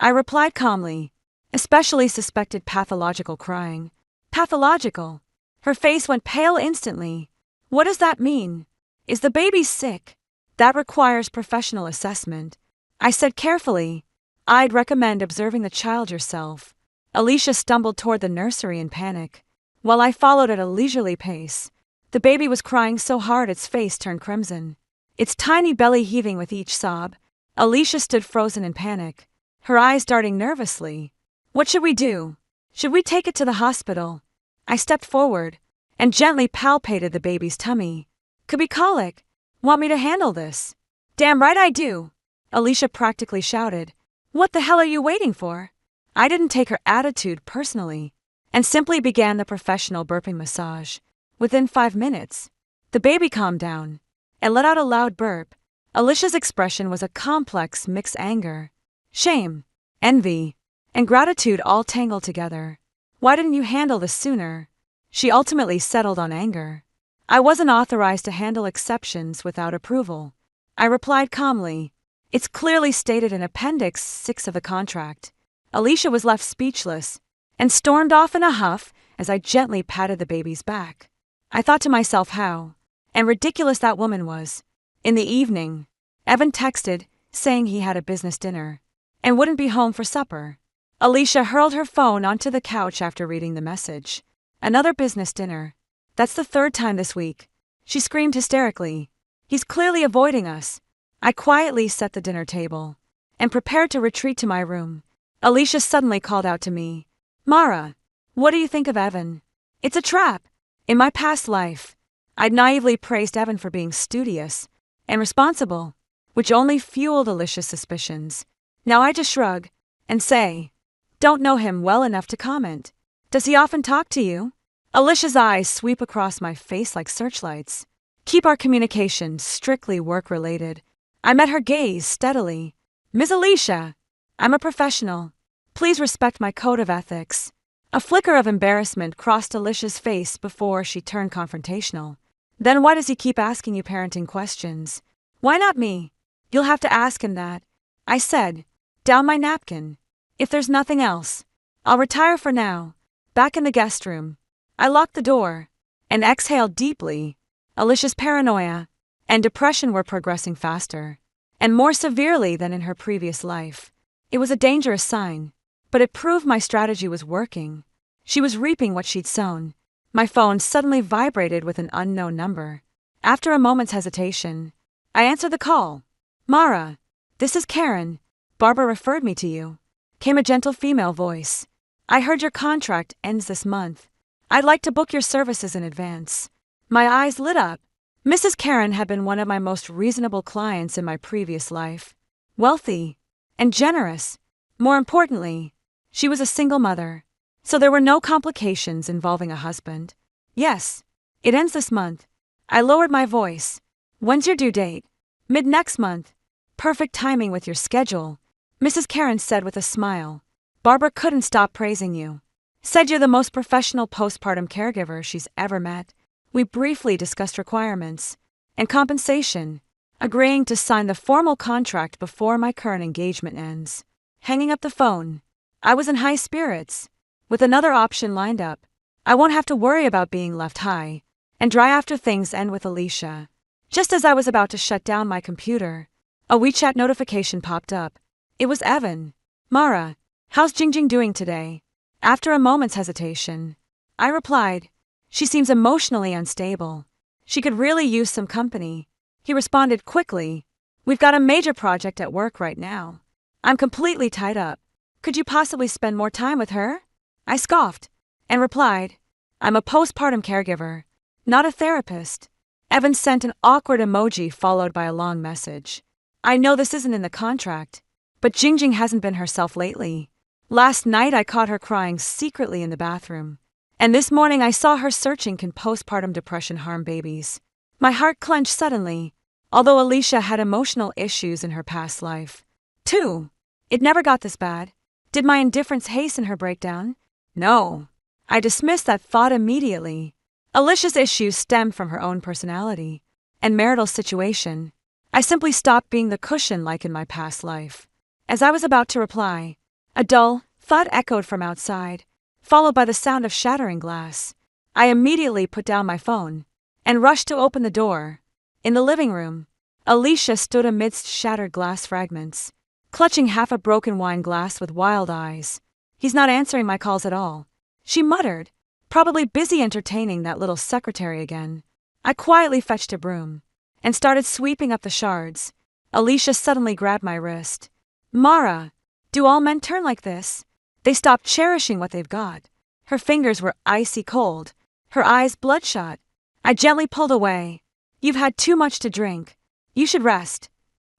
I replied calmly, especially suspected pathological crying. Pathological? Her face went pale instantly. What does that mean? Is the baby sick? That requires professional assessment. I said carefully, "I'd recommend observing the child yourself." Alicia stumbled toward the nursery in panic, while I followed at a leisurely pace. The baby was crying so hard its face turned crimson, its tiny belly heaving with each sob. Alicia stood frozen in panic, her eyes darting nervously. "What should we do? Should we take it to the hospital?" I stepped forward and gently palpated the baby's tummy. "Could be colic. Want me to handle this?" "Damn right I do," Alicia practically shouted. "What the hell are you waiting for?" I didn't take her attitude personally, and simply began the professional burping massage. Within 5 minutes, the baby calmed down and let out a loud burp. Alicia's expression was a complex mixed anger, shame, envy, and gratitude all tangled together. "Why didn't you handle this sooner?" She ultimately settled on anger. "I wasn't authorized to handle exceptions without approval." I replied calmly, "It's clearly stated in Appendix 6 of the contract." Alicia was left speechless and stormed off in a huff as I gently patted the baby's back. I thought to myself how ridiculous that woman was. In the evening, Evan texted, saying he had a business dinner and wouldn't be home for supper. Alicia hurled her phone onto the couch after reading the message. "Another business dinner. That's the 3rd time this week," she screamed hysterically. "He's clearly avoiding us." I quietly set the dinner table and prepared to retreat to my room. Alicia suddenly called out to me, "Mara, what do you think of Evan?" It's a trap. In my past life, I'd naively praised Evan for being studious and responsible, which only fueled Alicia's suspicions. Now I just shrug and say, "Don't know him well enough to comment." "Does he often talk to you?" Alicia's eyes sweep across my face like searchlights. "Keep our communication strictly work-related." I met her gaze steadily. "Miss Alicia, I'm a professional. Please respect my code of ethics." A flicker of embarrassment crossed Alicia's face before she turned confrontational. "Then why does he keep asking you parenting questions?" "Why not me?" "You'll have to ask him that," I said, down my napkin. "If there's nothing else, I'll retire for now." Back in the guest room, I locked the door and exhaled deeply. Alicia's paranoia and depression were progressing faster and more severely than in her previous life. It was a dangerous sign, but it proved my strategy was working. She was reaping what she'd sown. My phone suddenly vibrated with an unknown number. After a moment's hesitation, I answered the call. "Mara, this is Karen. Barbara referred me to you," came a gentle female voice. "I heard your contract ends this month. I'd like to book your services in advance." My eyes lit up. Mrs. Karen had been one of my most reasonable clients in my previous life. Wealthy and generous. More importantly, she was a single mother So there were no complications involving a husband. Yes. It ends this month. I lowered my voice. When's your due date? Mid next month. Perfect timing with your schedule, Mrs. Karen said with a smile. Barbara couldn't stop praising you. Said you're the most professional postpartum caregiver she's ever met. We briefly discussed requirements and compensation, agreeing to sign the formal contract before my current engagement ends. Hanging up the phone, I was in high spirits. With another option lined up, I won't have to worry about being left high and dry after things end with Alicia. Just as I was about to shut down my computer, a WeChat notification popped up. It was Evan. Mara, how's Jingjing doing today? After a moment's hesitation, I replied, she seems emotionally unstable. She could really use some company. He responded quickly, we've got a major project at work right now. I'm completely tied up. Could you possibly spend more time with her? I scoffed and replied, I'm a postpartum caregiver, not a therapist. Evan sent an awkward emoji followed by a long message. I know this isn't in the contract, but Jingjing hasn't been herself lately. Last night I caught her crying secretly in the bathroom, and this morning I saw her searching can postpartum depression harm babies. My heart clenched suddenly, although Alicia had emotional issues in her past life. 2. It never got this bad. Did my indifference hasten her breakdown? No. I dismissed that thought immediately. Alicia's issues stemmed from her own personality and marital situation. I simply stopped being the cushion like in my past life. As I was about to reply, a dull thud echoed from outside, followed by the sound of shattering glass. I immediately put down my phone and rushed to open the door. In the living room, Alicia stood amidst shattered glass fragments, clutching half a broken wine glass with wild eyes. He's not answering my calls at all, she muttered, probably busy entertaining that little secretary again. I quietly fetched a broom and started sweeping up the shards. Alicia suddenly grabbed my wrist. Mara, do all men turn like this? They stop cherishing what they've got. Her fingers were icy cold, her eyes bloodshot. I gently pulled away. You've had too much to drink. You should rest.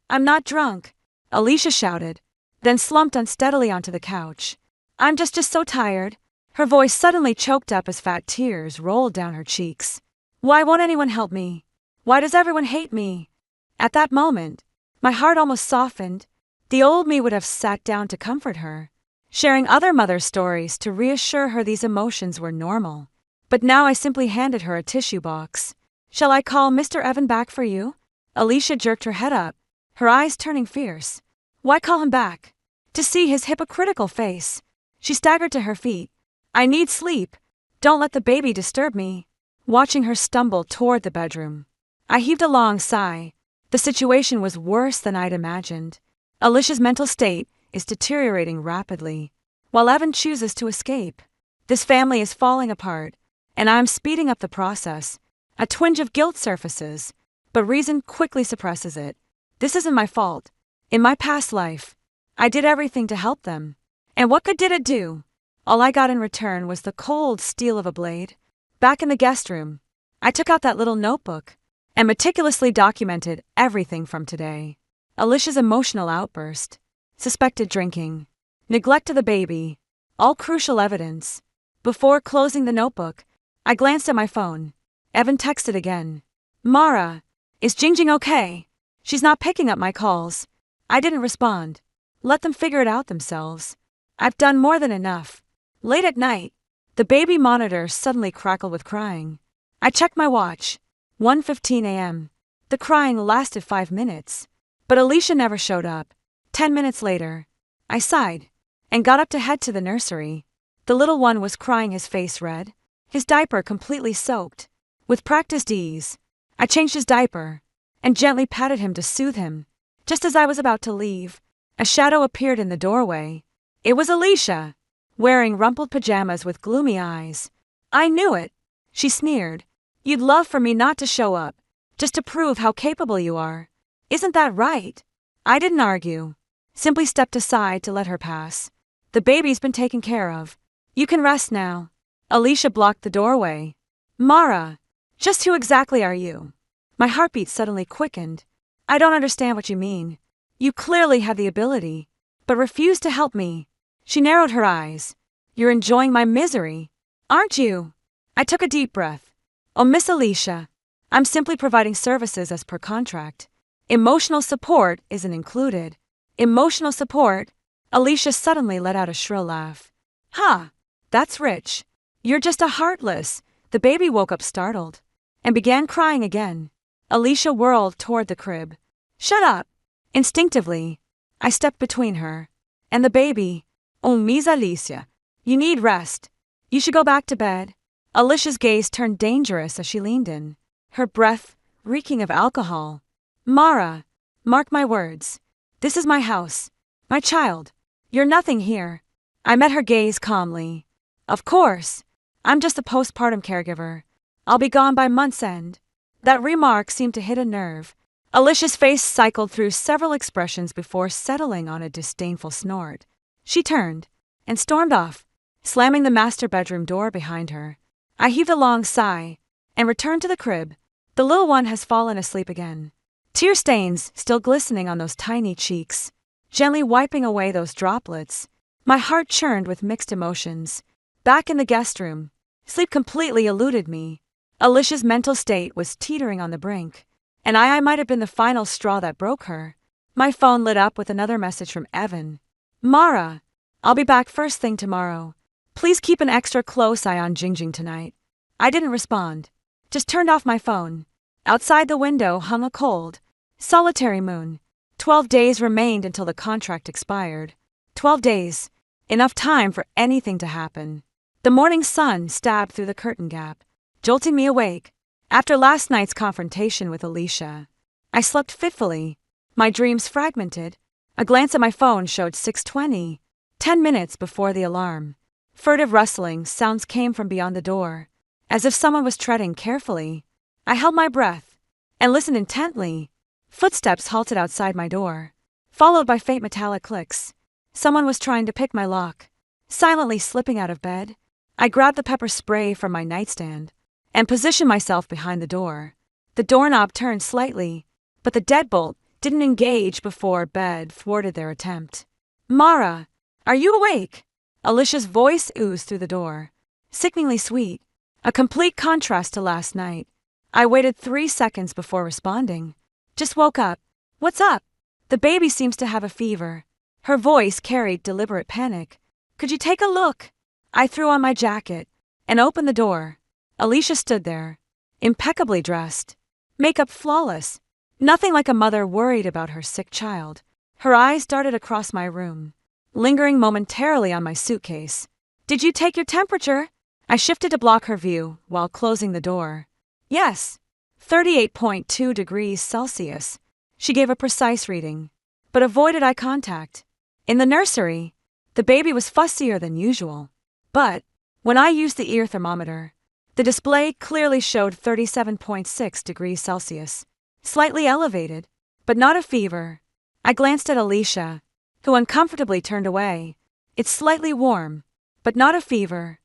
I'm not drunk, Alicia shouted, then slumped unsteadily onto the couch. I'm just so tired. Her voice suddenly choked up as fat tears rolled down her cheeks. Why won't anyone help me? Why does everyone hate me? At that moment, my heart almost softened. The old me would have sat down to comfort her, sharing other mother stories to reassure her these emotions were normal. But now I simply handed her a tissue box. Shall I call Mr. Evan back for you? Alicia jerked her head up, her eyes turning fierce. Why call him back? To see his hypocritical face. She staggered to her feet. I need sleep. Don't let the baby disturb me. Watching her stumble toward the bedroom, I heaved a long sigh. The situation was worse than I'd imagined. Alicia's mental state is deteriorating rapidly, while Evan chooses to escape. This family is falling apart, and I'm speeding up the process. A twinge of guilt surfaces, but reason quickly suppresses it. This isn't my fault. In my past life, I did everything to help them. And what good did it do? All I got in return was the cold steel of a blade. Back in the guest room, I took out that little notebook and meticulously documented everything from today. Alicia's emotional outburst, suspected drinking, neglect of the baby, all crucial evidence. Before closing the notebook, I glanced at my phone. Evan texted again. Mara, is Jingjing okay? She's not picking up my calls. I didn't respond. Let them figure it out themselves. I've done more than enough. Late at night, the baby monitor suddenly crackled with crying. I checked my watch. 1:15 a.m. The crying lasted 5 minutes, but Alicia never showed up. 10 minutes later, I sighed and got up to head to the nursery. The little one was crying, his face red, his diaper completely soaked. With practiced ease, I changed his diaper and gently patted him to soothe him. Just as I was about to leave, a shadow appeared in the doorway. It was Alicia, wearing rumpled pajamas with gloomy eyes. I knew it, she sneered. You'd love for me not to show up, just to prove how capable you are. Isn't that right? I didn't argue, simply stepped aside to let her pass. The baby's been taken care of. You can rest now. Alicia blocked the doorway. Mara, just who exactly are you? My heartbeat suddenly quickened. I don't understand what you mean. You clearly have the ability, but refuse to help me. She narrowed her eyes. You're enjoying my misery, aren't you? I took a deep breath. Oh, Miss Alicia, I'm simply providing services as per contract. Emotional support isn't included. Emotional support? Alicia suddenly let out a shrill laugh. Ha! That's rich. You're just a heartless. The baby woke up startled and began crying again. Alicia whirled toward the crib. Shut up! Instinctively, I stepped between her and the baby. Oh, Miss Alicia, you need rest. You should go back to bed. Alicia's gaze turned dangerous as she leaned in, her breath reeking of alcohol. Mara, mark my words. This is my house. My child. You're nothing here. I met her gaze calmly. Of course. I'm just a postpartum caregiver. I'll be gone by month's end. That remark seemed to hit a nerve. Alicia's face cycled through several expressions before settling on a disdainful snort. She turned and stormed off, slamming the master bedroom door behind her. I heaved a long sigh and returned to the crib. The little one has fallen asleep again. Tear stains still glistening on those tiny cheeks. Gently wiping away those droplets, my heart churned with mixed emotions. Back in the guest room, sleep completely eluded me. Alicia's mental state was teetering on the brink, and I might have been the final straw that broke her. My phone lit up with another message from Evan. Mara, I'll be back first thing tomorrow. Please keep an extra close eye on Jingjing tonight. I didn't respond, just turned off my phone. Outside the window hung a cold, solitary moon. 12 days remained until the contract expired. 12 days. Enough time for anything to happen. The morning sun stabbed through the curtain gap, jolting me awake. After last night's confrontation with Alicia, I slept fitfully, my dreams fragmented. A glance at my phone showed 6:20, 10 minutes before the alarm. Furtive rustling sounds came from beyond the door, as if someone was treading carefully. I held my breath and listened intently. Footsteps halted outside my door, followed by faint metallic clicks. Someone was trying to pick my lock. Silently slipping out of bed, I grabbed the pepper spray from my nightstand and positioned myself behind the door. The doorknob turned slightly, but the deadbolt didn't engage before bed thwarted their attempt. Mara, are you awake? Alicia's voice oozed through the door, sickeningly sweet, a complete contrast to last night. I waited 3 seconds before responding. Just woke up. What's up? The baby seems to have a fever. Her voice carried deliberate panic. Could you take a look? I threw on my jacket and opened the door. Alicia stood there, impeccably dressed, makeup flawless, nothing like a mother worried about her sick child. Her eyes darted across my room, lingering momentarily on my suitcase. Did you take your temperature? I shifted to block her view while closing the door. Yes, 38.2 degrees Celsius. She gave a precise reading, but avoided eye contact. In the nursery, the baby was fussier than usual, but when I used the ear thermometer, the display clearly showed 37.6 degrees Celsius, slightly elevated, but not a fever. I glanced at Alicia, who uncomfortably turned away. It's slightly warm, but not a fever.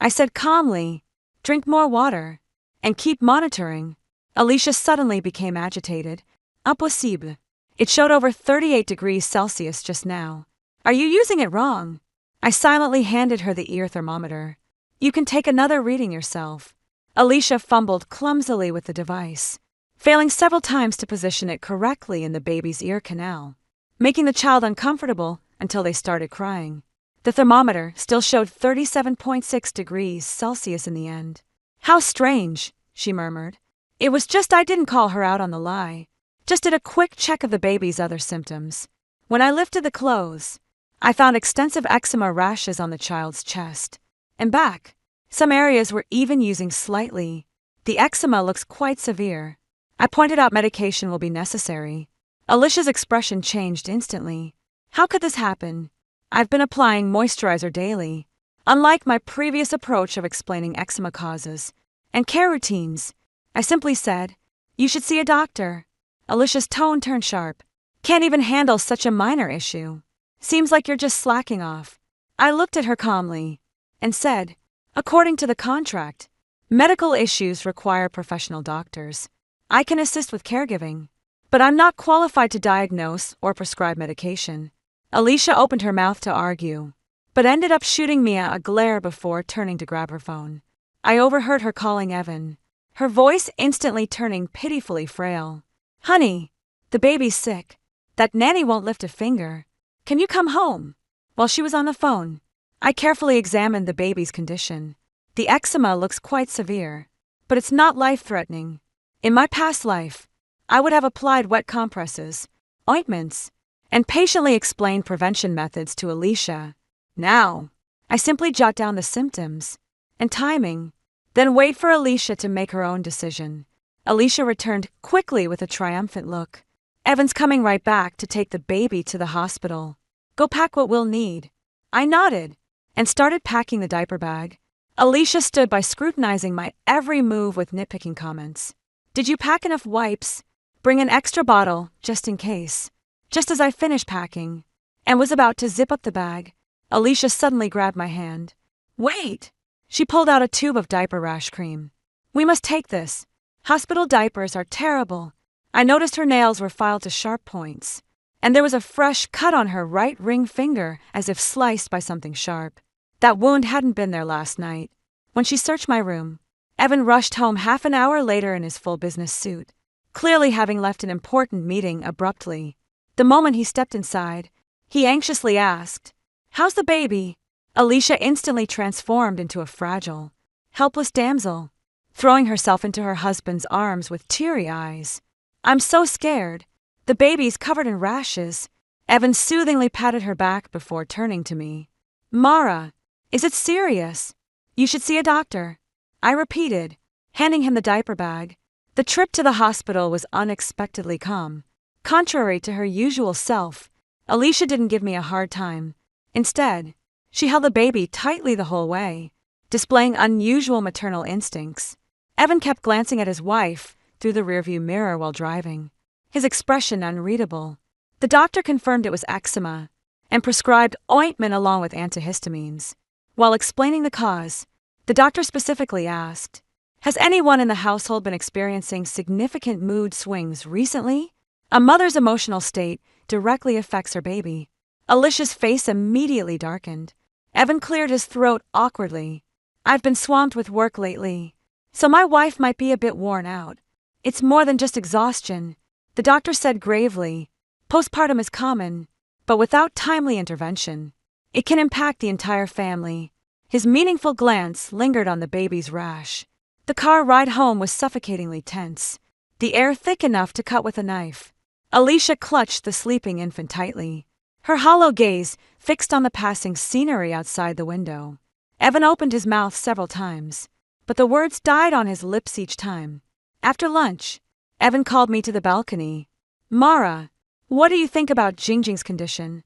I said calmly, drink more water, and keep monitoring. Alicia suddenly became agitated. Impossible. It showed over 38 degrees Celsius just now. Are you using it wrong? I silently handed her the ear thermometer. You can take another reading yourself. Alicia fumbled clumsily with the device, failing several times to position it correctly in the baby's ear canal, making the child uncomfortable until they started crying. The thermometer still showed 37.6 degrees Celsius in the end. How strange, she murmured. It was just I didn't call her out on the lie. Just did a quick check of the baby's other symptoms. When I lifted the clothes, I found extensive eczema rashes on the child's chest and back. Some areas were even using slightly. The eczema looks quite severe. I pointed out medication will be necessary. Alicia's expression changed instantly. How could this happen? I've been applying moisturizer daily. Unlike my previous approach of explaining eczema causes and care routines, I simply said, you should see a doctor. Alicia's tone turned sharp. Can't even handle such a minor issue. Seems like you're just slacking off. I looked at her calmly and said, according to the contract, medical issues require professional doctors. I can assist with caregiving, but I'm not qualified to diagnose or prescribe medication. Alicia opened her mouth to argue, but ended up shooting me a glare before turning to grab her phone. I overheard her calling Evan, her voice instantly turning pitifully frail. "Honey, the baby's sick. That nanny won't lift a finger. Can you come home?" While she was on the phone, I carefully examined the baby's condition. The eczema looks quite severe, but it's not life-threatening. In my past life, I would have applied wet compresses, ointments, and patiently explained prevention methods to Alicia. Now, I simply jot down the symptoms and timing, then wait for Alicia to make her own decision. Alicia returned quickly with a triumphant look. "Evan's coming right back to take the baby to the hospital. Go pack what we'll need." I nodded and started packing the diaper bag. Alicia stood by scrutinizing my every move with nitpicking comments. "Did you pack enough wipes? Bring an extra bottle, just in case." Just as I finished packing and was about to zip up the bag, Alicia suddenly grabbed my hand. "Wait!" She pulled out a tube of diaper rash cream. "We must take this. Hospital diapers are terrible." I noticed her nails were filed to sharp points, and there was a fresh cut on her right ring finger as if sliced by something sharp. That wound hadn't been there last night. When she searched my room, Evan rushed home half an hour later in his full business suit, clearly having left an important meeting abruptly. The moment he stepped inside, he anxiously asked, "How's the baby?" Alicia instantly transformed into a fragile, helpless damsel, throwing herself into her husband's arms with teary eyes. "I'm so scared. The baby's covered in rashes." Evan soothingly patted her back before turning to me. "Mara, is it serious? You should see a doctor," I repeated, handing him the diaper bag. The trip to the hospital was unexpectedly calm. Contrary to her usual self, Alicia didn't give me a hard time. Instead, she held the baby tightly the whole way, displaying unusual maternal instincts. Evan kept glancing at his wife through the rearview mirror while driving, his expression unreadable. The doctor confirmed it was eczema and prescribed ointment along with antihistamines. While explaining the cause, the doctor specifically asked, "Has anyone in the household been experiencing significant mood swings recently?" A mother's emotional state directly affects her baby. Alicia's face immediately darkened. Evan cleared his throat awkwardly. "I've been swamped with work lately, so my wife might be a bit worn out. It's more than just exhaustion," the doctor said gravely. "Postpartum is common, but without timely intervention, it can impact the entire family." His meaningful glance lingered on the baby's rash. The car ride home was suffocatingly tense, the air thick enough to cut with a knife. Alicia clutched the sleeping infant tightly, her hollow gaze fixed on the passing scenery outside the window. Evan opened his mouth several times, but the words died on his lips each time. After lunch, Evan called me to the balcony. "Mara, what do you think about Jingjing's condition?"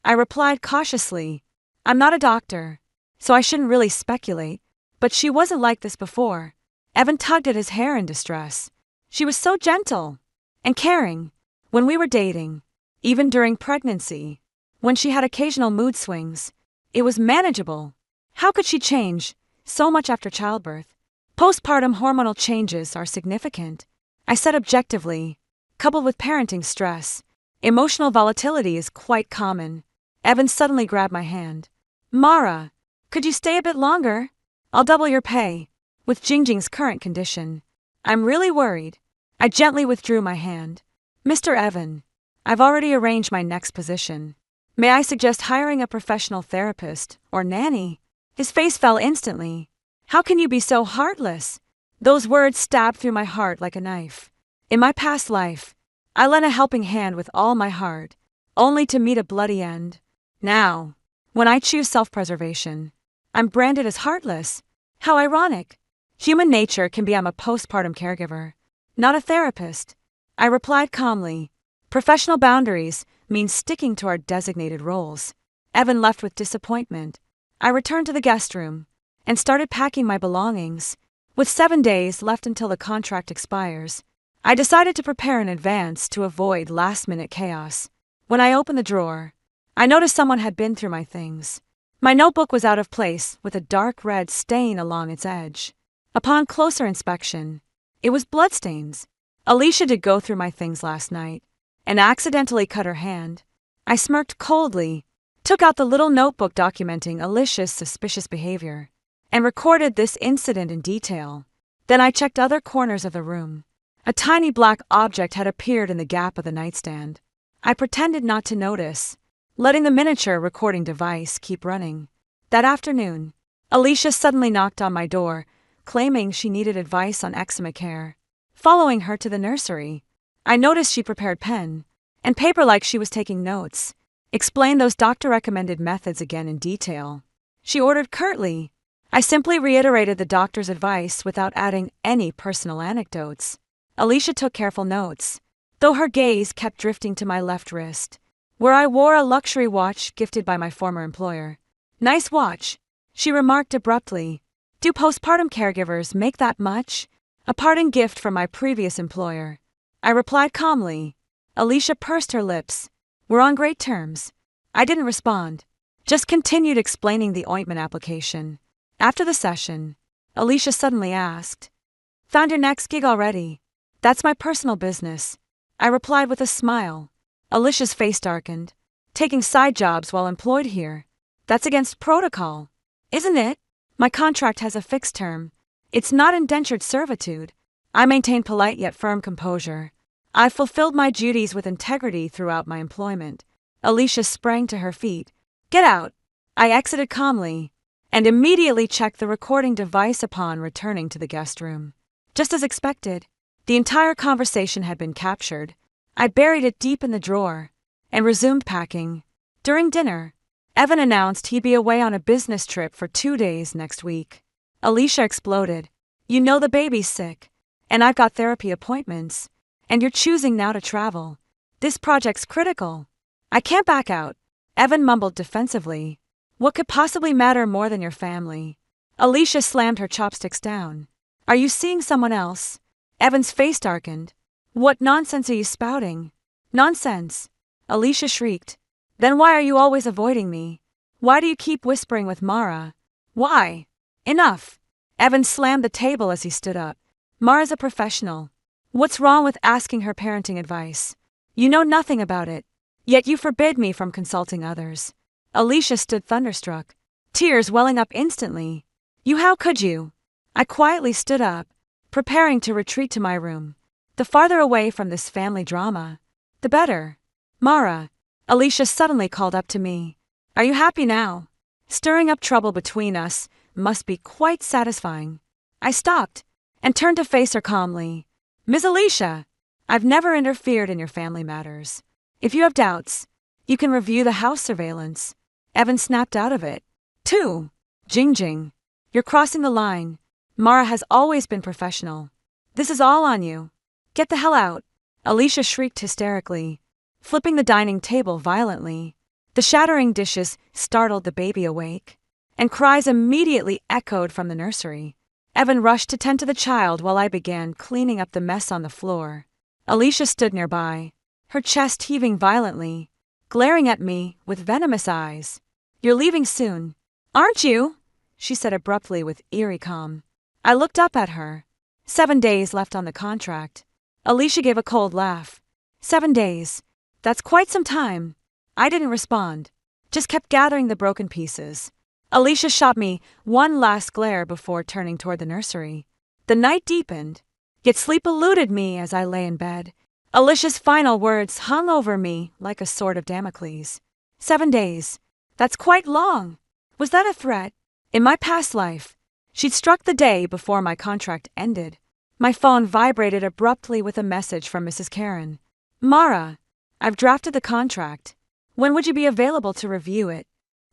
I replied cautiously, "I'm not a doctor, so I shouldn't really speculate, but she wasn't like this before." Evan tugged at his hair in distress. "She was so gentle and caring when we were dating, even during pregnancy. When she had occasional mood swings, it was manageable. How could she change so much after childbirth?" "Postpartum hormonal changes are significant," I said objectively. "Coupled with parenting stress, emotional volatility is quite common." Evan suddenly grabbed my hand. "Mara, could you stay a bit longer? I'll double your pay." With Jingjing's current condition, I'm really worried. I gently withdrew my hand. "Mr. Evan, I've already arranged my next position. May I suggest hiring a professional therapist or nanny?" His face fell instantly. "How can you be so heartless?" Those words stabbed through my heart like a knife. In my past life, I lent a helping hand with all my heart, only to meet a bloody end. Now, when I choose self-preservation, I'm branded as heartless. How ironic. Human nature can be I'm a postpartum caregiver, not a therapist. I replied calmly. Professional boundaries mean sticking to our designated roles. Evan left with disappointment. I returned to the guest room and started packing my belongings. With 7 days left until the contract expires, I decided to prepare in advance to avoid last-minute chaos. When I opened the drawer, I noticed someone had been through my things. My notebook was out of place with a dark red stain along its edge. Upon closer inspection, it was bloodstains. Alicia did go through my things last night and accidentally cut her hand. I smirked coldly, took out the little notebook documenting Alicia's suspicious behavior and recorded this incident in detail. Then I checked other corners of the room. A tiny black object had appeared in the gap of the nightstand. I pretended not to notice, letting the miniature recording device keep running. That afternoon, Alicia suddenly knocked on my door, claiming she needed advice on eczema care. Following her to the nursery, I noticed she prepared pen and paper like she was taking notes, explained those doctor-recommended methods again in detail. She ordered curtly. I simply reiterated the doctor's advice without adding any personal anecdotes. Alicia took careful notes, though her gaze kept drifting to my left wrist, where I wore a luxury watch gifted by my former employer. "Nice watch," she remarked abruptly. "Do postpartum caregivers make that much?" "A parting gift from my previous employer," I replied calmly. Alicia pursed her lips. "We're on great terms." I didn't respond, just continued explaining the ointment application. After the session, Alicia suddenly asked, "Found your next gig already?" "That's my personal business," I replied with a smile. Alicia's face darkened. "Taking side jobs while employed here? That's against protocol, isn't it? My contract has a fixed term. It's not indentured servitude." I maintained polite yet firm composure. I fulfilled my duties with integrity throughout my employment. Alicia sprang to her feet. "Get out!" I exited calmly, and immediately checked the recording device upon returning to the guest room. Just as expected, the entire conversation had been captured. I buried it deep in the drawer and resumed packing. During dinner, Evan announced he'd be away on a business trip for 2 days next week. Alicia exploded. "You know the baby's sick, and I've got therapy appointments, and you're choosing now to travel. This project's critical. I can't back out." Evan mumbled defensively. "What could possibly matter more than your family?" Alicia slammed her chopsticks down. "Are you seeing someone else?" Evan's face darkened. "What nonsense are you spouting?" "Nonsense!" Alicia shrieked. "Then why are you always avoiding me? Why do you keep whispering with Mara? Why?" "Enough!" Evan slammed the table as he stood up. "Mara's a professional. What's wrong with asking her parenting advice? You know nothing about it, yet you forbid me from consulting others." Alicia stood thunderstruck, tears welling up instantly. How could you?" I quietly stood up, preparing to retreat to my room. The farther away from this family drama, the better. "Mara," Alicia suddenly called up to me. "Are you happy now? Stirring up trouble between us must be quite satisfying." I stopped and turned to face her calmly. "Miss Alicia, I've never interfered in your family matters. If you have doubts, you can review the house surveillance." Evan snapped out of it. "2. Jing. You're crossing the line. Mara has always been professional. This is all on you. Get the hell out." Alicia shrieked hysterically, flipping the dining table violently. The shattering dishes startled the baby awake, and cries immediately echoed from the nursery. Evan rushed to tend to the child while I began cleaning up the mess on the floor. Alicia stood nearby, her chest heaving violently, glaring at me with venomous eyes. "You're leaving soon, aren't you?" she said abruptly with eerie calm. I looked up at her. 7 days left on the contract. Alicia gave a cold laugh. 7 days. That's quite some time. I didn't respond, just kept gathering the broken pieces. Alicia shot me one last glare before turning toward the nursery. The night deepened, yet sleep eluded me as I lay in bed. Alicia's final words hung over me like a sword of Damocles. 7 days. That's quite long. Was that a threat? In my past life, she'd struck the day before my contract ended. My phone vibrated abruptly with a message from Mrs. Karen. "Mara, I've drafted the contract. When would you be available to review it?"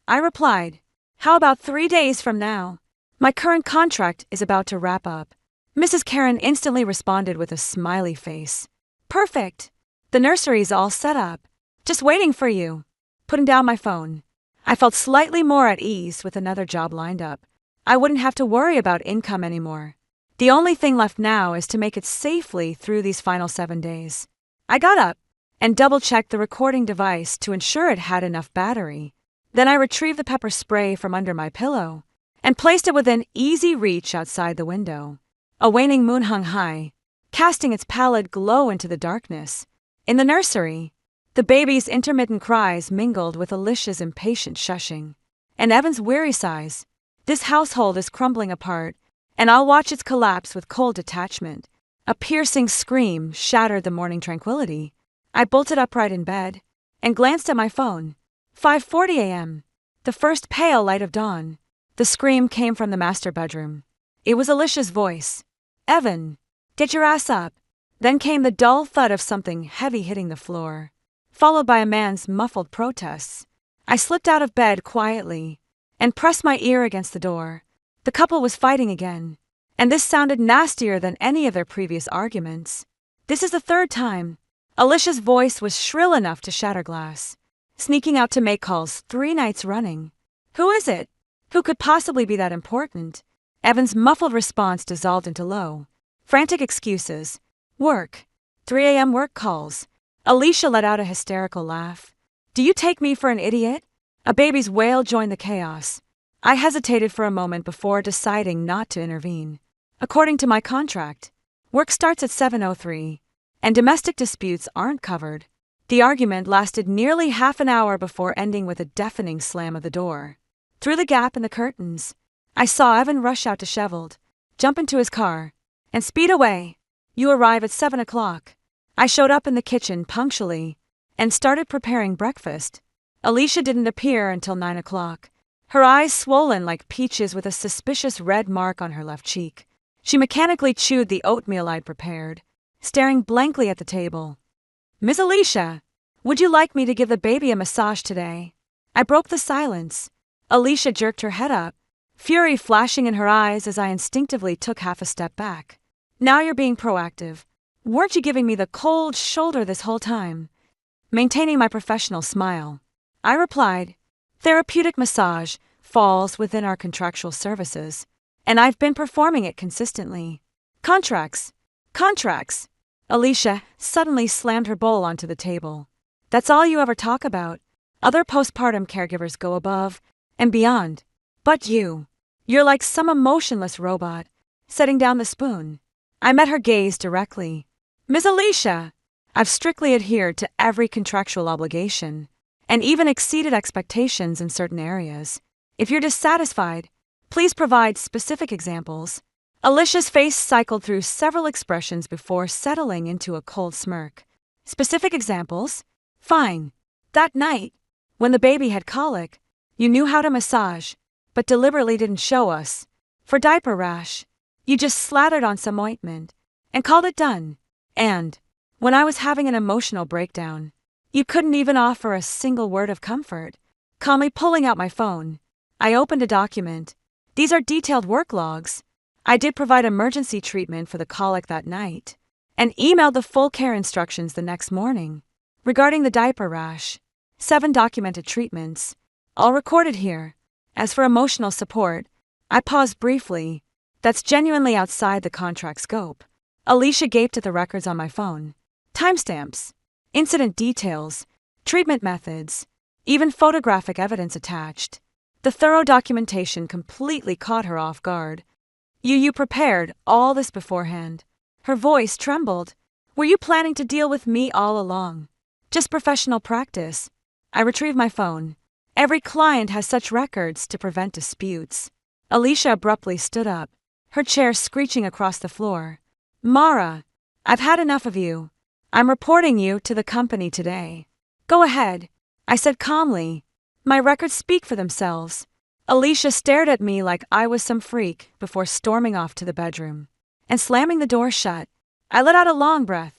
I replied, "How about 3 days from now? My current contract is about to wrap up." Mrs. Karen instantly responded with a smiley face. "Perfect. The nursery's all set up. Just waiting for you." Putting down my phone, I felt slightly more at ease with another job lined up. I wouldn't have to worry about income anymore. The only thing left now is to make it safely through these final 7 days. I got up and double-checked the recording device to ensure it had enough battery. Then I retrieved the pepper spray from under my pillow and placed it within easy reach outside the window. A waning moon hung high, casting its pallid glow into the darkness. In the nursery, The baby's intermittent cries mingled with Alicia's impatient shushing, and Evan's weary sighs. This household is crumbling apart, and I'll watch its collapse with cold detachment. A piercing scream shattered the morning tranquility. I bolted upright in bed and glanced at my phone. 5:40 a.m. The first pale light of dawn. The scream came from the master bedroom. It was Alicia's voice. "Evan, get your ass up." Then came the dull thud of something heavy hitting the floor, followed by a man's muffled protests. I slipped out of bed quietly and pressed my ear against the door. The couple was fighting again, and this sounded nastier than any of their previous arguments. This is the third time. Alicia's voice was shrill enough to shatter glass. Sneaking out to make calls 3 nights running. "Who is it? Who could possibly be that important?" Evan's muffled response dissolved into low, frantic excuses. "Work. 3 a.m. work calls." Alicia let out a hysterical laugh. "Do you take me for an idiot?" A baby's wail joined the chaos. I hesitated for a moment before deciding not to intervene. According to my contract, work starts at 7:03, and domestic disputes aren't covered. The argument lasted nearly half an hour before ending with a deafening slam of the door. Through the gap in the curtains, I saw Evan rush out disheveled, jump into his car, and speed away. "You arrive at 7 o'clock. I showed up in the kitchen punctually and started preparing breakfast. Alicia didn't appear until 9 o'clock, her eyes swollen like peaches with a suspicious red mark on her left cheek. She mechanically chewed the oatmeal I'd prepared, staring blankly at the table. "Miss Alicia, would you like me to give the baby a massage today?" I broke the silence. Alicia jerked her head up, fury flashing in her eyes as I instinctively took half a step back. "Now you're being proactive. Weren't you giving me the cold shoulder this whole time?" Maintaining my professional smile, I replied, "Therapeutic massage falls within our contractual services, and I've been performing it consistently." Contracts. Alicia suddenly slammed her bowl onto the table. "That's all you ever talk about. Other postpartum caregivers go above and beyond. But you're like some emotionless robot, setting down the spoon." I met her gaze directly. "Miss Alicia, I've strictly adhered to every contractual obligation, and even exceeded expectations in certain areas. If you're dissatisfied, please provide specific examples." Alicia's face cycled through several expressions before settling into a cold smirk. "Specific examples? Fine. That night, when the baby had colic, you knew how to massage, but deliberately didn't show us. For diaper rash, you just slathered on some ointment and called it done. And when I was having an emotional breakdown, you couldn't even offer a single word of comfort." Calmly pulling out my phone, I opened a document. "These are detailed work logs. I did provide emergency treatment for the colic that night, and emailed the full care instructions the next morning. Regarding the diaper rash, 7 documented treatments, all recorded here. As for emotional support," I paused briefly, "that's genuinely outside the contract scope." Alicia gaped at the records on my phone. Timestamps, incident details, treatment methods, even photographic evidence attached. The thorough documentation completely caught her off guard. You prepared all this beforehand." Her voice trembled. "Were you planning to deal with me all along?" "Just professional practice." I retrieved my phone. "Every client has such records to prevent disputes." Alicia abruptly stood up, her chair screeching across the floor. "Mara, I've had enough of you. I'm reporting you to the company today." "Go ahead," I said calmly. "My records speak for themselves." Alicia stared at me like I was some freak before storming off to the bedroom and slamming the door shut. I let out a long breath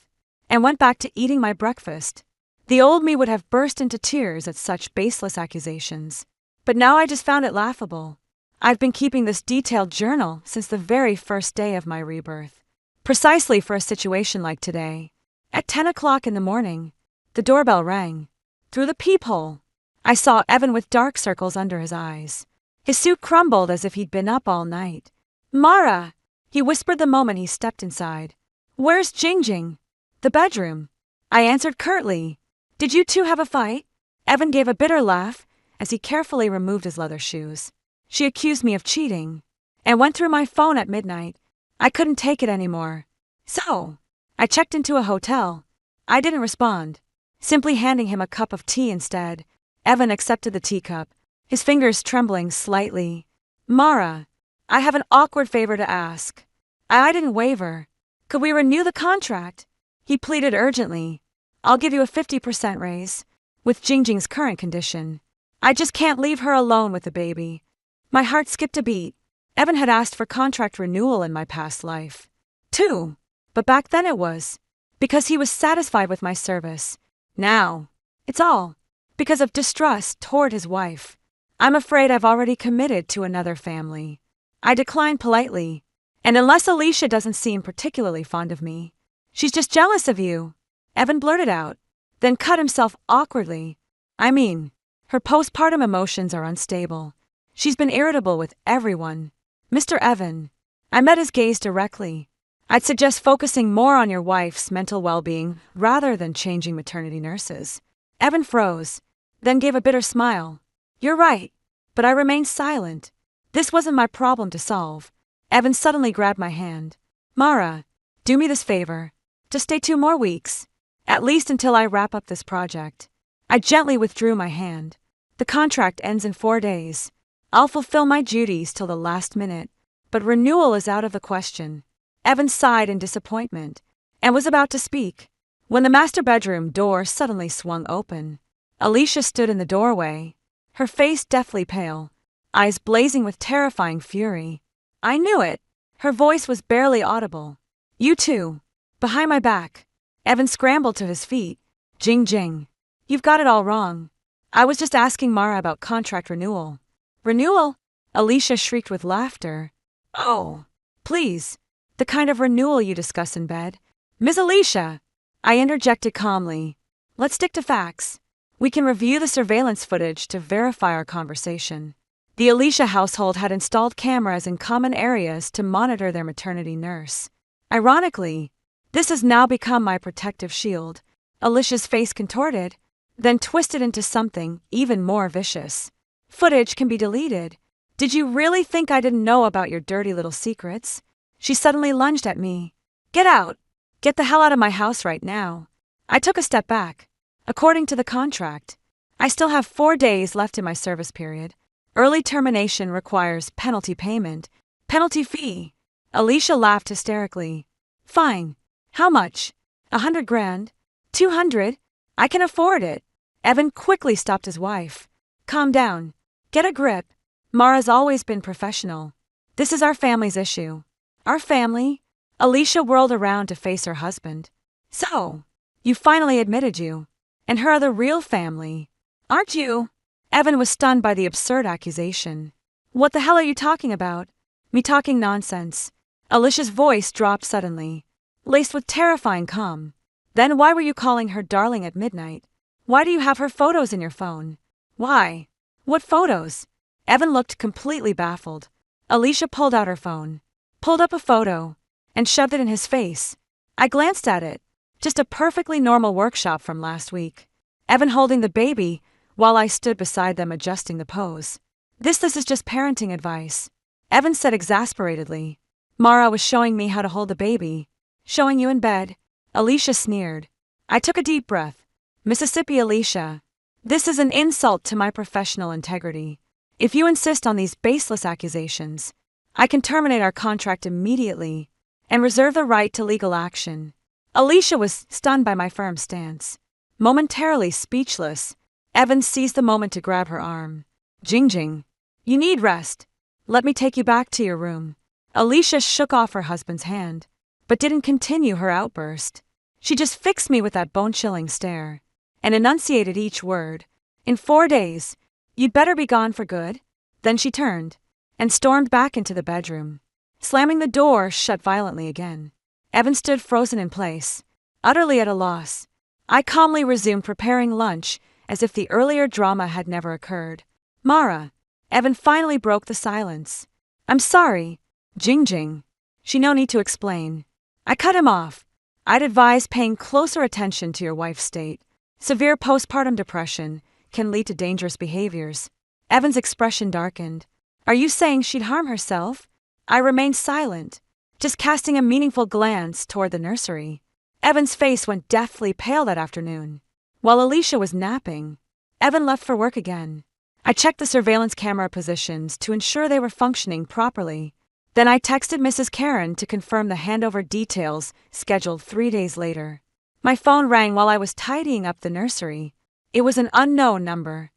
and went back to eating my breakfast. The old me would have burst into tears at such baseless accusations, but now I just found it laughable. I've been keeping this detailed journal since the very first day of my rebirth, precisely for a situation like today. At 10 o'clock in the morning, the doorbell rang. Through the peephole, I saw Evan with dark circles under his eyes. His suit crumbled as if he'd been up all night. "Mara," he whispered the moment he stepped inside. "Where's Jingjing?" "The bedroom," I answered curtly. "Did you two have a fight?" Evan gave a bitter laugh as he carefully removed his leather shoes. "She accused me of cheating and went through my phone at midnight. I couldn't take it anymore. So, I checked into a hotel." I didn't respond. simply handing him a cup of tea instead. Evan accepted the teacup, his fingers trembling slightly. Mara, I have an awkward favor to ask. I didn't waver. Could we renew the contract? He pleaded urgently. I'll give you a 50% raise, with Jingjing's current condition. I just can't leave her alone with the baby. My heart skipped a beat. Evan had asked for contract renewal in my past life, too. But back then it was because he was satisfied with my service. Now, it's all because of distrust toward his wife. I'm afraid I've already committed to another family. I declined politely. And unless Alicia doesn't seem particularly fond of me, she's just jealous of you, Evan blurted out, then cut himself awkwardly. I mean, her postpartum emotions are unstable. She's been irritable with everyone. Mr. Evan, I met his gaze directly. I'd suggest focusing more on your wife's mental well-being rather than changing maternity nurses. Evan froze, then gave a bitter smile. You're right, but I remained silent. This wasn't my problem to solve. Evan suddenly grabbed my hand. Mara, do me this favor. Just stay 2 more weeks. At least until I wrap up this project. I gently withdrew my hand. The contract ends in 4 days. I'll fulfill my duties till the last minute, but renewal is out of the question. Evan sighed in disappointment and was about to speak when the master bedroom door suddenly swung open. Alicia stood in the doorway, her face deathly pale, eyes blazing with terrifying fury. I knew it. Her voice was barely audible. You too. Behind my back. Evan scrambled to his feet. Jing. You've got it all wrong. I was just asking Mara about contract renewal. Renewal? Alicia shrieked with laughter. Oh, please. The kind of renewal you discuss in bed. Miss Alicia! I interjected calmly. Let's stick to facts. We can review the surveillance footage to verify our conversation. The Alicia household had installed cameras in common areas to monitor their maternity nurse. Ironically, this has now become my protective shield. Alicia's face contorted, then twisted into something even more vicious. Footage can be deleted. Did you really think I didn't know about your dirty little secrets? She suddenly lunged at me. Get out! Get the hell out of my house right now. I took a step back. According to the contract, I still have 4 days left in my service period. Early termination requires penalty payment. Penalty fee. Alicia laughed hysterically. Fine. How much? 100 grand? 200? I can afford it. Evan quickly stopped his wife. Calm down. Get a grip. Mara's always been professional. This is our family's issue. Our family? Alicia whirled around to face her husband. So, you finally admitted you and her are the real family, aren't you? Evan was stunned by the absurd accusation. What the hell are you talking about? Me talking nonsense. Alicia's voice dropped suddenly, laced with terrifying calm. Then why were you calling her darling at midnight? Why do you have her photos in your phone? Why? What photos? Evan looked completely baffled. Alicia pulled out her phone, pulled up a photo, and shoved it in his face. I glanced at it. Just a perfectly normal workshop from last week. Evan holding the baby, while I stood beside them adjusting the pose. This is just parenting advice. Evan said exasperatedly. Mara was showing me how to hold the baby. Showing you in bed. Alicia sneered. I took a deep breath. Mississippi Alicia. This is an insult to my professional integrity. If you insist on these baseless accusations, I can terminate our contract immediately and reserve the right to legal action. Alicia was stunned by my firm stance. Momentarily speechless, Evan seized the moment to grab her arm. Jing, you need rest. Let me take you back to your room. Alicia shook off her husband's hand, but didn't continue her outburst. She just fixed me with that bone-chilling stare and enunciated each word. In 4 days, you'd better be gone for good. Then she turned and stormed back into the bedroom, slamming the door shut violently again. Evan stood frozen in place, utterly at a loss. I calmly resumed preparing lunch as if the earlier drama had never occurred. Mara. Evan finally broke the silence. I'm sorry. Jing. She no need to explain. I cut him off. I'd advise paying closer attention to your wife's state. Severe postpartum depression can lead to dangerous behaviors. Evan's expression darkened. Are you saying she'd harm herself? I remained silent, just casting a meaningful glance toward the nursery. Evan's face went deathly pale that afternoon. While Alicia was napping, Evan left for work again. I checked the surveillance camera positions to ensure they were functioning properly. Then I texted Mrs. Karen to confirm the handover details scheduled 3 days later. My phone rang while I was tidying up the nursery. It was an unknown number.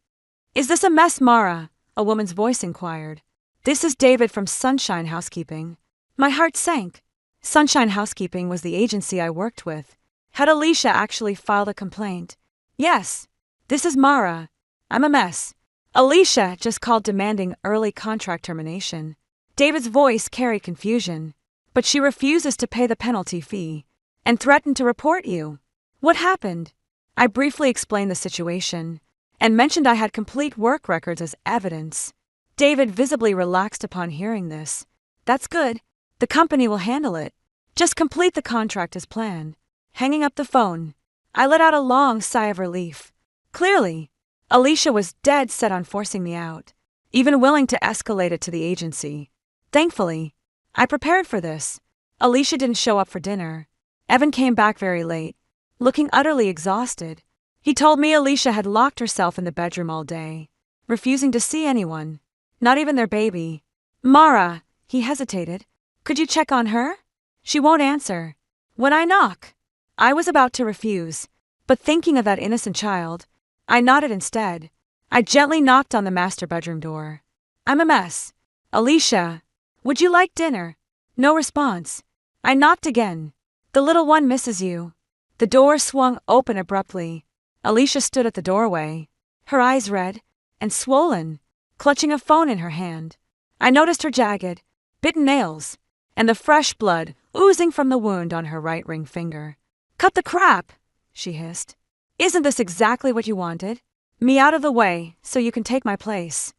"Is this a mess, Mara?" a woman's voice inquired. "This is David from Sunshine Housekeeping." My heart sank. Sunshine Housekeeping was the agency I worked with. Had Alicia actually filed a complaint? "Yes. This is Mara. I'm a mess. Alicia just called demanding early contract termination." David's voice carried confusion. "But she refuses to pay the penalty fee and threatened to report you." "What happened?" I briefly explained the situation and mentioned I had complete work records as evidence. David visibly relaxed upon hearing this. "That's good. The company will handle it. Just complete the contract as planned." Hanging up the phone, I let out a long sigh of relief. Clearly, Alicia was dead set on forcing me out, even willing to escalate it to the agency. Thankfully, I prepared for this. Alicia didn't show up for dinner. Evan came back very late, looking utterly exhausted. He told me Alicia had locked herself in the bedroom all day, refusing to see anyone, not even their baby. "Mara," he hesitated, "could you check on her? She won't answer when I knock." I was about to refuse, but thinking of that innocent child, I nodded instead. I gently knocked on the master bedroom door. "I'm a mess. Alicia, would you like dinner?" No response. I knocked again. "The little one misses you." The door swung open abruptly. Alicia stood at the doorway, her eyes red and swollen, clutching a phone in her hand. I noticed her jagged, bitten nails, and the fresh blood oozing from the wound on her right ring finger. "Cut the crap," she hissed. "Isn't this exactly what you wanted? Me out of the way so you can take my place."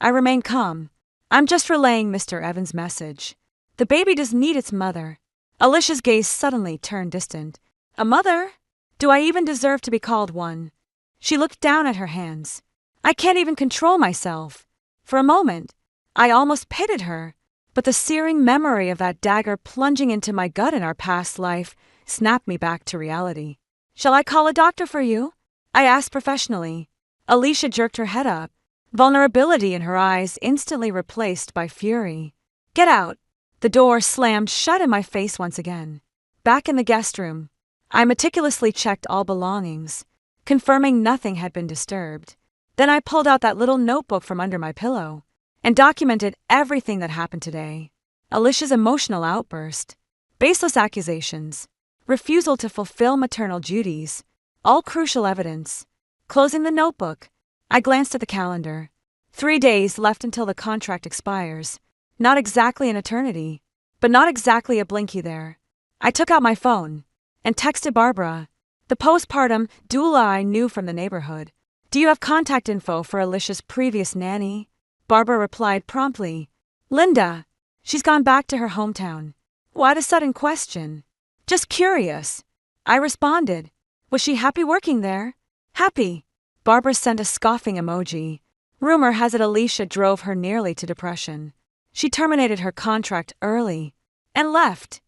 I remained calm. "I'm just relaying Mr. Evans' message. The baby does need its mother." Alicia's gaze suddenly turned distant. "A mother? Do I even deserve to be called one?" She looked down at her hands. "I can't even control myself." For a moment, I almost pitied her, but the searing memory of that dagger plunging into my gut in our past life snapped me back to reality. "Shall I call a doctor for you?" I asked professionally. Alicia jerked her head up, vulnerability in her eyes instantly replaced by fury. "Get out." The door slammed shut in my face once again. Back in the guest room, I meticulously checked all belongings, confirming nothing had been disturbed. Then I pulled out that little notebook from under my pillow and documented everything that happened today. Alicia's emotional outburst, baseless accusations, refusal to fulfill maternal duties, all crucial evidence. Closing the notebook, I glanced at the calendar. 3 days left until the contract expires. Not exactly an eternity, but not exactly a blink either. I took out my phone and texted Barbara, the postpartum doula I knew from the neighborhood. "Do you have contact info for Alicia's previous nanny?" Barbara replied promptly, "Linda, she's gone back to her hometown." Why the sudden question? "Just curious." I responded. "Was she happy working there?" "Happy." Barbara sent a scoffing emoji. "Rumor has it Alicia drove her nearly to depression. She terminated her contract early and left."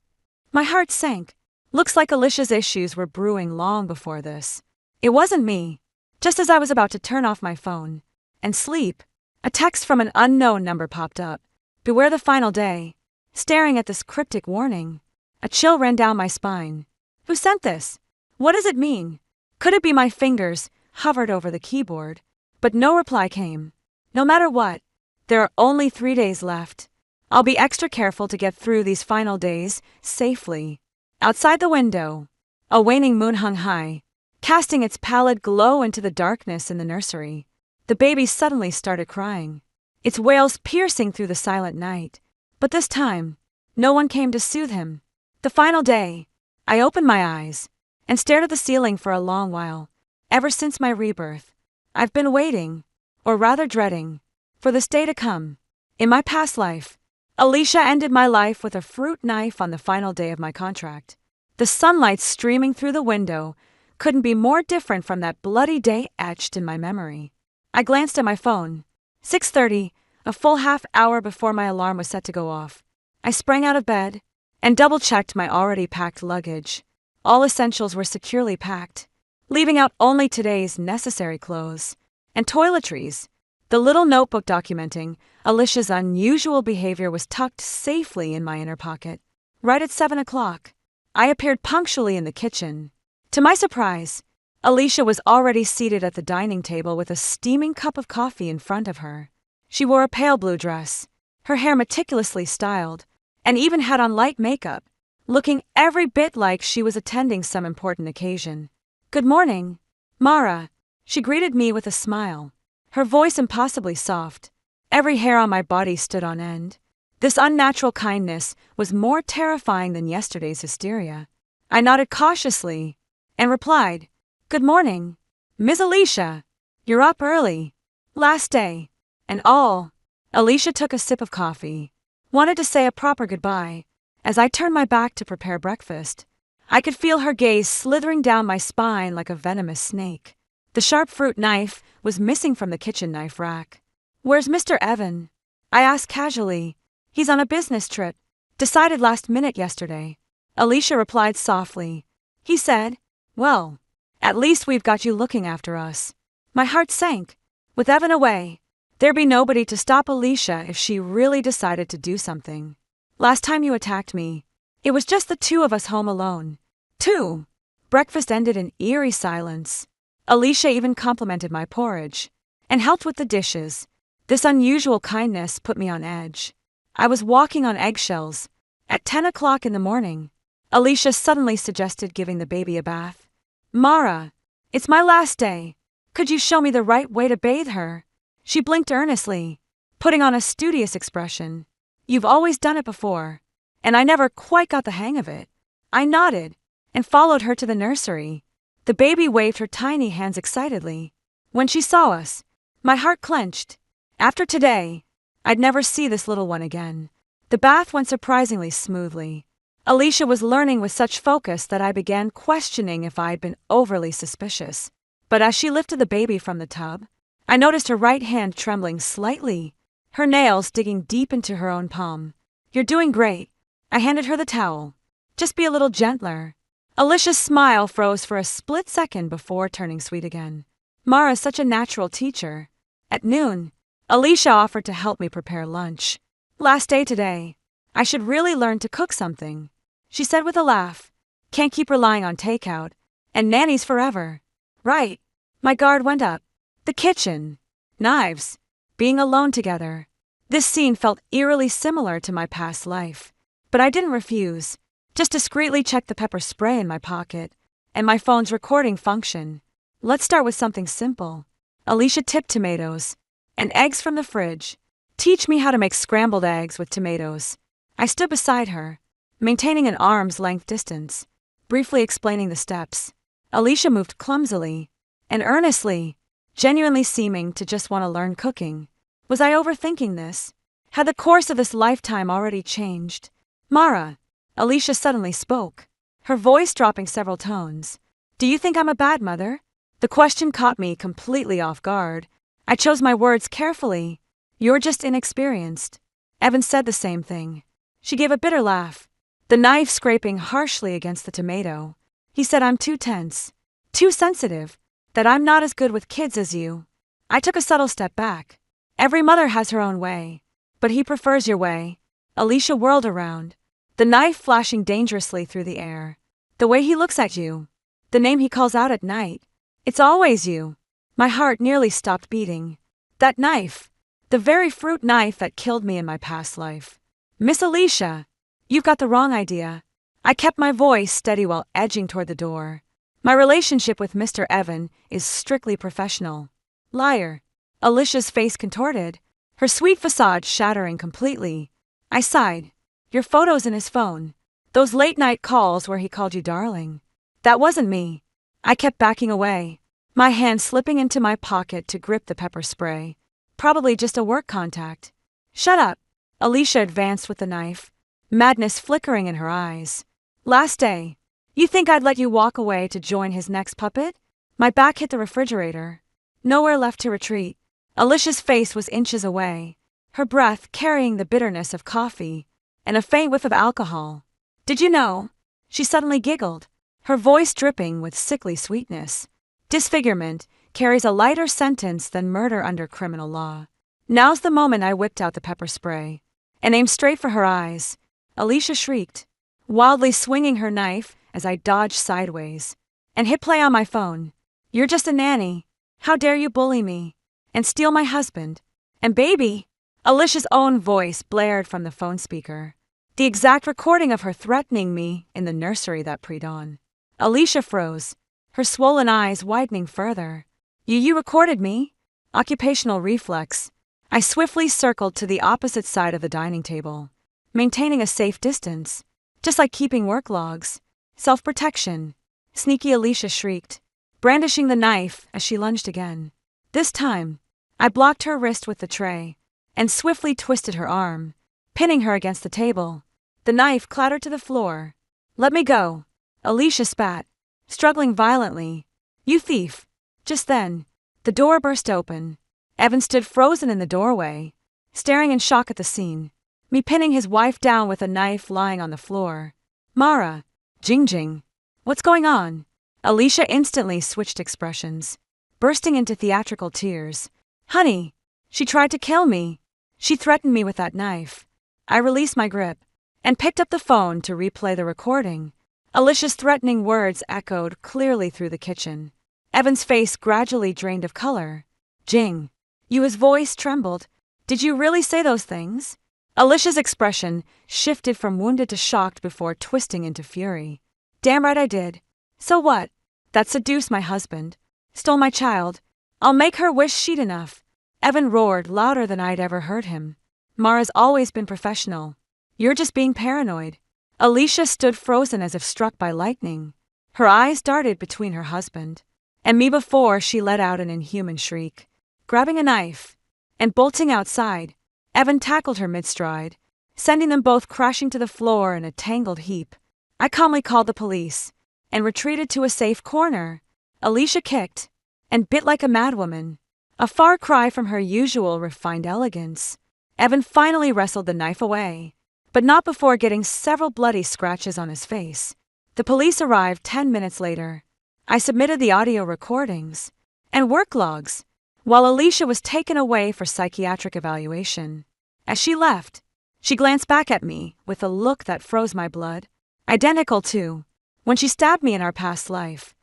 My heart sank. Looks like Alicia's issues were brewing long before this. It wasn't me. Just as I was about to turn off my phone and sleep, a text from an unknown number popped up. "Beware the final day." Staring at this cryptic warning, a chill ran down my spine. Who sent this? What does it mean? Could it be my fingers hovered over the keyboard? But no reply came. No matter what, there are only 3 days left. I'll be extra careful to get through these final days safely. Outside the window, a waning moon hung high, casting its pallid glow into the darkness in the nursery. The baby suddenly started crying, its wails piercing through the silent night. But this time, no one came to soothe him. The final day, I opened my eyes and stared at the ceiling for a long while. Ever since my rebirth, I've been waiting, or rather dreading, for this day to come. In my past life, Alicia ended my life with a fruit knife on the final day of my contract. The sunlight streaming through the window couldn't be more different from that bloody day etched in my memory. I glanced at my phone. 6:30, a full half hour before my alarm was set to go off. I sprang out of bed and double-checked my already packed luggage. All essentials were securely packed. leaving out only today's necessary clothes and toiletries. The little notebook documenting Alicia's unusual behavior was tucked safely in my inner pocket. Right at 7 o'clock, I appeared punctually in the kitchen. To my surprise, Alicia was already seated at the dining table with a steaming cup of coffee in front of her. She wore a pale blue dress, her hair meticulously styled, and even had on light makeup, looking every bit like she was attending some important occasion. "Good morning, Mara," she greeted me with a smile, her voice impossibly soft. Every hair on my body stood on end. This unnatural kindness was more terrifying than yesterday's hysteria. I nodded cautiously and replied, "Good morning, Miss Alicia. You're up early. Last day, and all." Alicia took a sip of coffee, wanted to say a proper goodbye. As I turned my back to prepare breakfast, I could feel her gaze slithering down my spine like a venomous snake. The sharp fruit knife was missing from the kitchen knife rack. "Where's Mr. Evan?" I asked casually. "He's on a business trip. Decided last minute yesterday." Alicia replied softly. "He said, well, at least we've got you looking after us." My heart sank. With Evan away, there'd be nobody to stop Alicia if she really decided to do something. "Last time you attacked me, it was just the two of us home alone." Two. Breakfast ended in eerie silence. Alicia even complimented my porridge and helped with the dishes. This unusual kindness put me on edge. I was walking on eggshells. At 10 o'clock in the morning, Alicia suddenly suggested giving the baby a bath. "Mara, it's my last day. Could you show me the right way to bathe her?" She blinked earnestly, putting on a studious expression. "You've always done it before, and I never quite got the hang of it." I nodded and followed her to the nursery. The baby waved her tiny hands excitedly. When she saw us, my heart clenched. After today, I'd never see this little one again. The bath went surprisingly smoothly. Alicia was learning with such focus that I began questioning if I'd been overly suspicious. But as she lifted the baby from the tub, I noticed her right hand trembling slightly, her nails digging deep into her own palm. "You're doing great." I handed her the towel. "Just be a little gentler." Alicia's smile froze for a split second before turning sweet again. Mara's such a natural teacher. At noon, Alicia offered to help me prepare lunch. "Last day today. I should really learn to cook something," she said with a laugh. "Can't keep relying on takeout and nannies forever." Right. My guard went up. The kitchen. Knives. Being alone together. This scene felt eerily similar to my past life. But I didn't refuse. Just discreetly checked the pepper spray in my pocket and my phone's recording function. "Let's start with something simple." Alicia tipped tomatoes and eggs from the fridge. "Teach me how to make scrambled eggs with tomatoes." I stood beside her, maintaining an arm's length distance, briefly explaining the steps. Alicia moved clumsily and earnestly, genuinely seeming to just want to learn cooking. Was I overthinking this? Had the course of this lifetime already changed? "Mara," Alicia suddenly spoke, her voice dropping several tones. "Do you think I'm a bad mother?" The question caught me completely off guard. I chose my words carefully. "You're just inexperienced." Evan said the same thing. She gave a bitter laugh, the knife scraping harshly against the tomato. "He said I'm too tense, too sensitive, that I'm not as good with kids as you." I took a subtle step back. "Every mother has her own way, but he prefers your way." Alicia whirled around, the knife flashing dangerously through the air. "The way he looks at you, the name he calls out at night. It's always you." My heart nearly stopped beating. That knife, the very fruit knife that killed me in my past life. "Miss Alicia, you've got the wrong idea." I kept my voice steady while edging toward the door. "My relationship with Mr. Evan is strictly professional." "Liar." Alicia's face contorted, her sweet facade shattering completely. I sighed. "Your photos in his phone. Those late-night calls where he called you darling. That wasn't me." I kept backing away, my hand slipping into my pocket to grip the pepper spray. "Probably just a work contact." "Shut up." Alicia advanced with the knife, madness flickering in her eyes. "Last day. You think I'd let you walk away to join his next puppet?" My back hit the refrigerator. Nowhere left to retreat. Alicia's face was inches away, her breath carrying the bitterness of coffee and a faint whiff of alcohol. "Did you know?" She suddenly giggled, her voice dripping with sickly sweetness. Disfigurement carries a lighter sentence than murder under criminal law. Now's the moment. I whipped out the pepper spray and aimed straight for her eyes. Alicia shrieked, wildly swinging her knife as I dodged sideways and hit play on my phone. "You're just a nanny. How dare you bully me and steal my husband and baby?" Alicia's own voice blared from the phone speaker, the exact recording of her threatening me in the nursery that pre-dawn. Alicia froze, her swollen eyes widening further. You recorded me?" Occupational reflex. I swiftly circled to the opposite side of the dining table, maintaining a safe distance, just like keeping work logs. Self-protection. Sneaky Alicia shrieked, brandishing the knife as she lunged again. This time, I blocked her wrist with the tray and swiftly twisted her arm, pinning her against the table. The knife clattered to the floor. "Let me go," Alicia spat, struggling violently. "You thief." Just then, the door burst open. Evan stood frozen in the doorway, staring in shock at the scene, me pinning his wife down with a knife lying on the floor. "Mara, Jing, what's going on?" Alicia instantly switched expressions, bursting into theatrical tears. "Honey, she tried to kill me. She threatened me with that knife." I released my grip and picked up the phone to replay the recording. Alicia's threatening words echoed clearly through the kitchen. Evan's face gradually drained of color. "Jing, his voice trembled. "Did you really say those things?" Alicia's expression shifted from wounded to shocked before twisting into fury. "Damn right I did. So what? That seduced my husband. Stole my child. I'll make her wish she'd enough." Evan roared louder than I'd ever heard him. "Mara's always been professional. You're just being paranoid." Alicia stood frozen as if struck by lightning. Her eyes darted between her husband and me before she let out an inhuman shriek. Grabbing a knife and bolting outside, Evan tackled her mid-stride, sending them both crashing to the floor in a tangled heap. I calmly called the police and retreated to a safe corner. Alicia kicked and bit like a madwoman, a far cry from her usual refined elegance. Evan finally wrestled the knife away, but not before getting several bloody scratches on his face. The police arrived 10 minutes later. I submitted the audio recordings and work logs, while Alicia was taken away for psychiatric evaluation. As she left, she glanced back at me with a look that froze my blood, identical to when she stabbed me in our past life.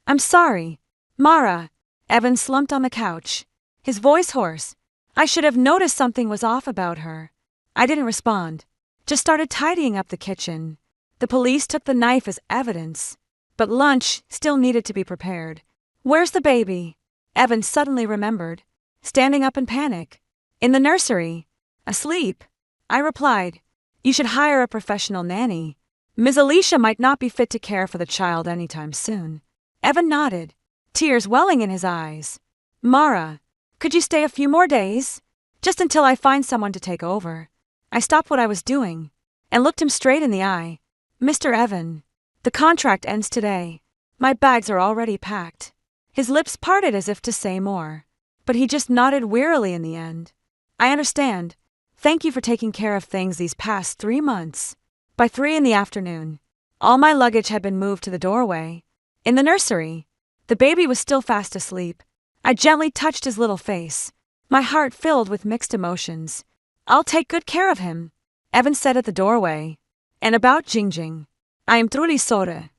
"I'm sorry, Mara." Evan slumped on the couch, his voice hoarse. I should have noticed something was off about her. I didn't respond, just started tidying up the kitchen. The police took the knife as evidence, but lunch still needed to be prepared. "Where's the baby?" Evan suddenly remembered, standing up in panic. "In the nursery. Asleep." I replied, "You should hire a professional nanny. Ms. Alicia might not be fit to care for the child anytime soon." Evan nodded, tears welling in his eyes. "Mara, could you stay a few more days? Just until I find someone to take over." I stopped what I was doing and looked him straight in the eye. "Mr. Evan, the contract ends today. My bags are already packed." His lips parted as if to say more, but he just nodded wearily in the end. "I understand. Thank you for taking care of things these past 3 months. By 3 in the afternoon, all my luggage had been moved to the doorway. In the nursery, the baby was still fast asleep. I gently touched his little face, my heart filled with mixed emotions. "I'll take good care of him," Evan said at the doorway. "And about Jing, I am truly sorry."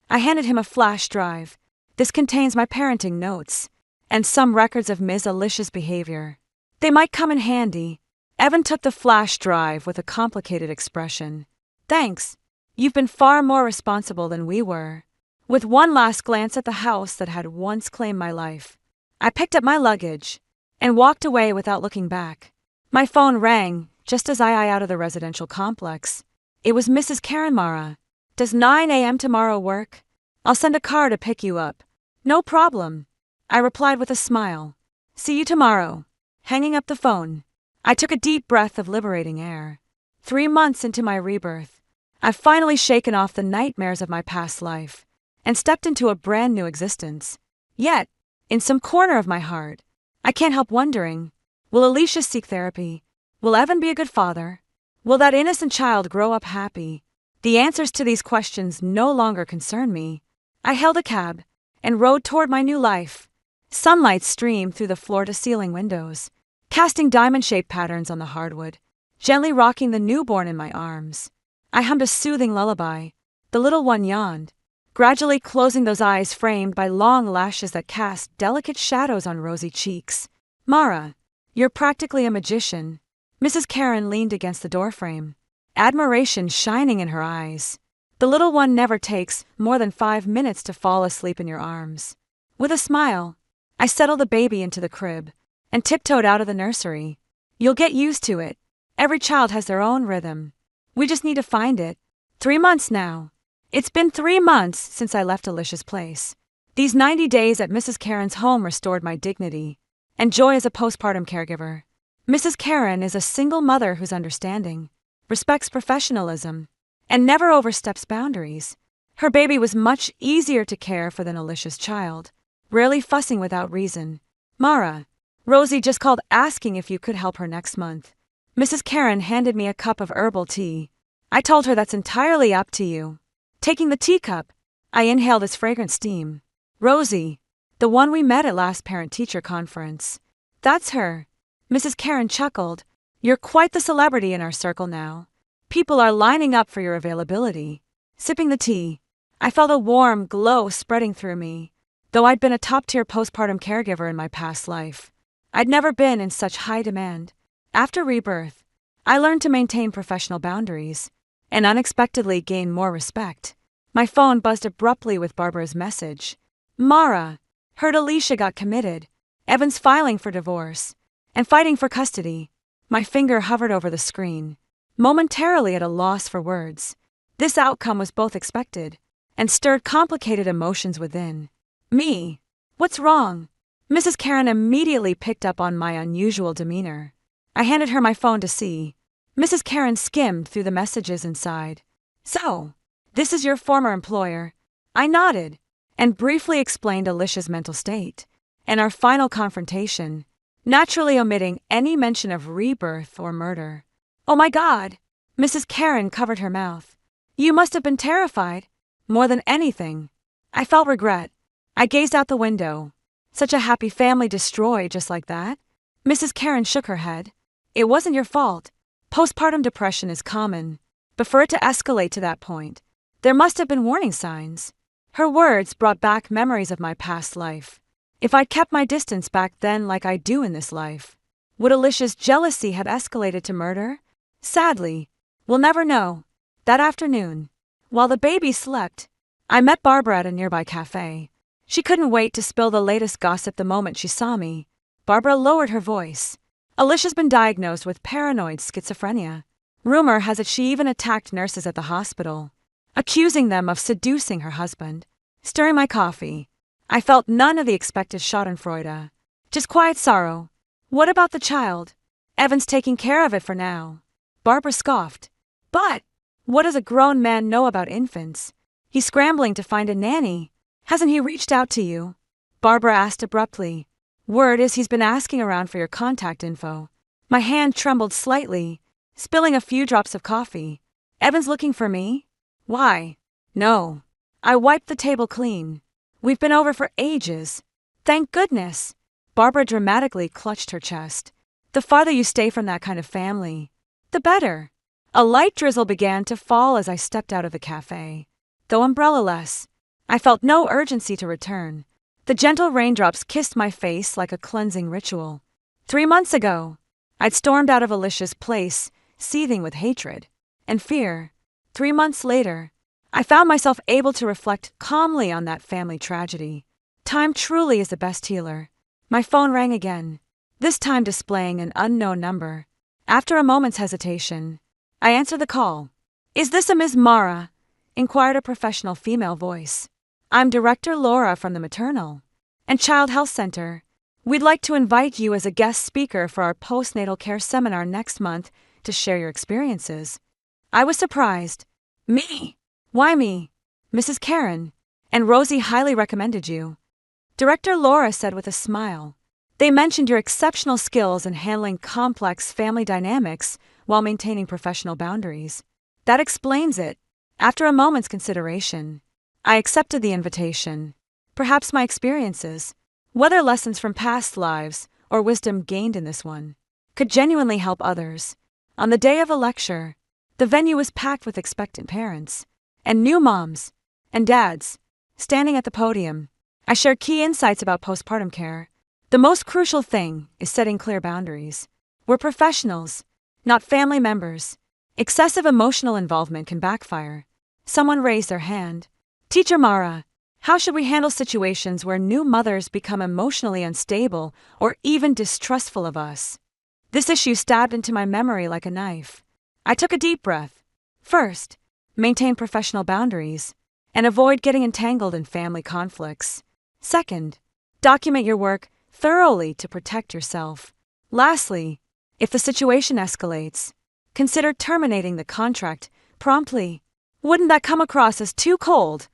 I handed him a flash drive. "This contains my parenting notes and some records of Ms. Alicia's behavior. They might come in handy." Evan took the flash drive with a complicated expression. "Thanks. You've been far more responsible than we were." With one last glance at the house that had once claimed my life, I picked up my luggage and walked away without looking back. My phone rang just as I eyed out of the residential complex. It was Mrs. Karen. "Mara, does 9 a.m. tomorrow work? I'll send a car to pick you up." "No problem," I replied with a smile. "See you tomorrow." Hanging up the phone, I took a deep breath of liberating air. 3 months into my rebirth, I've finally shaken off the nightmares of my past life and stepped into a brand new existence. Yet, in some corner of my heart, I can't help wondering, will Alicia seek therapy? Will Evan be a good father? Will that innocent child grow up happy? The answers to these questions no longer concern me. I hailed a cab and rode toward my new life. Sunlight streamed through the floor-to-ceiling windows, casting diamond-shaped patterns on the hardwood, gently rocking the newborn in my arms. I hummed a soothing lullaby. The little one yawned, gradually closing those eyes framed by long lashes that cast delicate shadows on rosy cheeks. "Mara, you're practically a magician." Mrs. Karen leaned against the doorframe, admiration shining in her eyes. "The little one never takes more than 5 minutes to fall asleep in your arms." With a smile, I settled the baby into the crib and tiptoed out of the nursery. "You'll get used to it. Every child has their own rhythm. We just need to find it." 3 months now. It's been 3 months since I left Alicia's place. These 90 days at Mrs. Karen's home restored my dignity and joy as a postpartum caregiver. Mrs. Karen is a single mother who's understanding, respects professionalism, and never oversteps boundaries. Her baby was much easier to care for than Alicia's child, rarely fussing without reason. "Mara, Rosie just called asking if you could help her next month." Mrs. Karen handed me a cup of herbal tea. I told her that's entirely up to you. Taking the teacup, I inhaled its fragrant steam. "Rosie, the one we met at last parent-teacher conference." "That's her." Mrs. Karen chuckled. "You're quite the celebrity in our circle now. People are lining up for your availability." Sipping the tea, I felt a warm glow spreading through me. Though I'd been a top-tier postpartum caregiver in my past life, I'd never been in such high demand. After rebirth, I learned to maintain professional boundaries and unexpectedly gained more respect. My phone buzzed abruptly with Barbara's message. "Mara, heard Alicia got committed. Evan's filing for divorce and fighting for custody." My finger hovered over the screen, momentarily at a loss for words. This outcome was both expected and stirred complicated emotions within me. "What's wrong?" Mrs. Karen immediately picked up on my unusual demeanor. I handed her my phone to see. Mrs. Karen skimmed through the messages inside. "So, this is your former employer." I nodded and briefly explained Alicia's mental state and our final confrontation, naturally omitting any mention of rebirth or murder. "Oh my God!" Mrs. Karen covered her mouth. "You must have been terrified." "More than anything, I felt regret." I gazed out the window. Such a happy family destroyed just like that? Mrs. Karen shook her head. "It wasn't your fault. Postpartum depression is common, but for it to escalate to that point, there must have been warning signs." Her words brought back memories of my past life. If I'd kept my distance back then like I do in this life, would Alicia's jealousy have escalated to murder? Sadly, we'll never know. That afternoon, while the baby slept, I met Barbara at a nearby cafe. She couldn't wait to spill the latest gossip the moment she saw me. Barbara lowered her voice. "Alicia's been diagnosed with paranoid schizophrenia. Rumor has it she even attacked nurses at the hospital, accusing them of seducing her husband." Stirring my coffee, I felt none of the expected schadenfreude, just quiet sorrow. "What about the child?" "Evan's taking care of it for now." Barbara scoffed. "But what does a grown man know about infants? He's scrambling to find a nanny. Hasn't he reached out to you?" Barbara asked abruptly. "Word is he's been asking around for your contact info." My hand trembled slightly, spilling a few drops of coffee. "Evan's looking for me?" "Why? No." I wiped the table clean. "We've been over for ages." "Thank goodness." Barbara dramatically clutched her chest. "The farther you stay from that kind of family, the better." A light drizzle began to fall as I stepped out of the cafe. Though umbrella-less, I felt no urgency to return. The gentle raindrops kissed my face like a cleansing ritual. 3 months ago, I'd stormed out of Alicia's place, seething with hatred and fear. 3 months later, I found myself able to reflect calmly on that family tragedy. Time truly is the best healer. My phone rang again, this time displaying an unknown number. After a moment's hesitation, I answered the call. "Is this a Ms. Mara?" inquired a professional female voice. "I'm Director Laura from the Maternal and Child Health Center. We'd like to invite you as a guest speaker for our postnatal care seminar next month to share your experiences." I was surprised. "Me? Why me?" "Mrs. Karen and Rosie highly recommended you," Director Laura said with a smile. "They mentioned your exceptional skills in handling complex family dynamics while maintaining professional boundaries." "That explains it." After a moment's consideration, I accepted the invitation. Perhaps my experiences, whether lessons from past lives or wisdom gained in this one, could genuinely help others. On the day of the lecture, the venue was packed with expectant parents and new moms and dads. Standing at the podium, I shared key insights about postpartum care. The most crucial thing is setting clear boundaries. We're professionals, not family members. Excessive emotional involvement can backfire. Someone raised their hand. Teacher Mara, how should we handle situations where new mothers become emotionally unstable or even distrustful of us? This issue stabbed into my memory like a knife. I took a deep breath. First, maintain professional boundaries and avoid getting entangled in family conflicts. Second, document your work thoroughly to protect yourself. Lastly, if the situation escalates, consider terminating the contract promptly. Wouldn't that come across as too cold?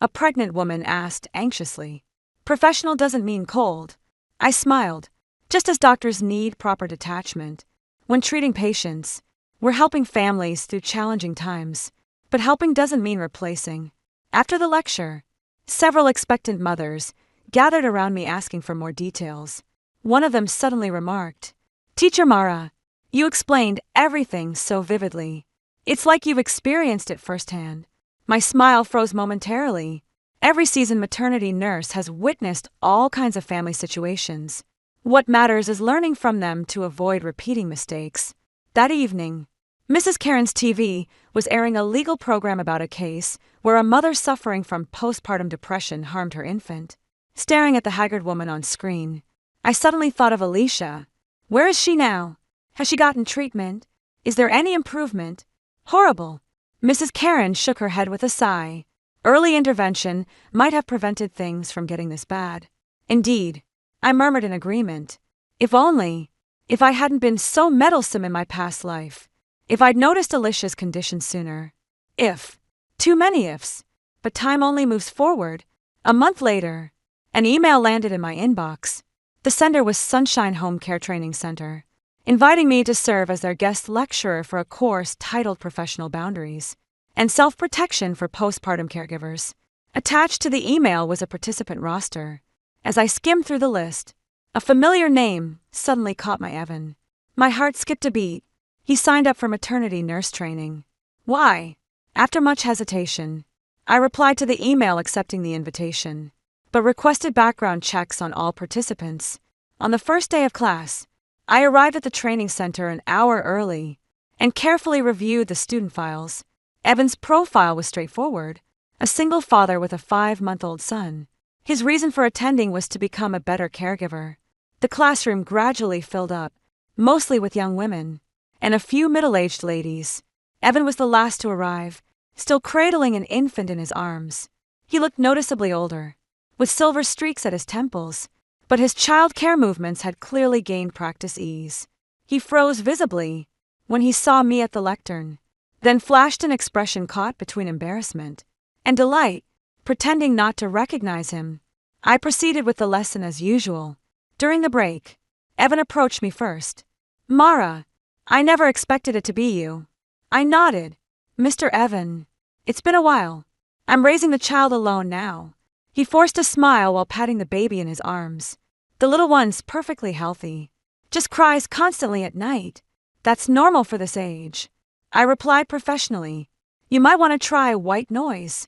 A pregnant woman asked anxiously. Professional doesn't mean cold. I smiled. Just as doctors need proper detachment, when treating patients, we're helping families through challenging times, but helping doesn't mean replacing. After the lecture, several expectant mothers gathered around me asking for more details. One of them suddenly remarked, Teacher Mara, you explained everything so vividly. It's like you've experienced it firsthand. My smile froze momentarily. Every seasoned maternity nurse has witnessed all kinds of family situations. What matters is learning from them to avoid repeating mistakes. That evening, Mrs. Karen's TV was airing a legal program about a case where a mother suffering from postpartum depression harmed her infant. Staring at the haggard woman on screen, I suddenly thought of Alicia. Where is she now? Has she gotten treatment? Is there any improvement? Horrible. Mrs. Karen shook her head with a sigh. Early intervention might have prevented things from getting this bad. Indeed, I murmured in agreement. If only, if I hadn't been so meddlesome in my past life. If I'd noticed Alicia's condition sooner. If. Too many ifs. But time only moves forward. A month later, an email landed in my inbox. The sender was Sunshine Home Care Training Center, inviting me to serve as their guest lecturer for a course titled Professional Boundaries and Self-Protection for Postpartum Caregivers. Attached to the email was a participant roster. As I skimmed through the list, a familiar name suddenly caught my Evan. My heart skipped a beat. He signed up for maternity nurse training. Why? After much hesitation, I replied to the email accepting the invitation, but requested background checks on all participants. On the first day of class, I arrived at the training center an hour early and carefully reviewed the student files. Evan's profile was straightforward, a single father with a 5-month-old son. His reason for attending was to become a better caregiver. The classroom gradually filled up, mostly with young women, and a few middle-aged ladies. Evan was the last to arrive, still cradling an infant in his arms. He looked noticeably older, with silver streaks at his temples, but his child care movements had clearly gained practice ease. He froze visibly when he saw me at the lectern, then flashed an expression caught between embarrassment and delight, pretending not to recognize him. I proceeded with the lesson as usual. During the break, Evan approached me first. Mara, I never expected it to be you. I nodded. Mr. Evan, it's been a while. I'm raising the child alone now. He forced a smile while patting the baby in his arms. The little one's perfectly healthy. Just cries constantly at night. That's normal for this age. I replied professionally. You might want to try white noise.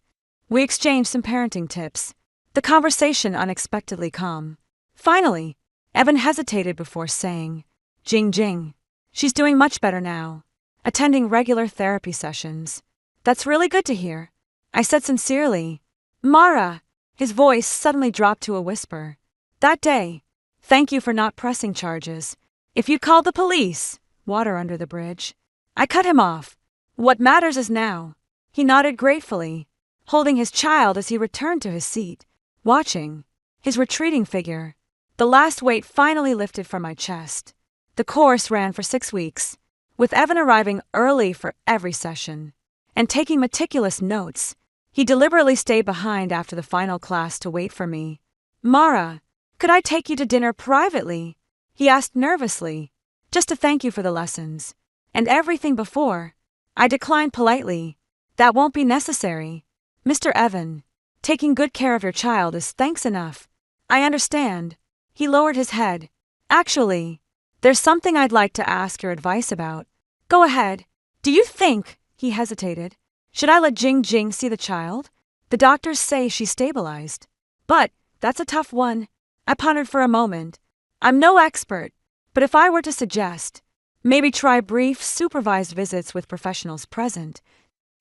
We exchanged some parenting tips. The conversation unexpectedly calm. Finally, Evan hesitated before saying, Jing Jing. She's doing much better now. Attending regular therapy sessions. That's really good to hear. I said sincerely. Mara. His voice suddenly dropped to a whisper. That day, thank you for not pressing charges. If you'd called the police, water under the bridge. I cut him off. What matters is now. He nodded gratefully, holding his child as he returned to his seat, watching his retreating figure. The last weight finally lifted from my chest. The course ran for 6 weeks, with Evan arriving early for every session and taking meticulous notes. He deliberately stayed behind after the final class to wait for me. Mara, could I take you to dinner privately? He asked nervously, just to thank you for the lessons and everything before. I declined politely. That won't be necessary. Mr. Evan, Taking good care of your child is thanks enough. I understand. He lowered his head. Actually, there's something I'd like to ask your advice about. Go ahead. Do you think, he hesitated, should I let Jing Jing see the child? The doctors say she's stabilized. But that's a tough one. I pondered for a moment. I'm no expert, but if I were to suggest, maybe try brief, supervised visits with professionals present.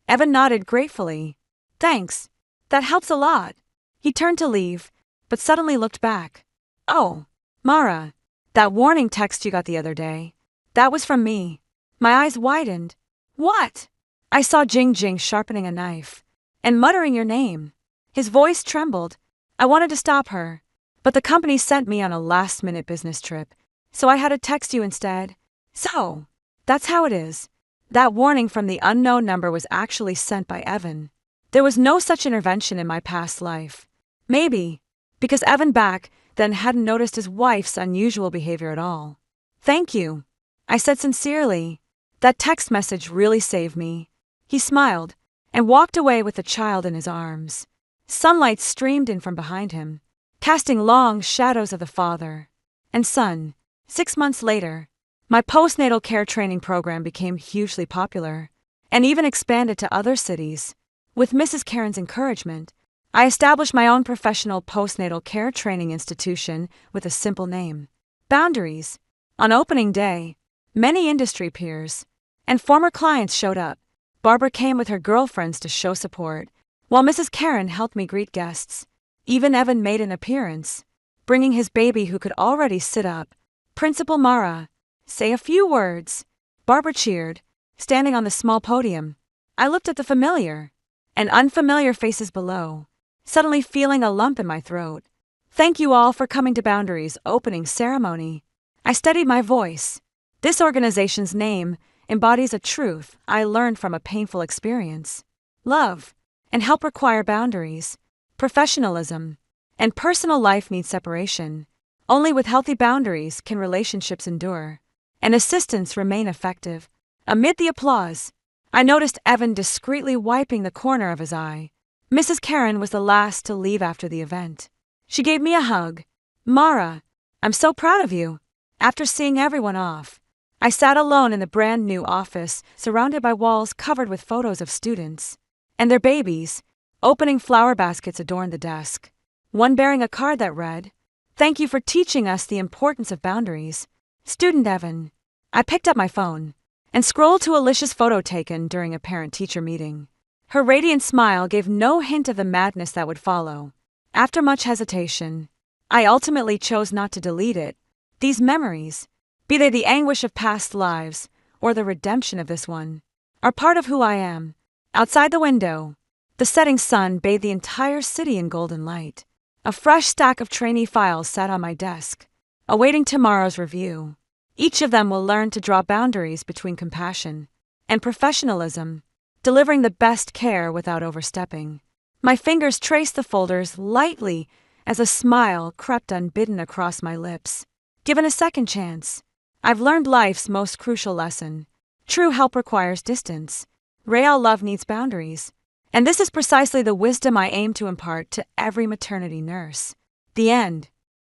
Evan nodded gratefully. Thanks. That helps a lot. He turned to leave, but suddenly looked back. Oh, Mara, that warning text you got the other day. That was from me. My eyes widened. What? I saw Jing Jing sharpening a knife and muttering your name. His voice trembled. I wanted to stop her, but the company sent me on a last-minute business trip, so I had to text you instead. So, that's how it is. That warning from the unknown number was actually sent by Evan. There was no such intervention in my past life. Maybe because Evan back then hadn't noticed his wife's unusual behavior at all. Thank you, I said sincerely. That text message really saved me. He smiled and walked away with the child in his arms. Sunlight streamed in from behind him, casting long shadows of the father and son. 6 months later, my postnatal care training program became hugely popular and even expanded to other cities. With Mrs. Karen's encouragement, I established my own professional postnatal care training institution with a simple name, Boundaries. On opening day, many industry peers and former clients showed up. Barbara came with her girlfriends to show support, while Mrs. Karen helped me greet guests. Even Evan made an appearance, bringing his baby who could already sit up. Principal Mara, say a few words. Barbara cheered, standing on the small podium. I looked at the familiar and unfamiliar faces below, suddenly feeling a lump in my throat. Thank you all for coming to Boundaries' opening ceremony. I steadied my voice. This organization's name embodies a truth I learned from a painful experience. Love and help require boundaries. Professionalism and personal life need separation. Only with healthy boundaries can relationships endure and assistance remain effective. Amid the applause, I noticed Evan discreetly wiping the corner of his eye. Mrs. Karen was the last to leave after the event. She gave me a hug. Mara, I'm so proud of you. After seeing everyone off, I sat alone in the brand new office, surrounded by walls covered with photos of students and their babies. Opening flower baskets adorned the desk, one bearing a card that read, "Thank you for teaching us the importance of boundaries, Student Evan." I picked up my phone and scrolled to Alicia's photo taken during a parent-teacher meeting. Her radiant smile gave no hint of the madness that would follow. After much hesitation, I ultimately chose not to delete it. These memories, be they the anguish of past lives or the redemption of this one, are part of who I am. Outside the window, the setting sun bathed the entire city in golden light. A fresh stack of trainee files sat on my desk, awaiting tomorrow's review. Each of them will learn to draw boundaries between compassion and professionalism, delivering the best care without overstepping. My fingers traced the folders lightly as a smile crept unbidden across my lips. Given a second chance, I've learned life's most crucial lesson. True help requires distance. Real love needs boundaries. And this is precisely the wisdom I aim to impart to every maternity nurse. The end.